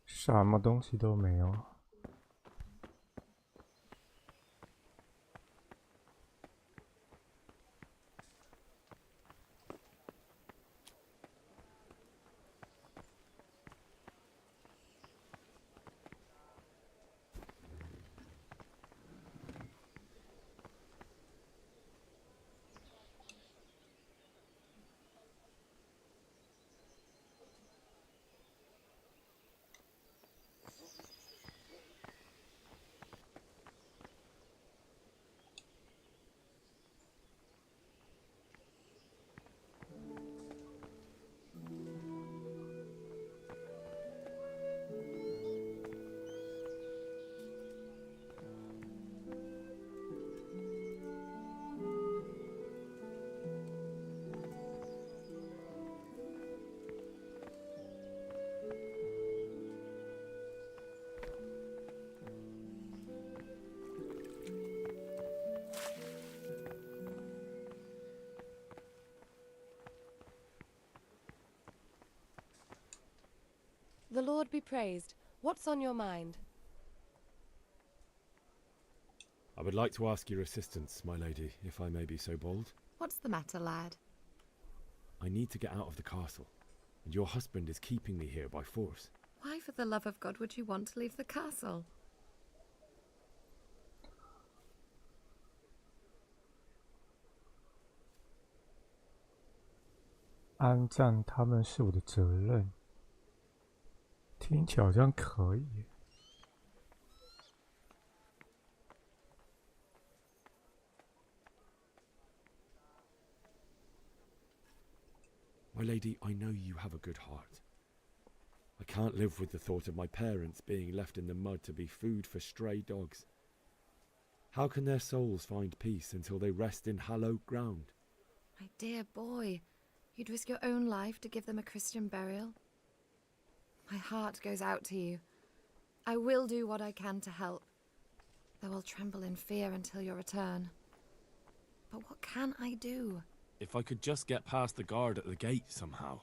什么东西都没有。
The Lord be praised. What's on your mind?
I would like to ask your assistance, my lady, if I may be so bold.
What's the matter, lad?
I need to get out of the castle, and your husband is keeping me here by force.
Why, for the love of God, would you want to leave the castle?
安葬他们是我的责任，听起来好像可以。
My lady, I know you have a good heart. I can't live with the thought of my parents being left in the mud to be food for stray dogs. How can their souls find peace until they rest in hallowed ground?
My dear boy, you'd risk your own life to give them a Christian burial? My heart goes out to you. I will do what I can to help, though I'll tremble in fear until your return. But what can I do?
If I could just get past the guard at the gate somehow.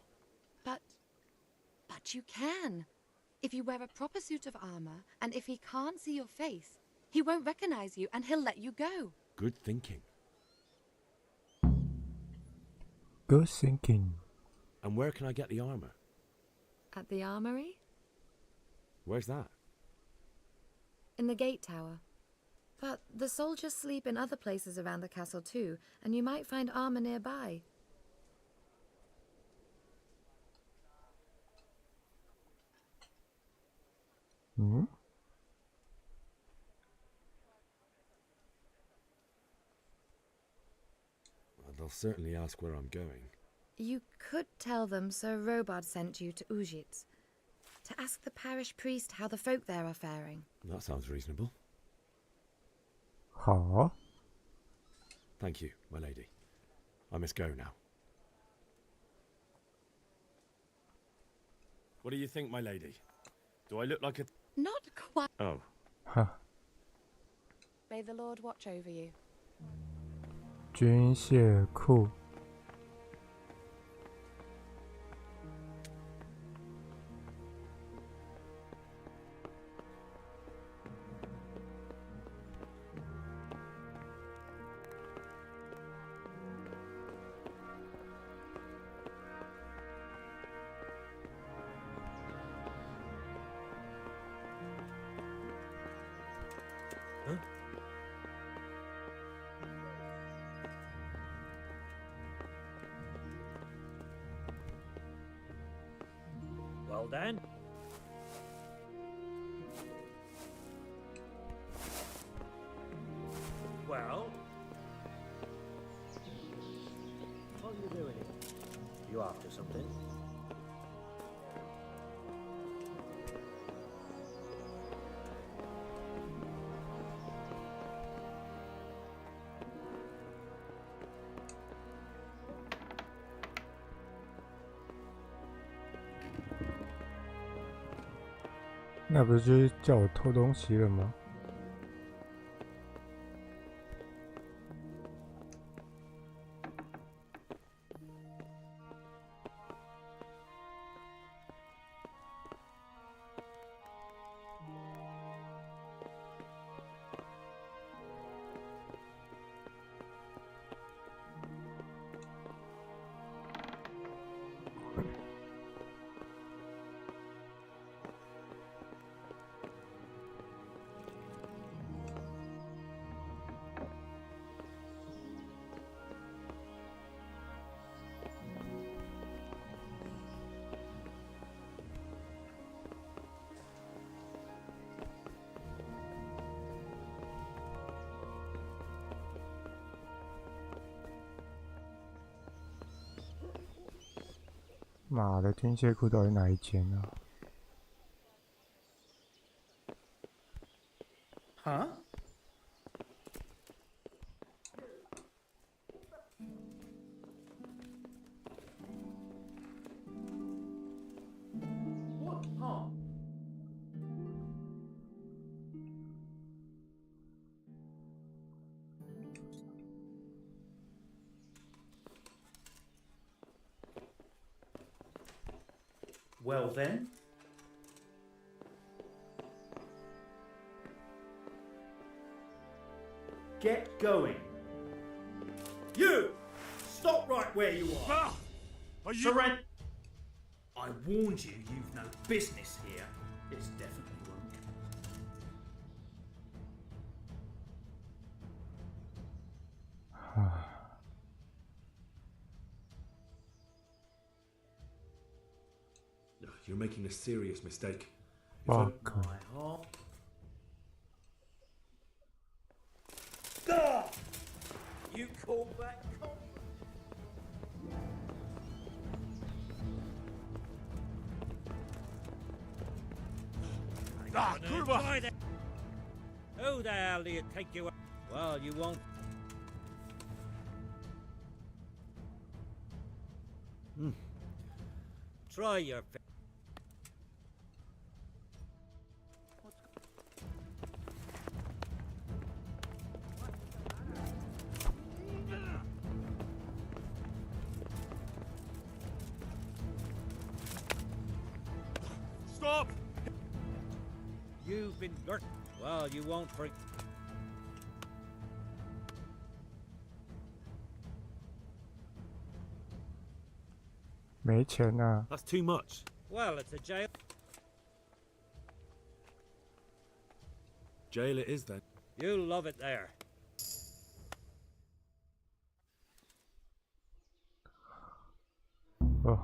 But you can. If you wear a proper suit of armor, and if he can't see your face, he won't recognize you and he'll let you go.
Good thinking.
Good thinking.
And where can I get the armor?
At the armory?
Where's that?
In the gate tower. But the soldiers sleep in other places around the castle too, and you might find armor nearby.
Hmm?
They'll certainly ask where I'm going.
You could tell them Sir Robard sent you to Ujitz, to ask the parish priest how the folk there are faring.
That sounds reasonable.
好，
Thank you, my lady. I must go now. What do you think, my lady? Do I look like a...
Not quite.
Oh.
哈，
May the Lord watch over you.
军械库。
Well then. Well? What are you doing here? You after something?
那不是就是叫我偷东西了吗？妈的，军械库到底哪一间啊？
Huh? What harm? Well then. Get going. You! Stop right where you are.
Are you...
Surrender. I warned you, you've no business here. This definitely won't.
You're making a serious mistake.
Fuck.
My heart. Gah! You call that confidence?
Ah, Kurva!
Who the hell do you think you are? Well, you won't. Try your best.
Stop!
You've been hurt. Well, you won't break.
没钱啊！
That's too much.
Well, it's a jail.
Jail it is then.
You'll love it there.
Oh，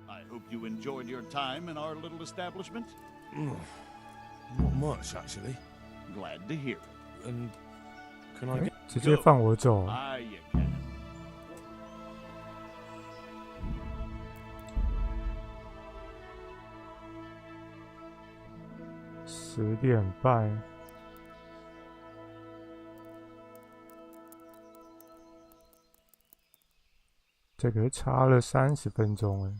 I hope you enjoyed your time in our little establishment.
Not much, actually.
Glad to hear.
And can I get...
直接放我走。
Aye, you can.
10点半。这个差了30分钟哎。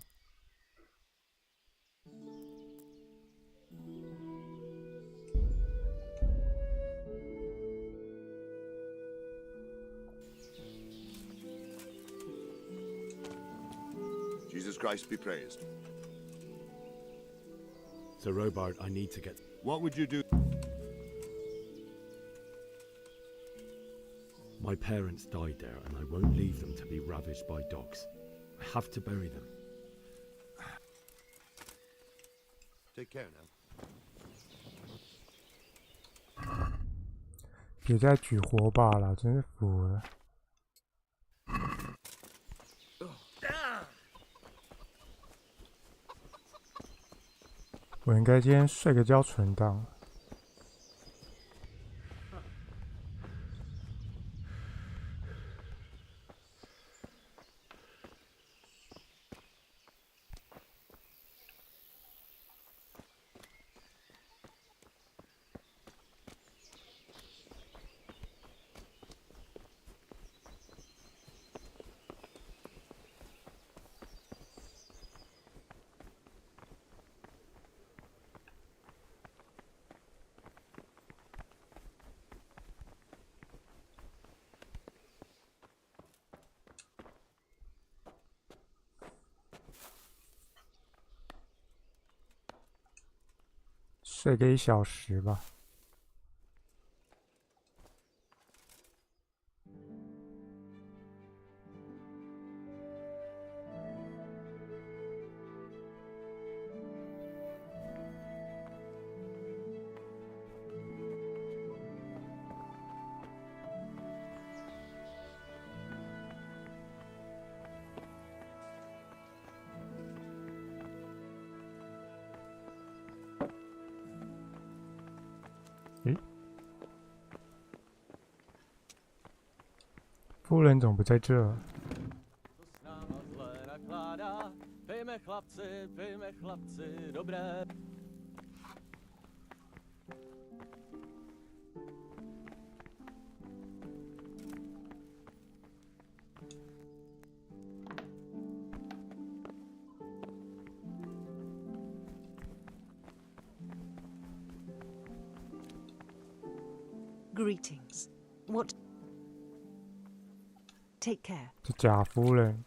Jesus Christ be praised.
Sir Robard, I need to get...
What would you do?
My parents died there, and I won't leave them to be ravaged by dogs. I have to bury them.
Take care now.
别再举火把了，真是服了。我应该今天睡个觉存档。睡个1小时吧。夫人怎么不在这？
Greetings. What? Take care.
这假夫人。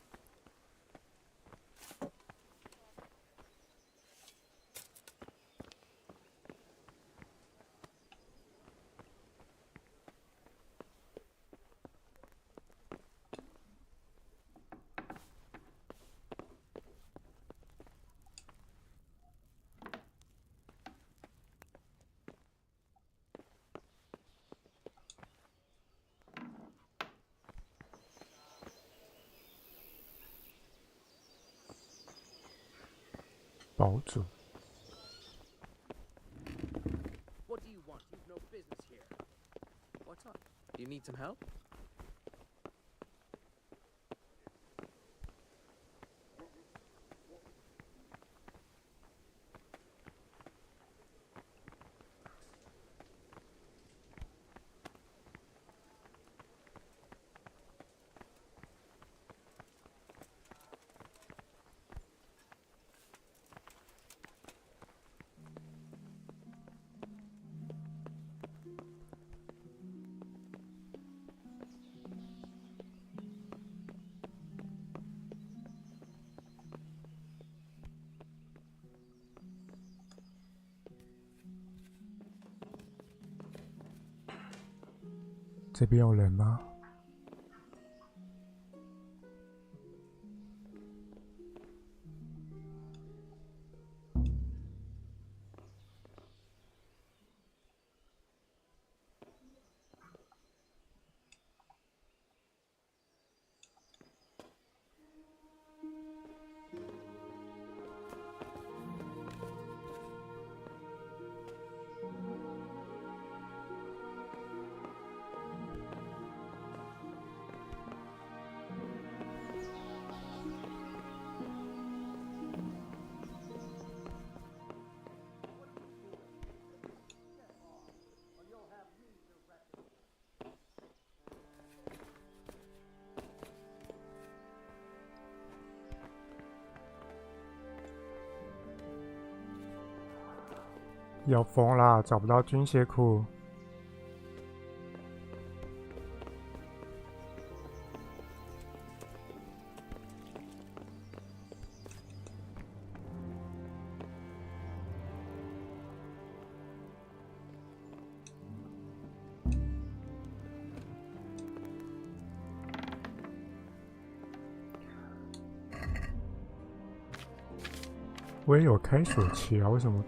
堡主。
What do you want? You've no business here. What's up? Do you need some help?
这边有人吗？要疯啦，找不到军械库。我也有开锁器啊，为什么？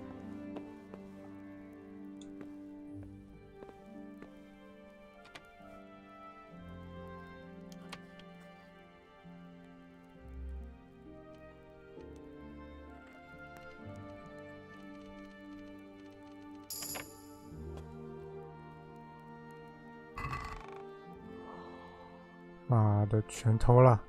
妈的，全偷了！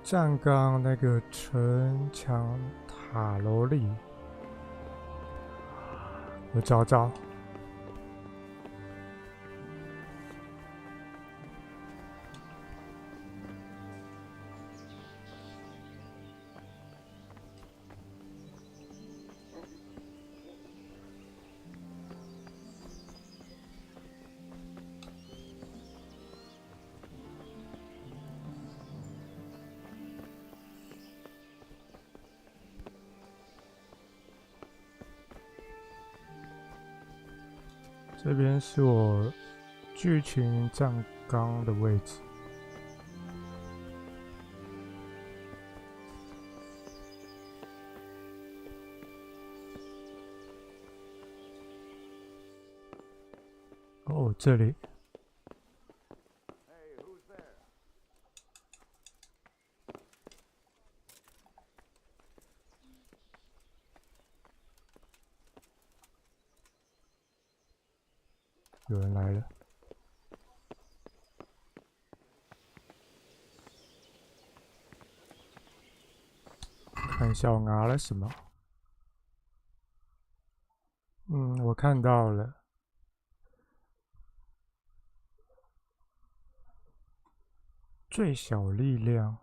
站岗那个城墙塔楼里，我找找。这边是我剧情站岗的位置。哦，这里。有人来了，看一下我拿了什么。我看到了，最小力量。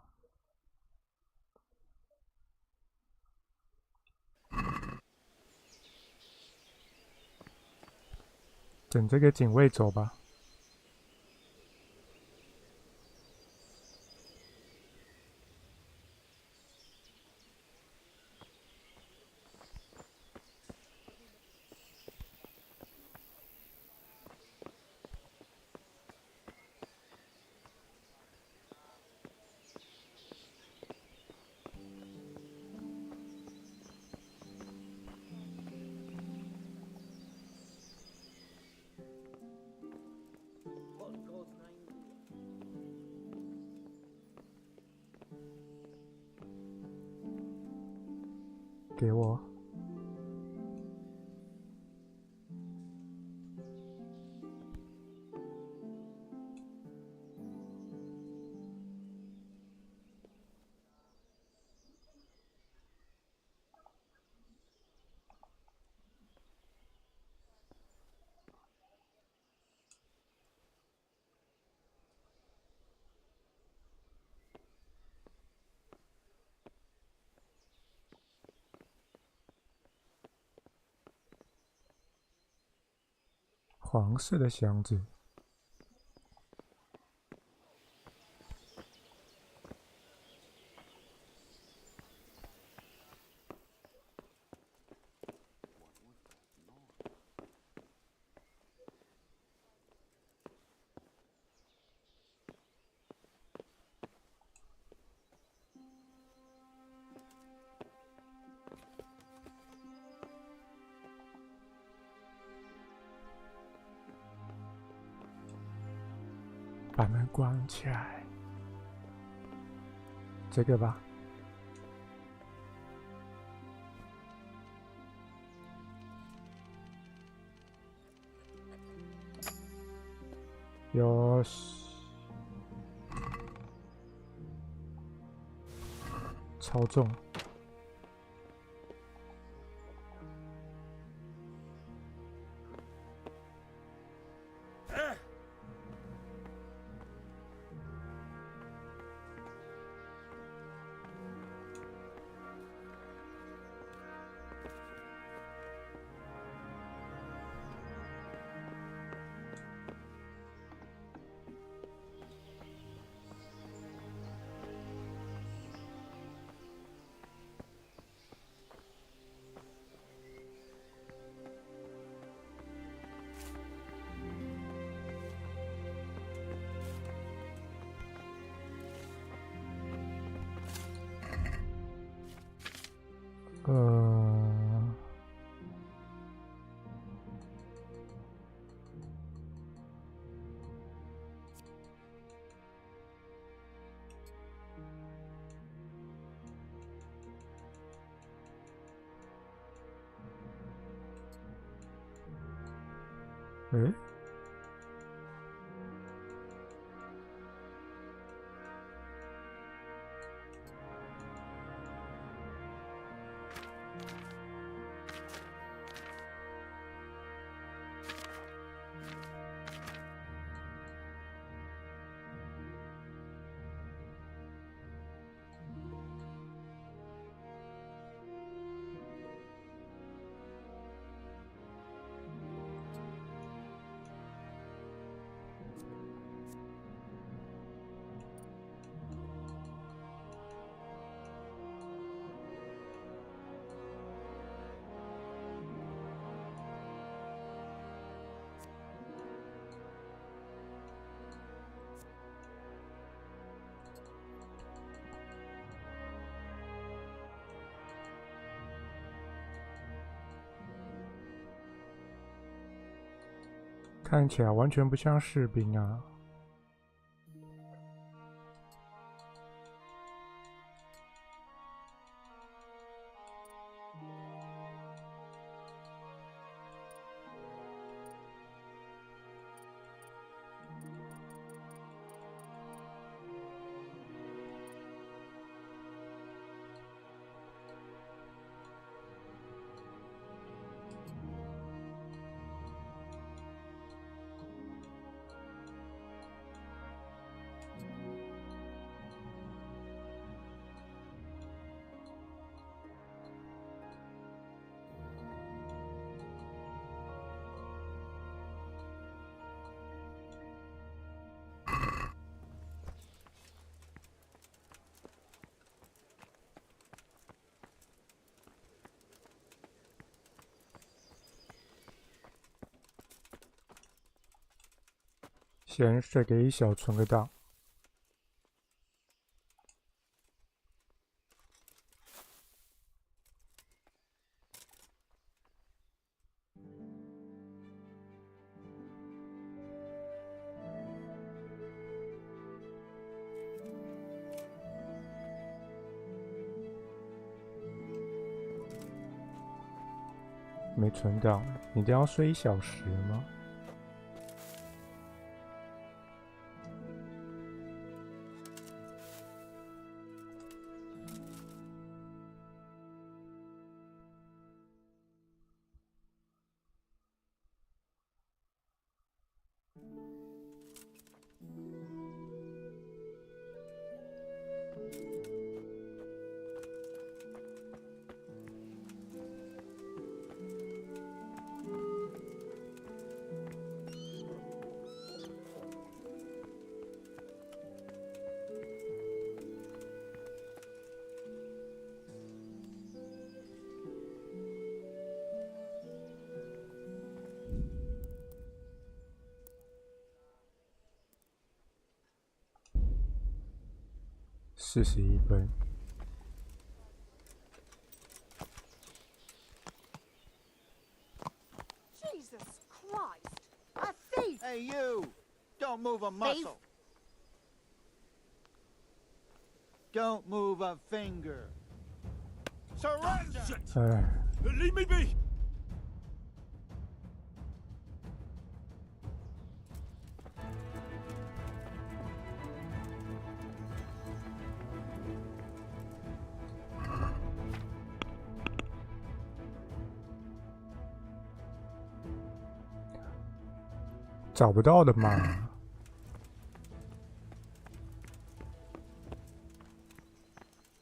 等这个警卫走吧。给我。黄色的箱子。把门关起来，这个吧。よし，超重。诶，看起来完全不像士兵啊。先水给一小存个档。没存档，你一定要睡1小时吗？41分。
Jesus Christ! A thief! Hey, you! Don't move a muscle. Don't move a finger. Surrender!
Leave me be!
找不到的嘛。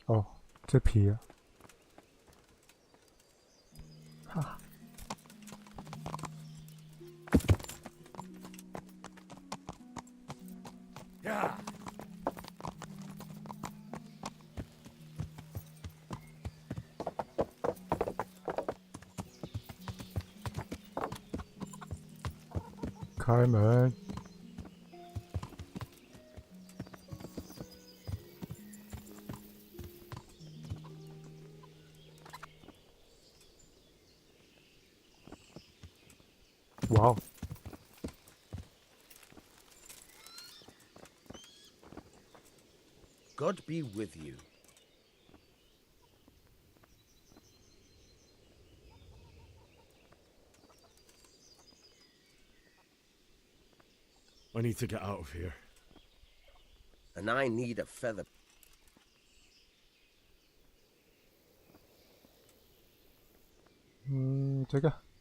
哦，这批了。哈。
呀！
开门。哇哦！
God be with you.
I need to get out of here.
And I need a feather.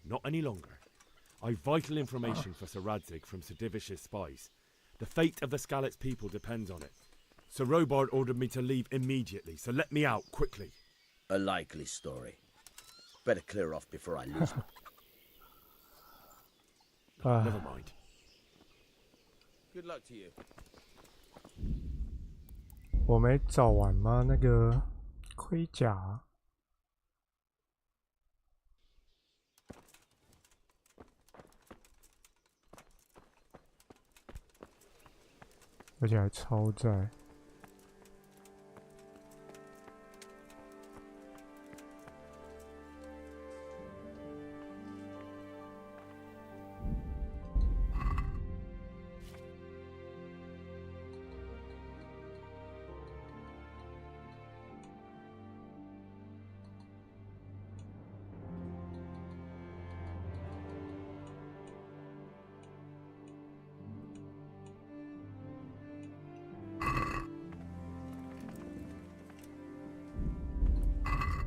Not any longer. I've vital information for Sir Radzig from Sir Divish's spies. The fate of the Skalitz people depends on it. Sir Robard ordered me to leave immediately, so let me out, quickly.
A likely story. Better clear off before I lose my...
Never mind.
Good luck to you.
我没找完吗？那个盔甲，而且还超载。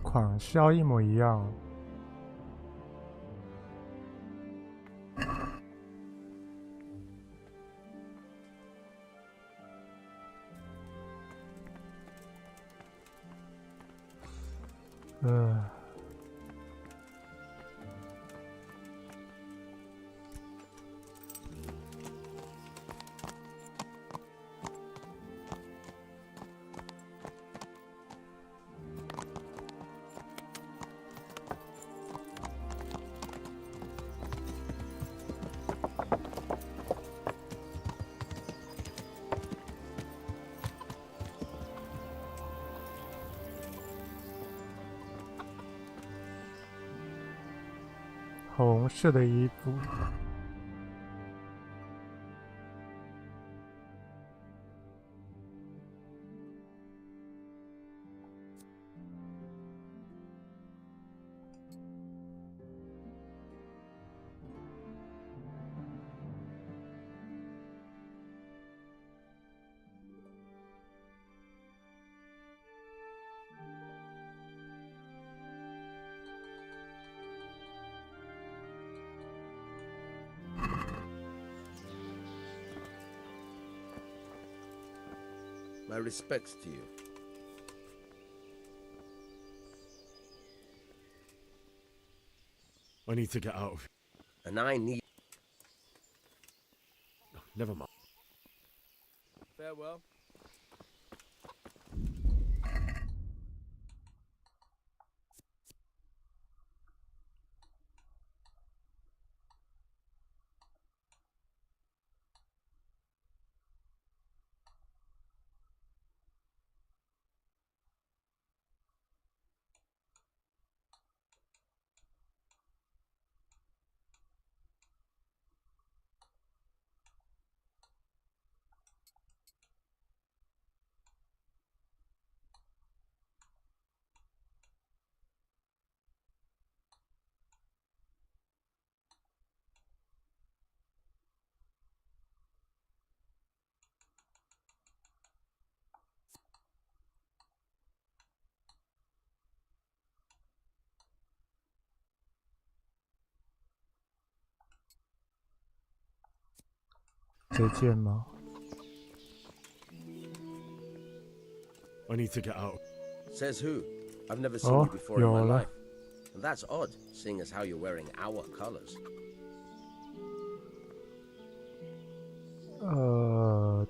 款式一模一样。红色的衣服。
My respects to you.
I need to get out of here.
And I need...
Never mind.
Farewell.
这件吗？
I need to get out.
Says who? I've never seen you before in my life. And that's odd, seeing as how you're wearing our colors.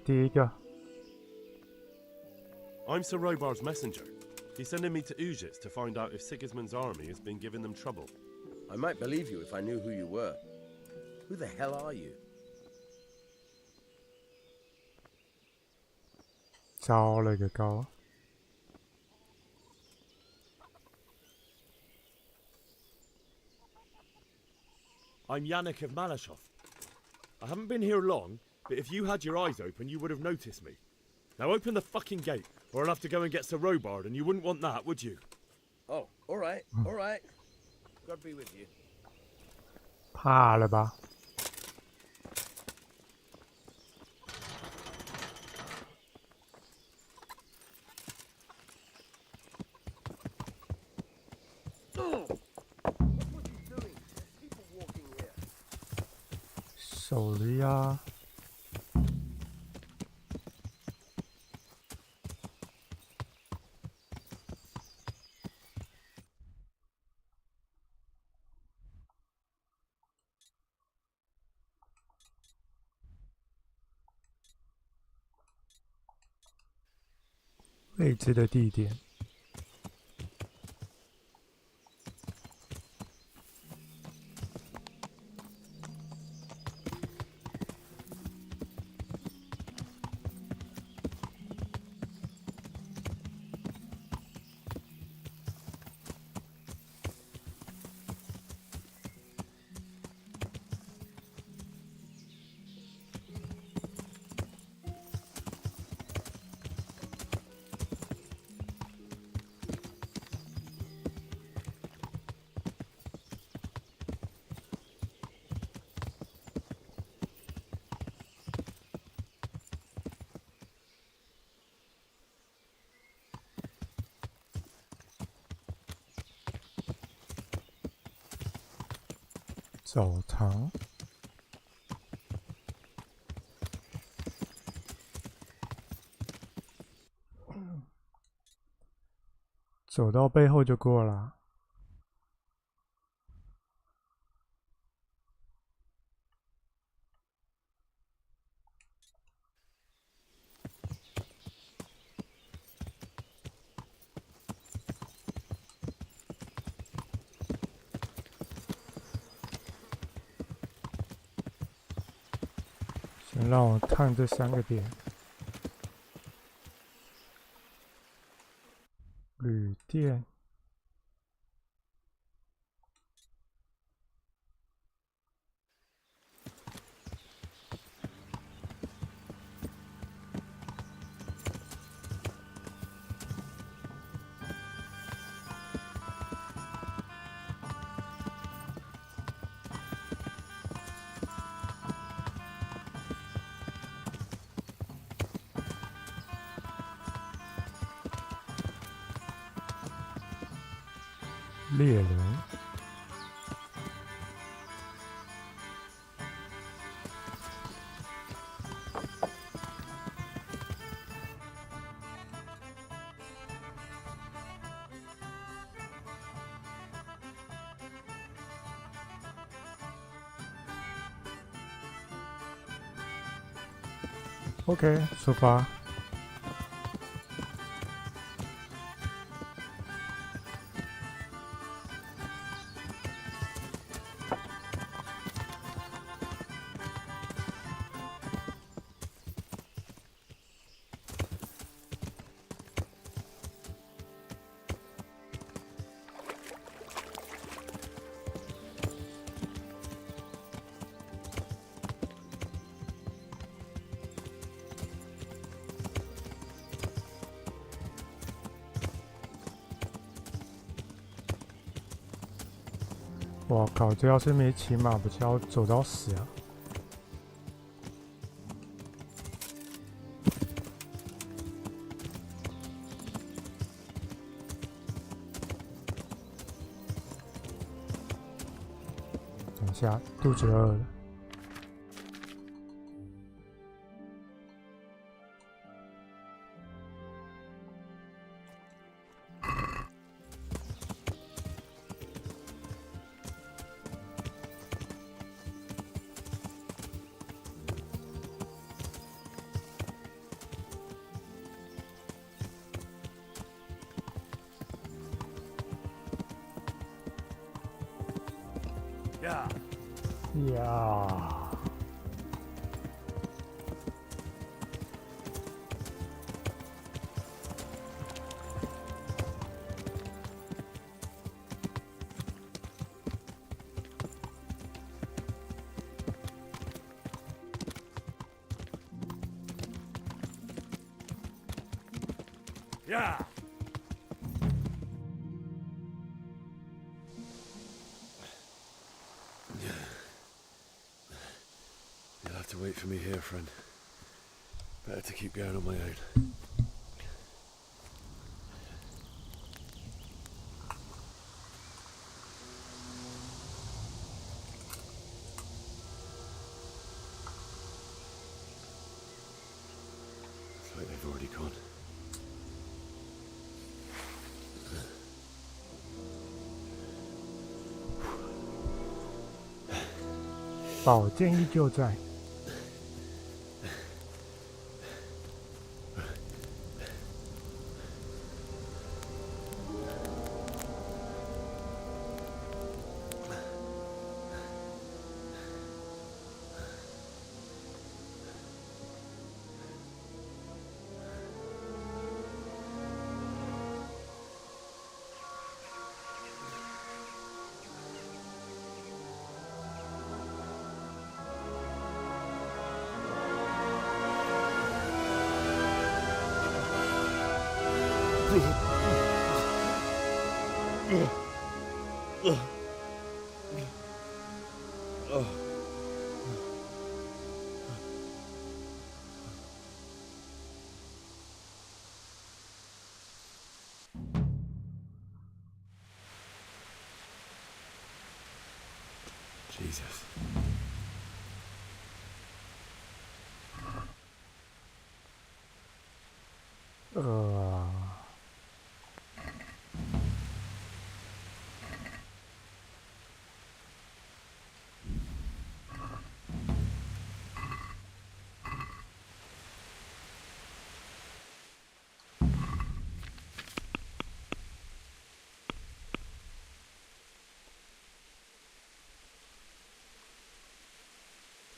第一个。
I'm Sir Robard's messenger. He's sending me to Ujits to find out if Sigismund's army has been giving them trouble.
I might believe you if I knew who you were. Who the hell are you?
糟了个高！
I'm Yannick of Malashov. I haven't been here long, but if you had your eyes open, you would have noticed me. Now open the fucking gate, or I'll have to go and get Sir Robard, and you wouldn't want that, would you?
Oh, all right, all right. God be with you.
怕了吧？手了呀。未知的地点。澡堂。走到背后就过了。先让我看这3个点。旅店。猎人。OK， 出发。我靠，这要是没骑马，不就要走到死啊！等一下，肚子饿了。
呀！呀！
You'll have to wait for me here, friend. Better to keep going on my own.
already gone.
宝剑依旧在。
Jesus.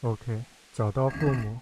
OK， 找到父母。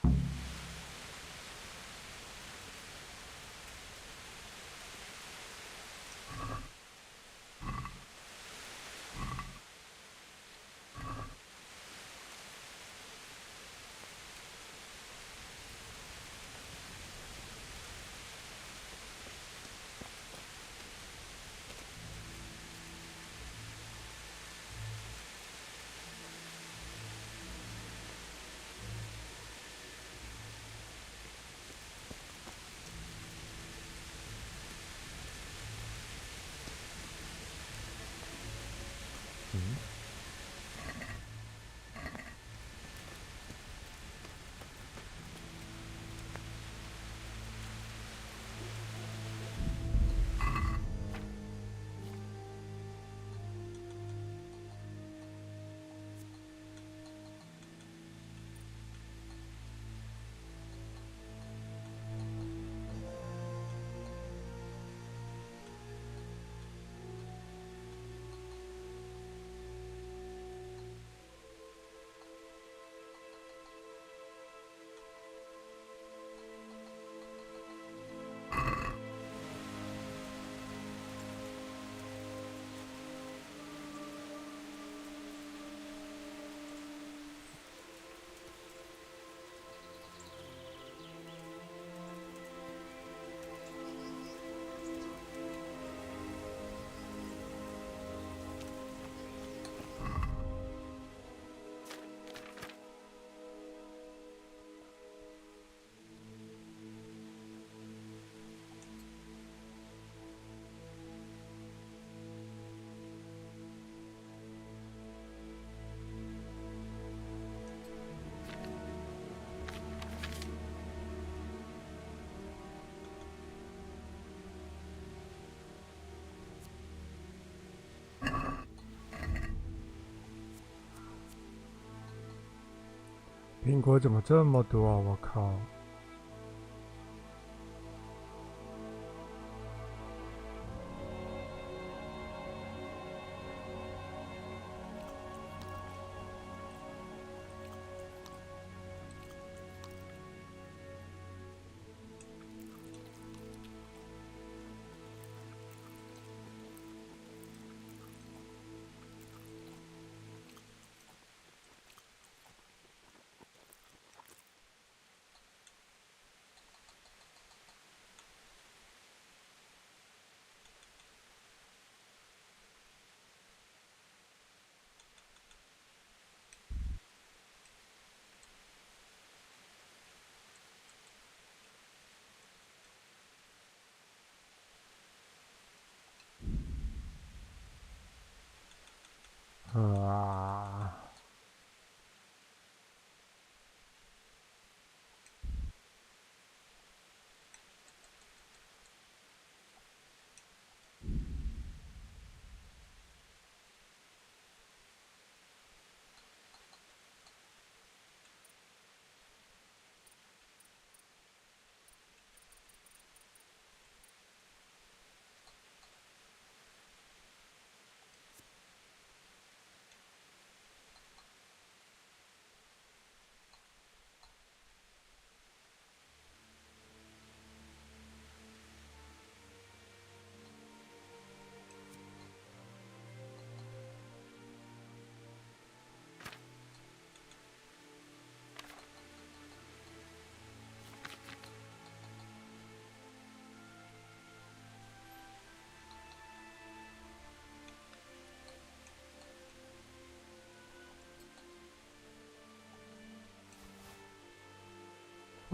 苹果怎么这么多啊！我靠！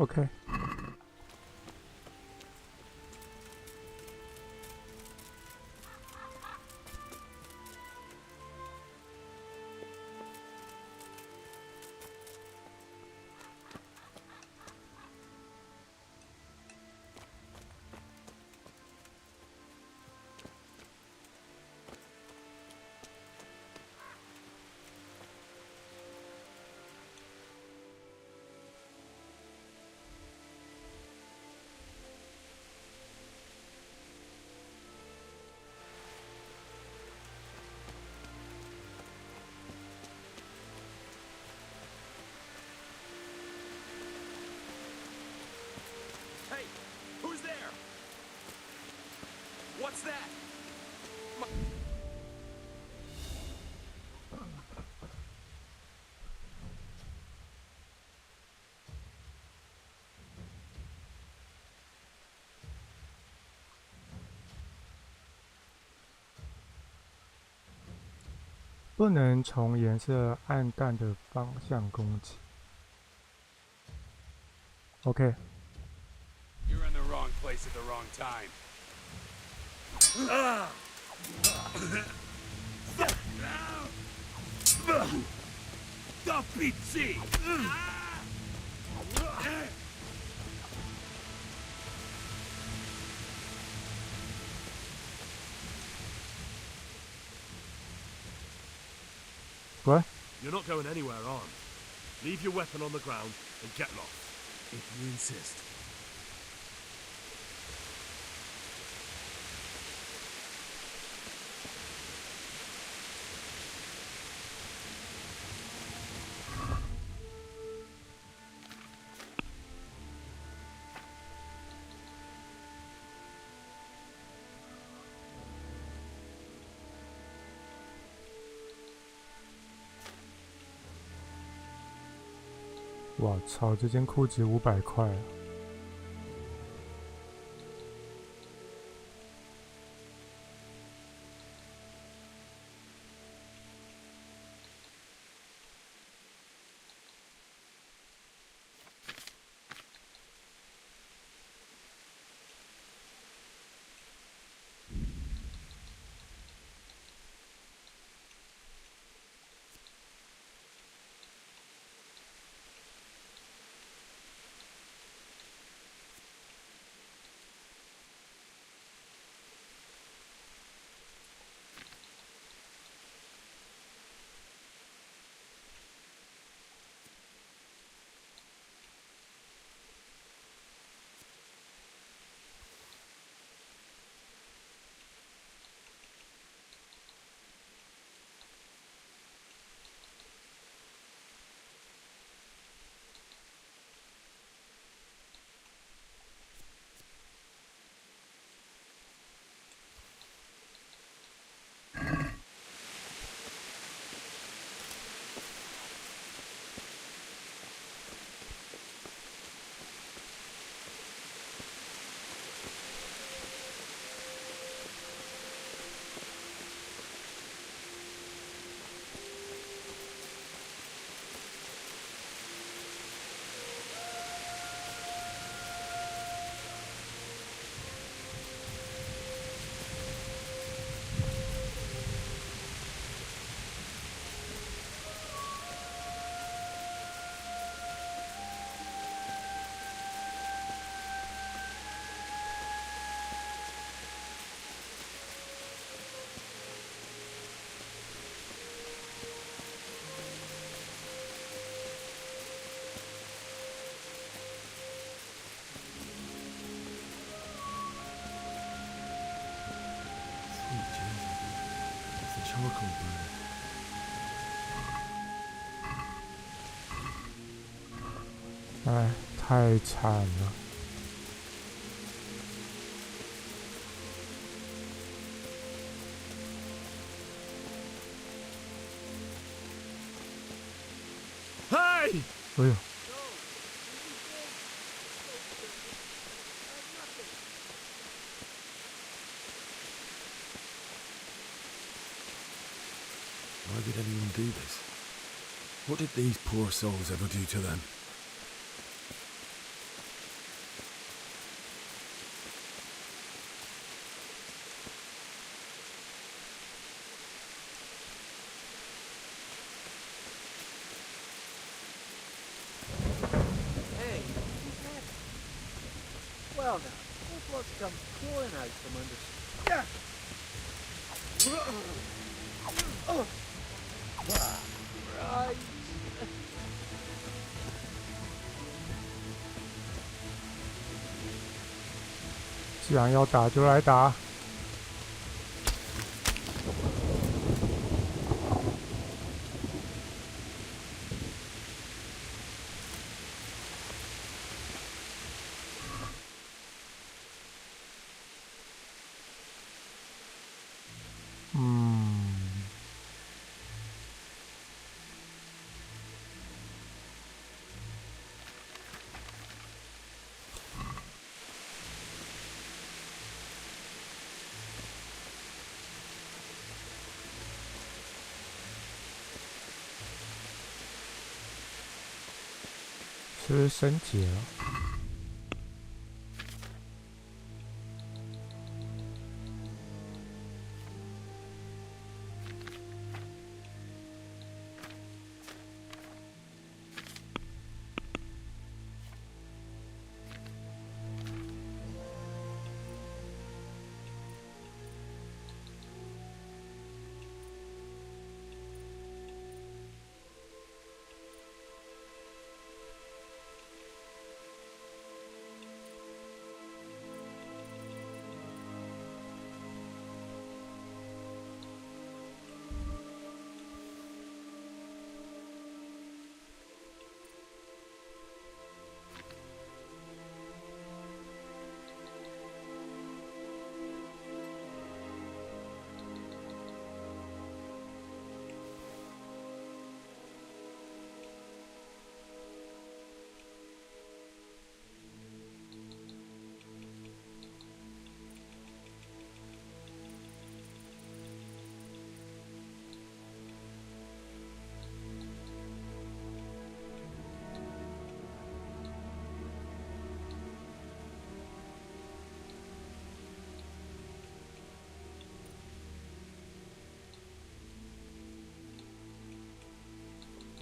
OK。Hey,
who's there? What's that?
不能从颜色暗淡的方向攻击。OK。
You're in the wrong place at the wrong time. Da pizzi!
What?
You're not going anywhere armed. Leave your weapon on the ground and get lost.
If you insist.
我操，这件裤子500块啊！哎，太惨了。
Hey!
哎呦！
Why would anyone do this? What did these poor souls ever do to them?
Well now, what's what comes pouring out from under... Yeah. Right.
既然要打就来打。是不是升级了？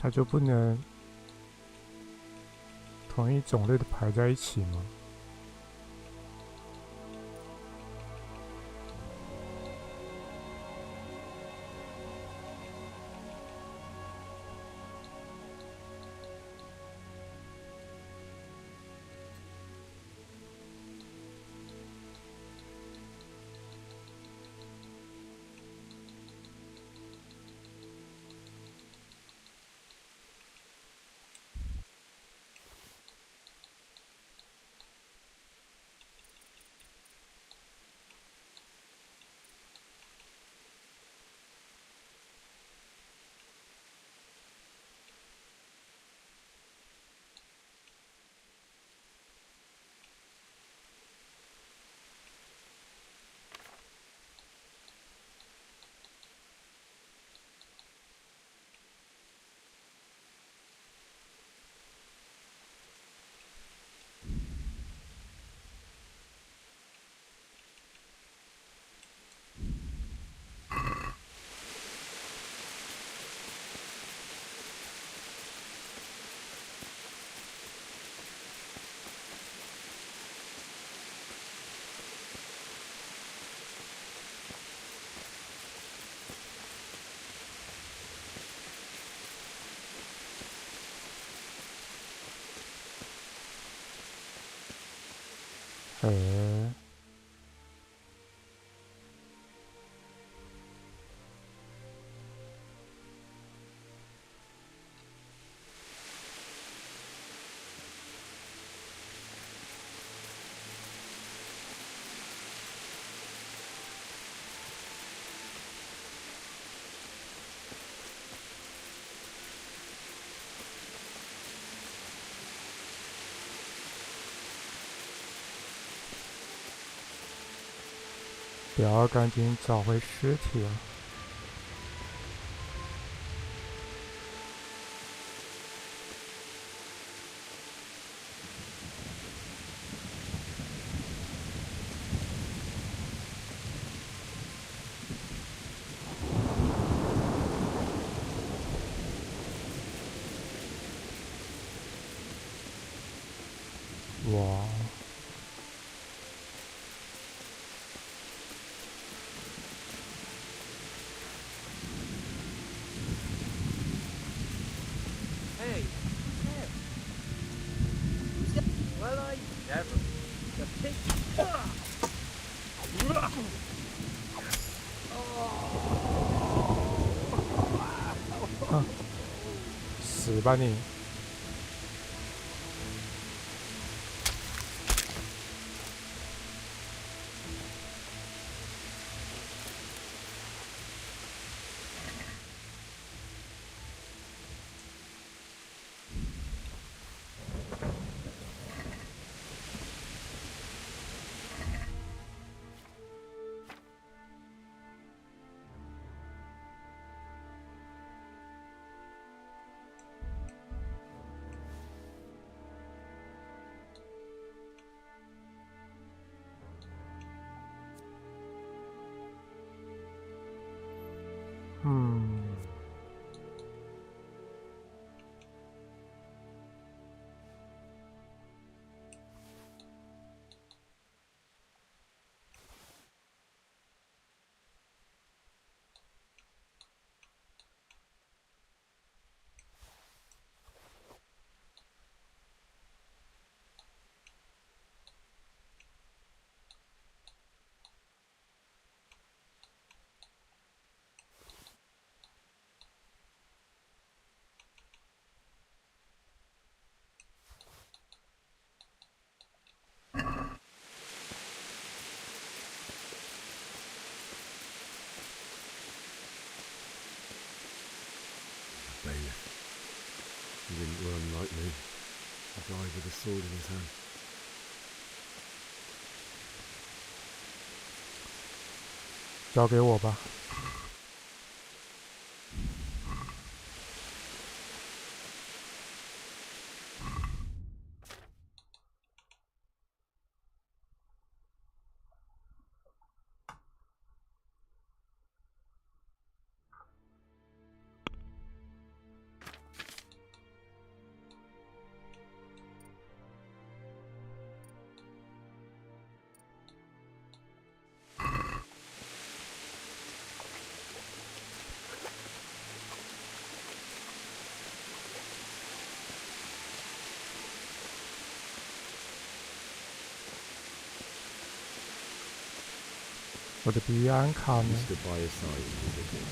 它就不能同一种类的排在一起吗？不要赶紧找回尸体啊！哇！死吧你！Bailiff.
He didn't run like me. He died with a sword in his hand.
交给我吧。我的彼岸卡呢？
You stood by his side and did this.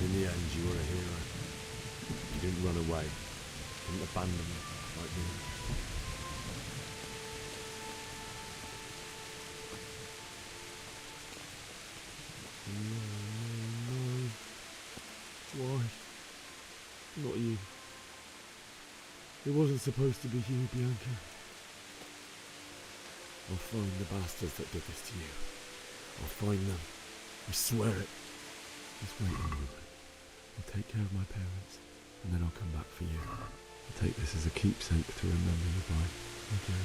In the end, you were a hero. You didn't run away. Didn't abandon me like me. No. Why? Not you. It wasn't supposed to be you, Bianca. I'll find the bastards that did this to you. I'll find them. I swear it. Just wait a moment. I'll take care of my parents, and then I'll come back for you. I'll take this as a keepsake to remember you by. Okay.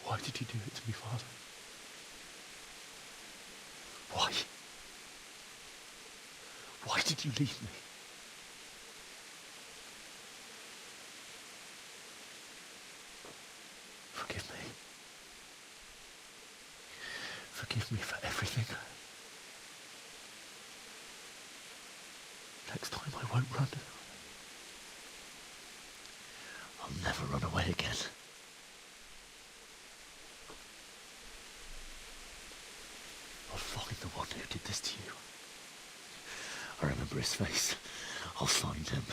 Why did you do it to me, Father? Why? Why did you leave me? Forgive me. Forgive me for everything. Next time I won't run. I'll never run away again. I'll find the one who did this to you. I remember his face. I'll find him.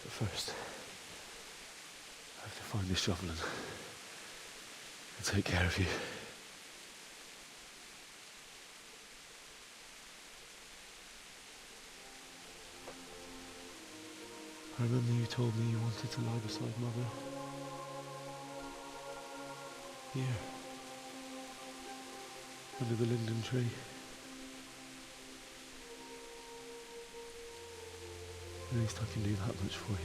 But first, I have to find this shovel and take care of you. I remember you told me you wanted to lie beside Mother. Here. Under the linden tree. At least I can do that much for you.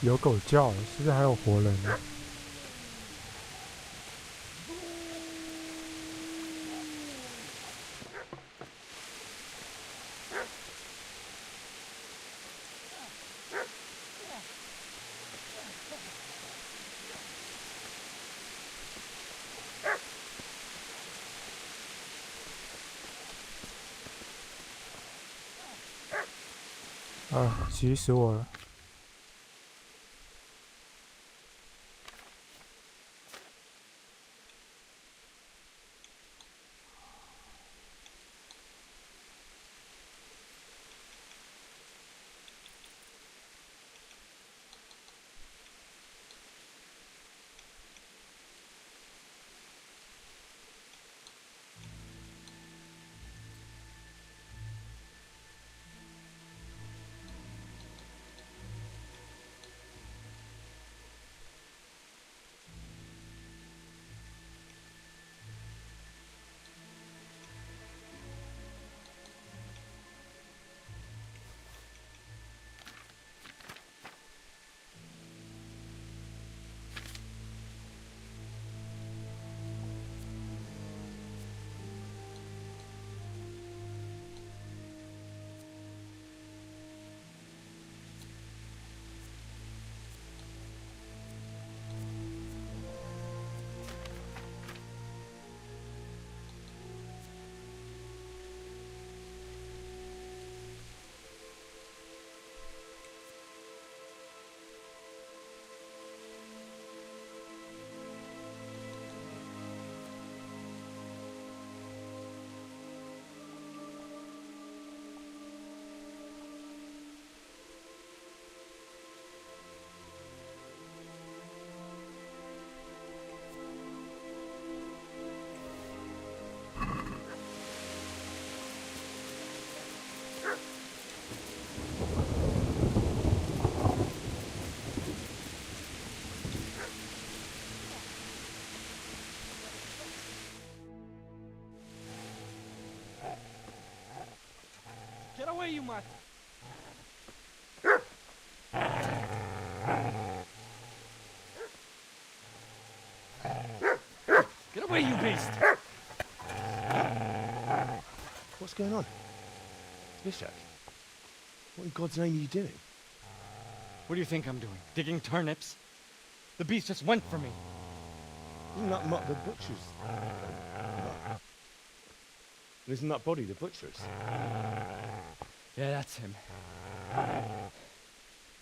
有狗叫，是不是还有活人呢？啊，急死我了！Get
away, you mutt! Get away, you beast!
What's going on? Bishak, what in God's name are you doing?
What do you think I'm doing? Digging turnips? The beast just went for me.
Isn't that the butcher's? Isn't that body the butcher's?
Yeah, that's him.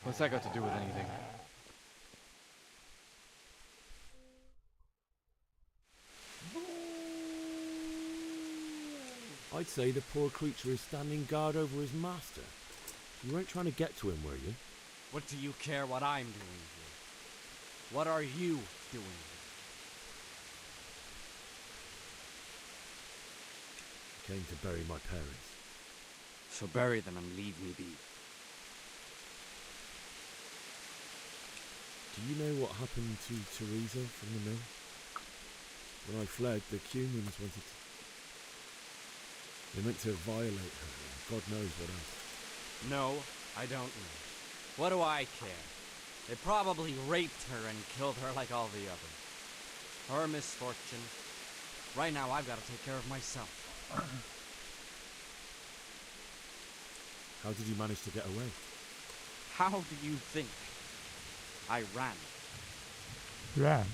What's that got to do with anything?
I'd say the poor creature is standing guard over his master. You weren't trying to get to him, were you?
What do you care what I'm doing here? What are you doing here?
I came to bury my parents.
So bury them and leave me be.
Do you know what happened to Teresa from the mill? When I fled, the Cumans wanted to... They meant to violate her, and God knows what else.
No, I don't know. What do I care? They probably raped her and killed her like all the others. Her misfortune. Right now, I've got to take care of myself.
How did you manage to get away?
How do you think? I ran.
Ran?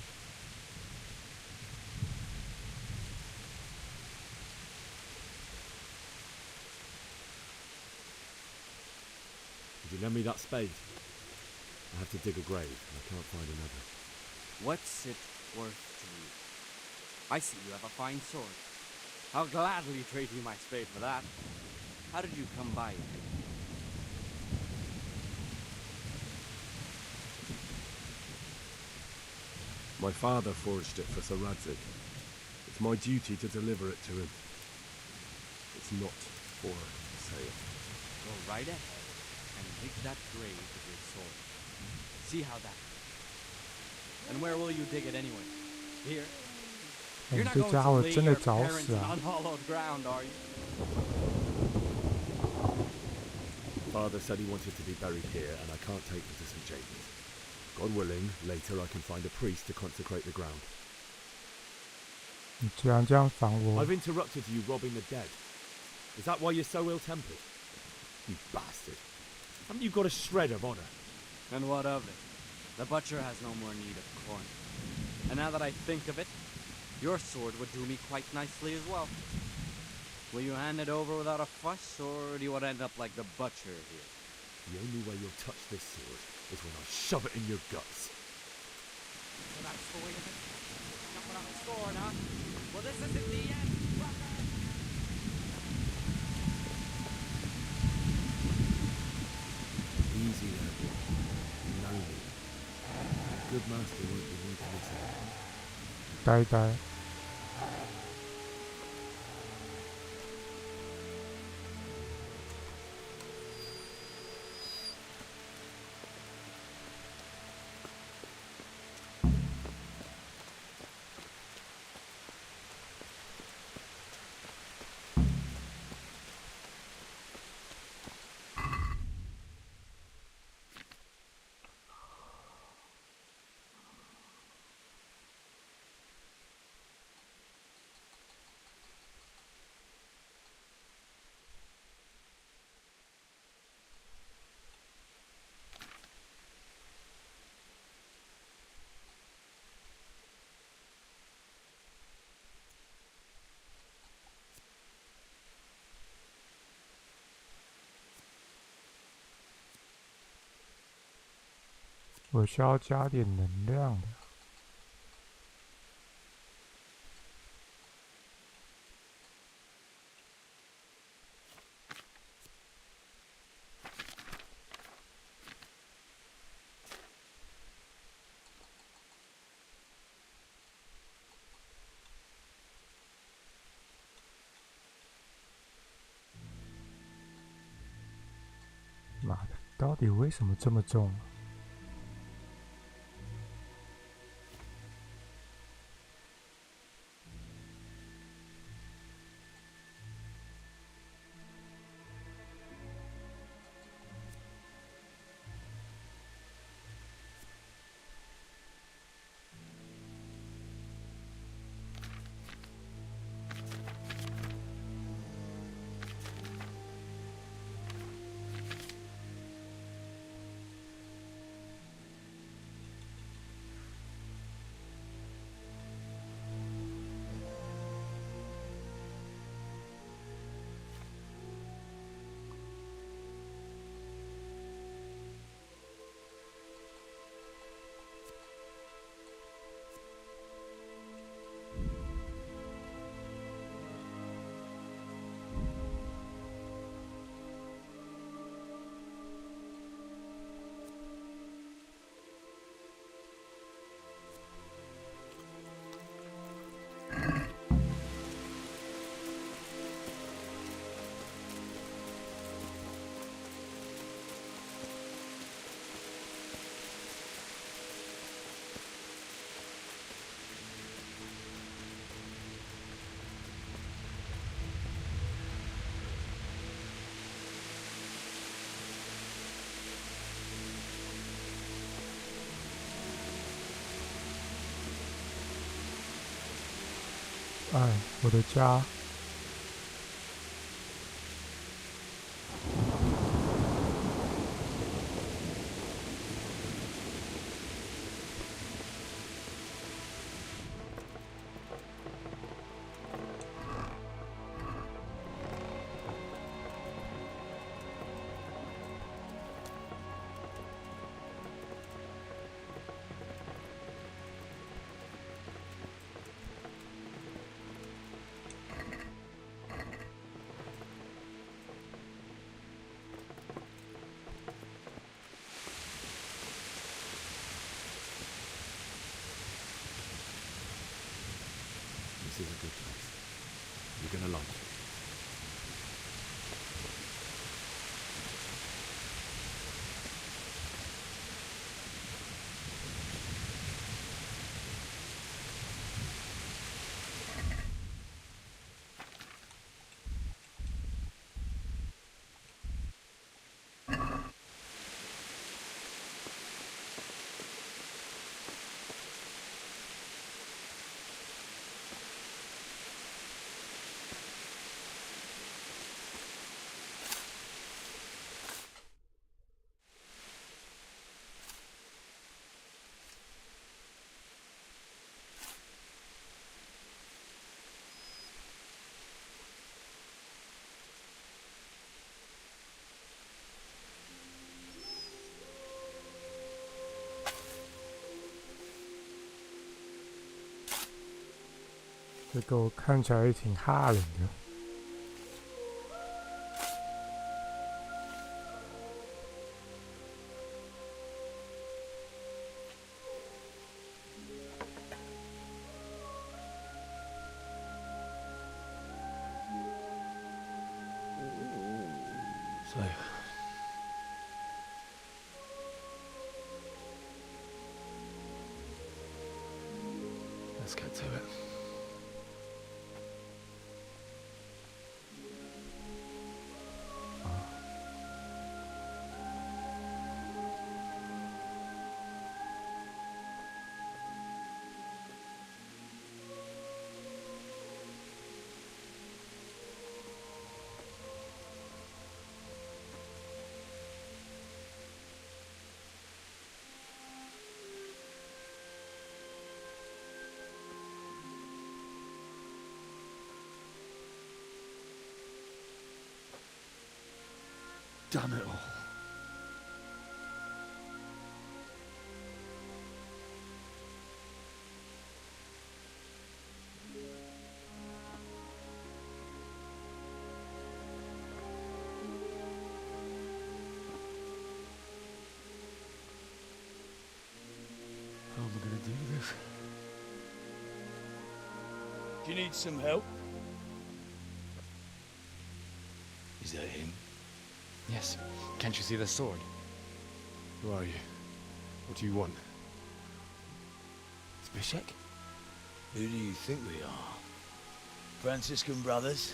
Could you lend me that spade? I have to dig a grave, and I can't find another.
What's it worth to you? I see you have a fine sword. I'll gladly trade you my spade for that. How did you come by it?
My father forged it for Sir Radzig. It's my duty to deliver it to him. It's not for sale.
Go right ahead and make that grave with your sword. See how that goes. And where will you dig it anyway? Here? You're not going to lay your parents in unhallowed ground, are you?
Father said he wanted to be buried here, and I can't take him to St. James's. God willing, later I can find a priest to consecrate the ground.
你居然这样防我！
I've interrupted you robbing the dead. Is that why you're so ill-tempered? You bastard. Haven't you got a shred of honor?
And what of it? The butcher has no more need of corn. And now that I think of it, your sword would do me quite nicely as well. Will you hand it over without a fuss, or do you want to end up like the butcher here?
The only way you'll touch this sword is when I shove it in your guts.
So that's the way of it? Not without a sword, huh? Well, this isn't the end, brother!
Easy there, boy. You know me. A good master won't be needing this anymore.
呆呆。我需要加点能量的。妈的，到底为什么这么重啊？哎，我的家。
is a good place. You're gonna like it.
这个看起来也挺吓人的。
So, let's get to it. Damn it all. How am I gonna do this?
Do you need some help? Is that him?
Yes. Can't you see the sword?
Who are you? What do you want?
Zbyszek? Who do you think we are? Franciscan brothers?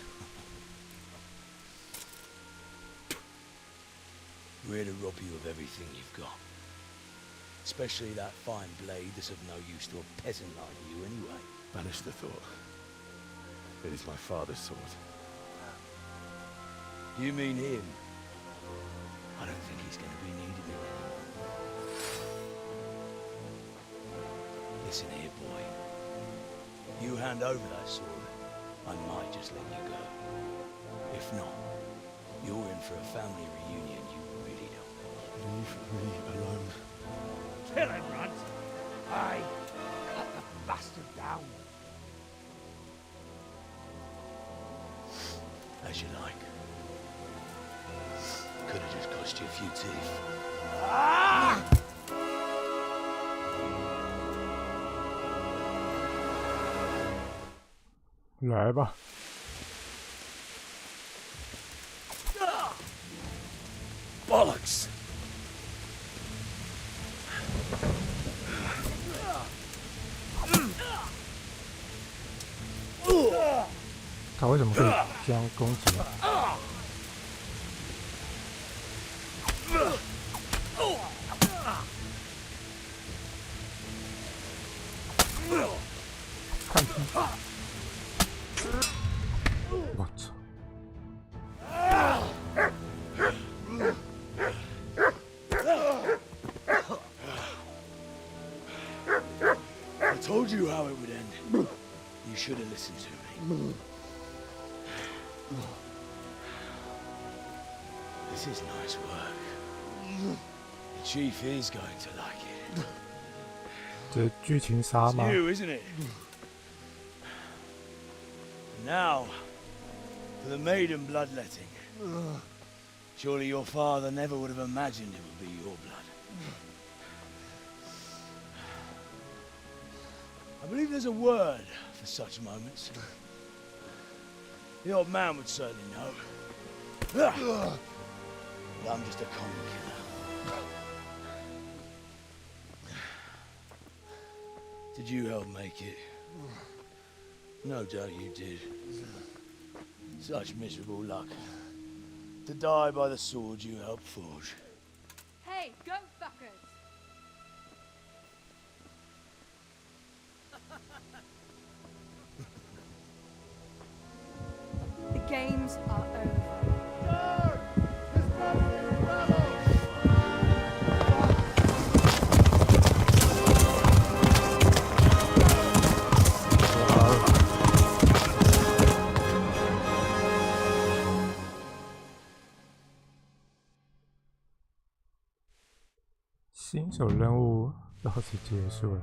We're here to rob you of everything you've got. Especially that fine blade that's of no use to a peasant like you anyway.
Banish the thought. It is my father's sword.
You mean him? I don't think he's going to be needing it anymore. Listen here, boy. You hand over that sword, I might just let you go. If not, you're in for a family reunion you really don't want.
Leave me alone.
Kill him, Runt! Aye, cut the bastard down.
As you like. Could have just cost you a few teeth.
Ah!
来吧。
Bollocks!
他为什么可以这样攻击啊？看清，我操！
I told you how it would end. You should have listened to me. This is nice work. The chief is going to like it.
这剧情杀
It's
吗？
you, isn't it? Now, for the maiden bloodletting. Surely your father never would have imagined it would be your blood. I believe there's a word for such moments. The old man would certainly know. But I'm just a common killer. Did you help make it? No doubt you did. Such miserable luck. To die by the sword you helped forge.
Hey, go fuckers! The games are over.
新手任务到此结束了。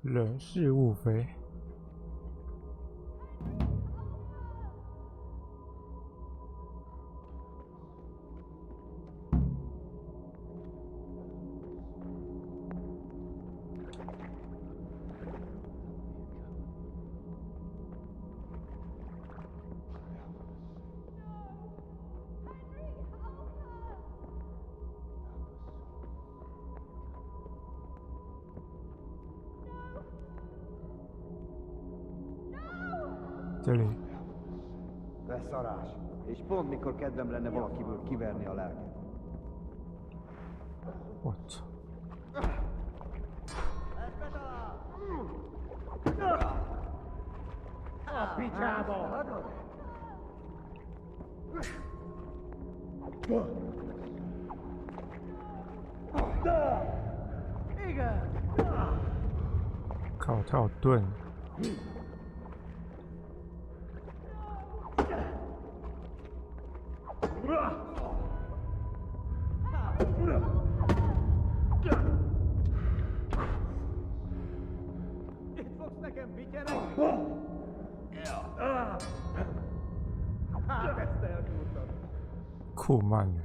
人事物非。这里
Leszarás. És pont mikor kedvem lenne valakiből kiverni a lelket.
What?
A picsába! Igen!
靠，他好钝。
Itt fogsz nekem pityerek?
库曼人。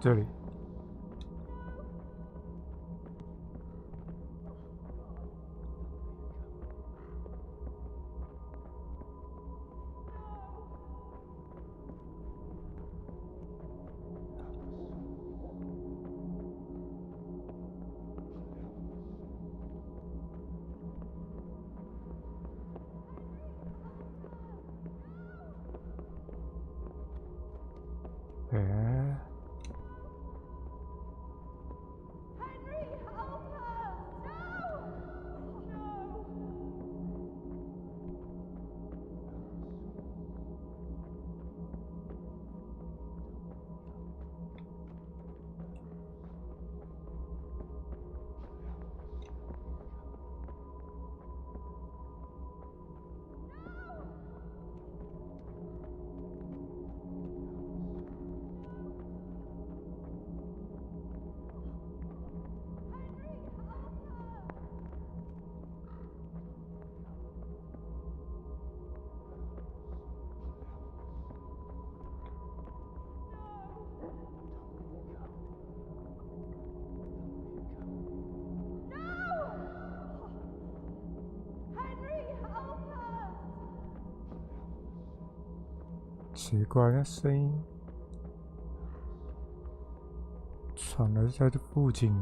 这里。奇怪，那声音传来在这附近。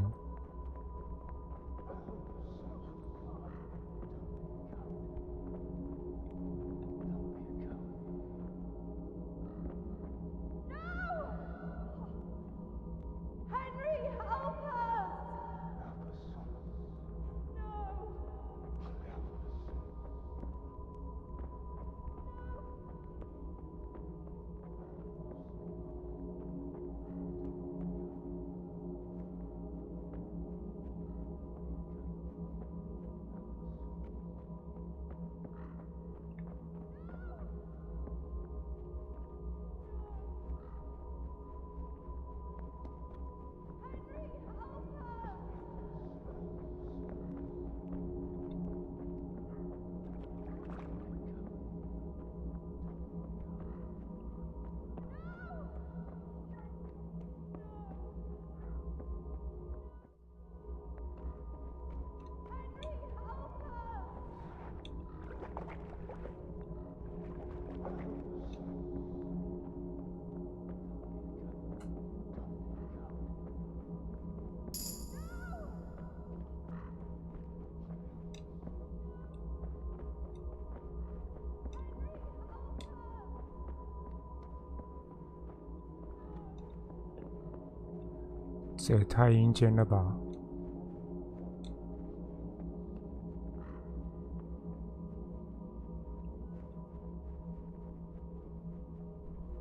这也太阴间了吧！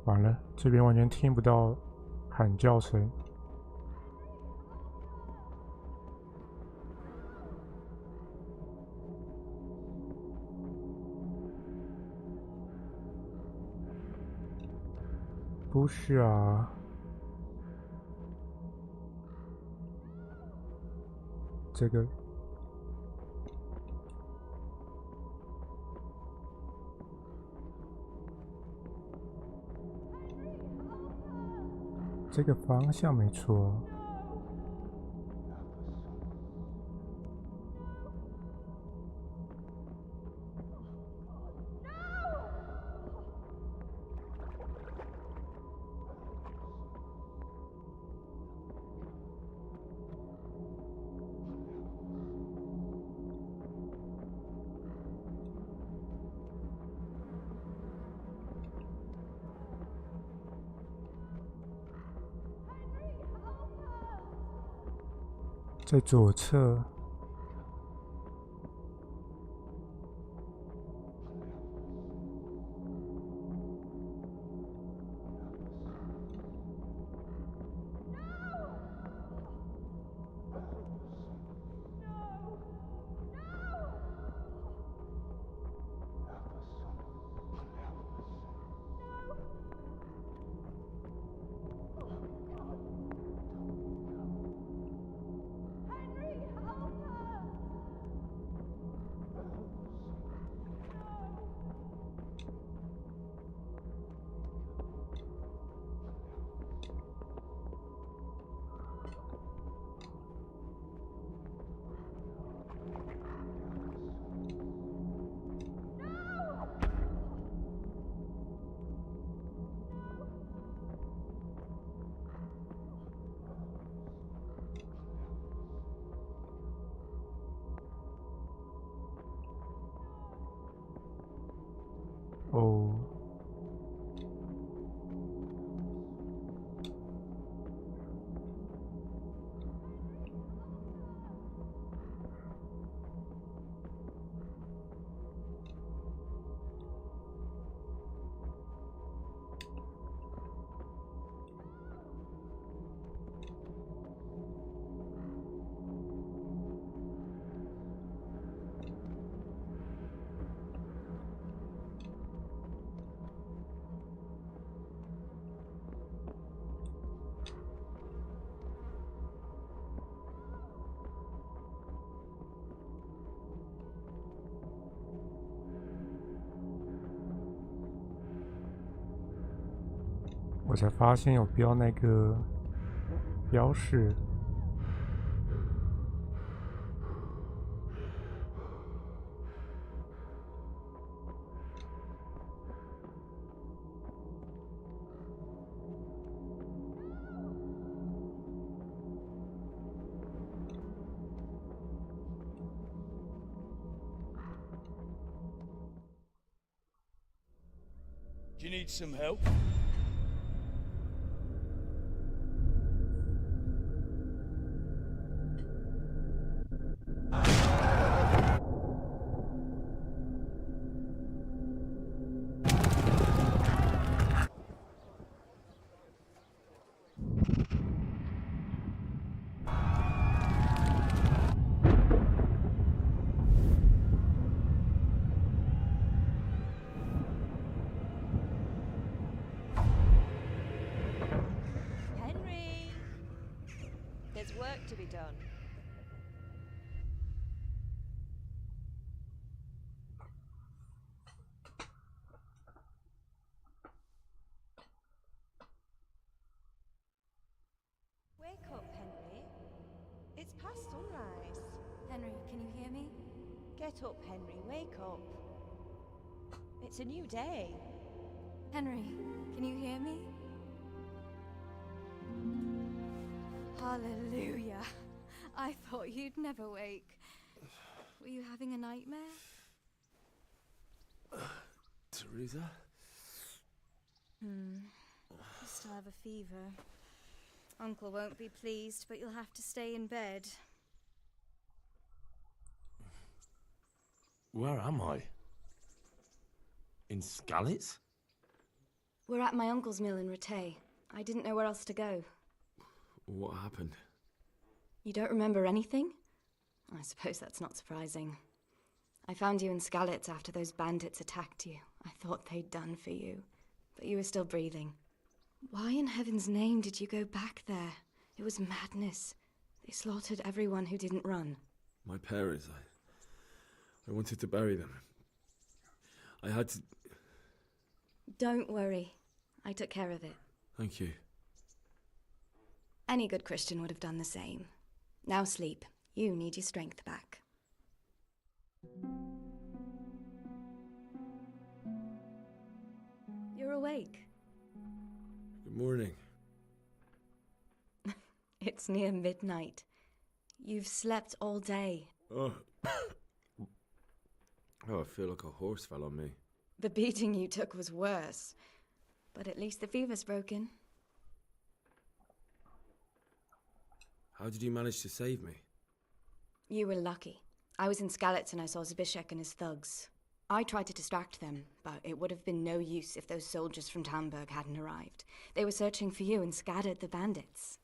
完了，这边完全听不到喊叫声。不是啊。这个方向没错。在左侧。我才发现有标那个标识。
Do you need some help?
Henry! There's work to be done. Wake up, Henry. It's past sunrise.
Henry, can you hear me?
Get up, Henry. Wake up. It's a new day.
Henry, can you hear me? Hallelujah. I thought you'd never wake. Were you having a nightmare?
Teresa?
You still have a fever. Uncle won't be pleased, but you'll have to stay in bed.
Where am I? In Skalitz?
We're at my uncle's mill in Rattay. I didn't know where else to go.
What happened?
You don't remember anything? I suppose that's not surprising. I found you in Skalitz after those bandits attacked you. I thought they'd done for you, but you were still breathing. Why in heaven's name did you go back there? It was madness. They slaughtered everyone who didn't run.
My parents, I wanted to bury them. I had to...
Don't worry. I took care of it.
Thank you.
Any good Christian would have done the same. Now sleep. You need your strength back. You're awake.
Good morning.
It's near midnight. You've slept all day.
Oh. Oh, I feel like a horse fell on me.
The beating you took was worse. But at least the fever's broken.
How did you manage to save me?
You were lucky. I was in Skalitz and I saw Zbyszek and his thugs. I tried to distract them, but it would have been no use if those soldiers from Tamburg hadn't arrived. They were searching for you and scattered the bandits.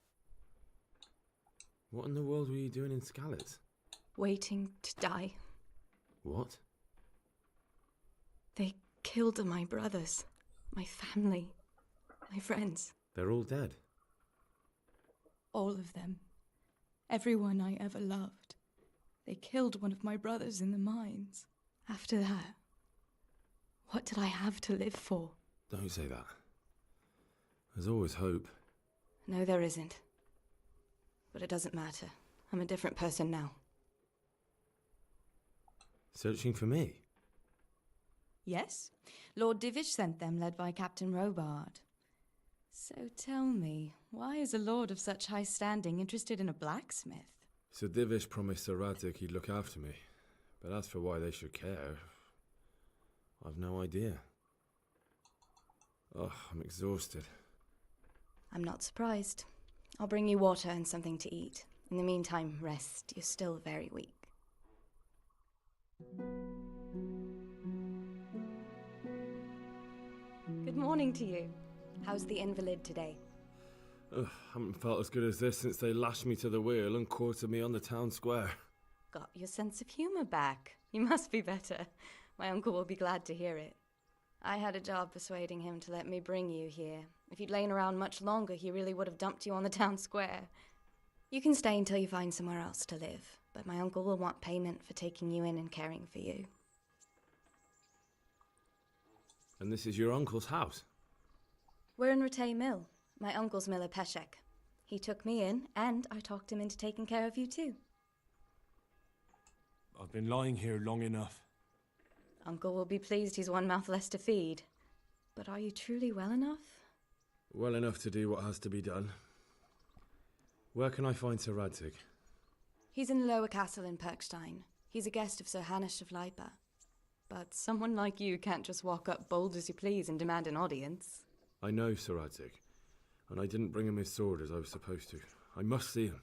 What in the world were you doing in Skalitz?
Waiting to die.
What?
They killed my brothers, my family, my friends.
They're all dead.
All of them. Everyone I ever loved. They killed one of my brothers in the mines. After that, what did I have to live for?
Don't say that. There's always hope.
No, there isn't. But it doesn't matter. I'm a different person now.
Searching for me?
Yes. Lord Divish sent them, led by Captain Robard. So tell me, why is a lord of such high standing interested in a blacksmith?
Sir Divish promised Sir Radzik he'd look after me. But as for why they should care, I've no idea. Oh, I'm exhausted.
I'm not surprised. I'll bring you water and something to eat. In the meantime, rest. You're still very weak. Good morning to you. How's the invalid today?
Haven't felt as good as this since they lashed me to the wheel and quartered me on the town square.
Got your sense of humour back. You must be better. My uncle will be glad to hear it. I had a job persuading him to let me bring you here. If you'd lain around much longer, he really would have dumped you on the town square. You can stay until you find somewhere else to live, but my uncle will want payment for taking you in and caring for you.
And this is your uncle's house?
We're in Rattay Mill. My uncle's mill at Peshek. He took me in, and I talked him into taking care of you too.
I've been lying here long enough.
Uncle will be pleased he's one mouth less to feed. But are you truly well enough?
Well enough to do what has to be done. Where can I find Sir Radzig?
He's in the lower castle in Perkstein. He's a guest of Sir Hanush of Leipa. But someone like you can't just walk up bold as you please and demand an audience.
I know Sir Radzig, and I didn't bring him his sword as I was supposed to. I must see him.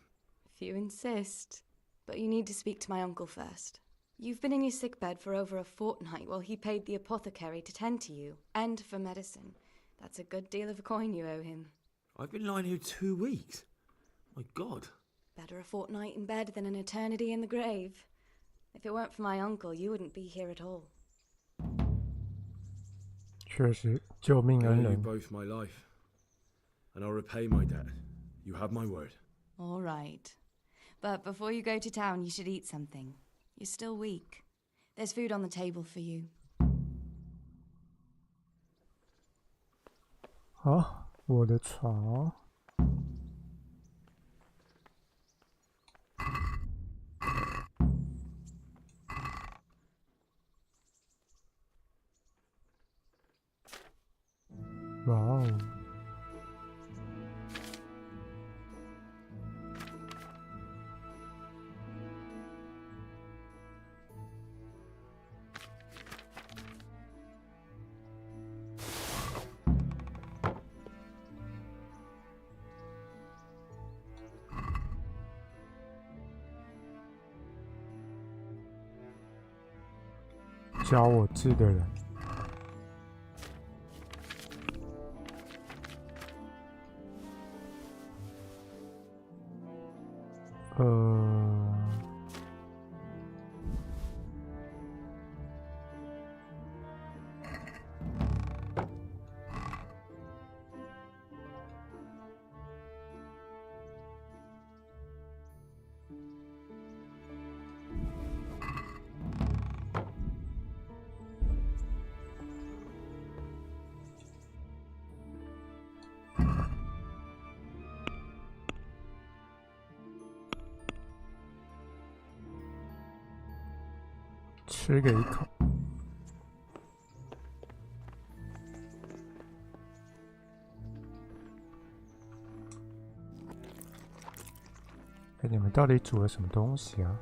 If you insist. But you need to speak to my uncle first. You've been in your sickbed for over a fortnight while he paid the apothecary to tend to you, and for medicine. That's a good deal of coin you owe him.
I've been lying here 2 weeks. My God.
Better a fortnight in bed than an eternity in the grave. If it weren't for my uncle, you wouldn't be here at all.
确实，救命恩
You
人。
both my life, and I'll repay my debt. You have my word.
All right. But before you go to town, you should eat something. You're still weak. There's food on the table for you.
好，我的床。哇哦！教我字的人。吃个一口。哎，你们到底煮了什么东西啊？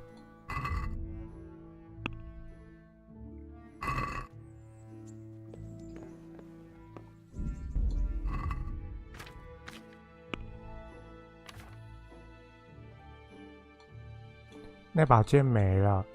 那把剑没了。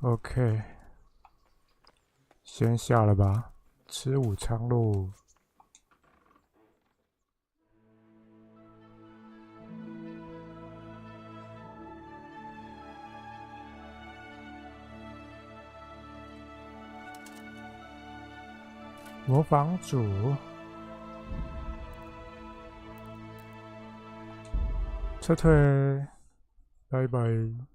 OK， 先下了吧，吃午餐喽。模仿组，撤退，拜拜。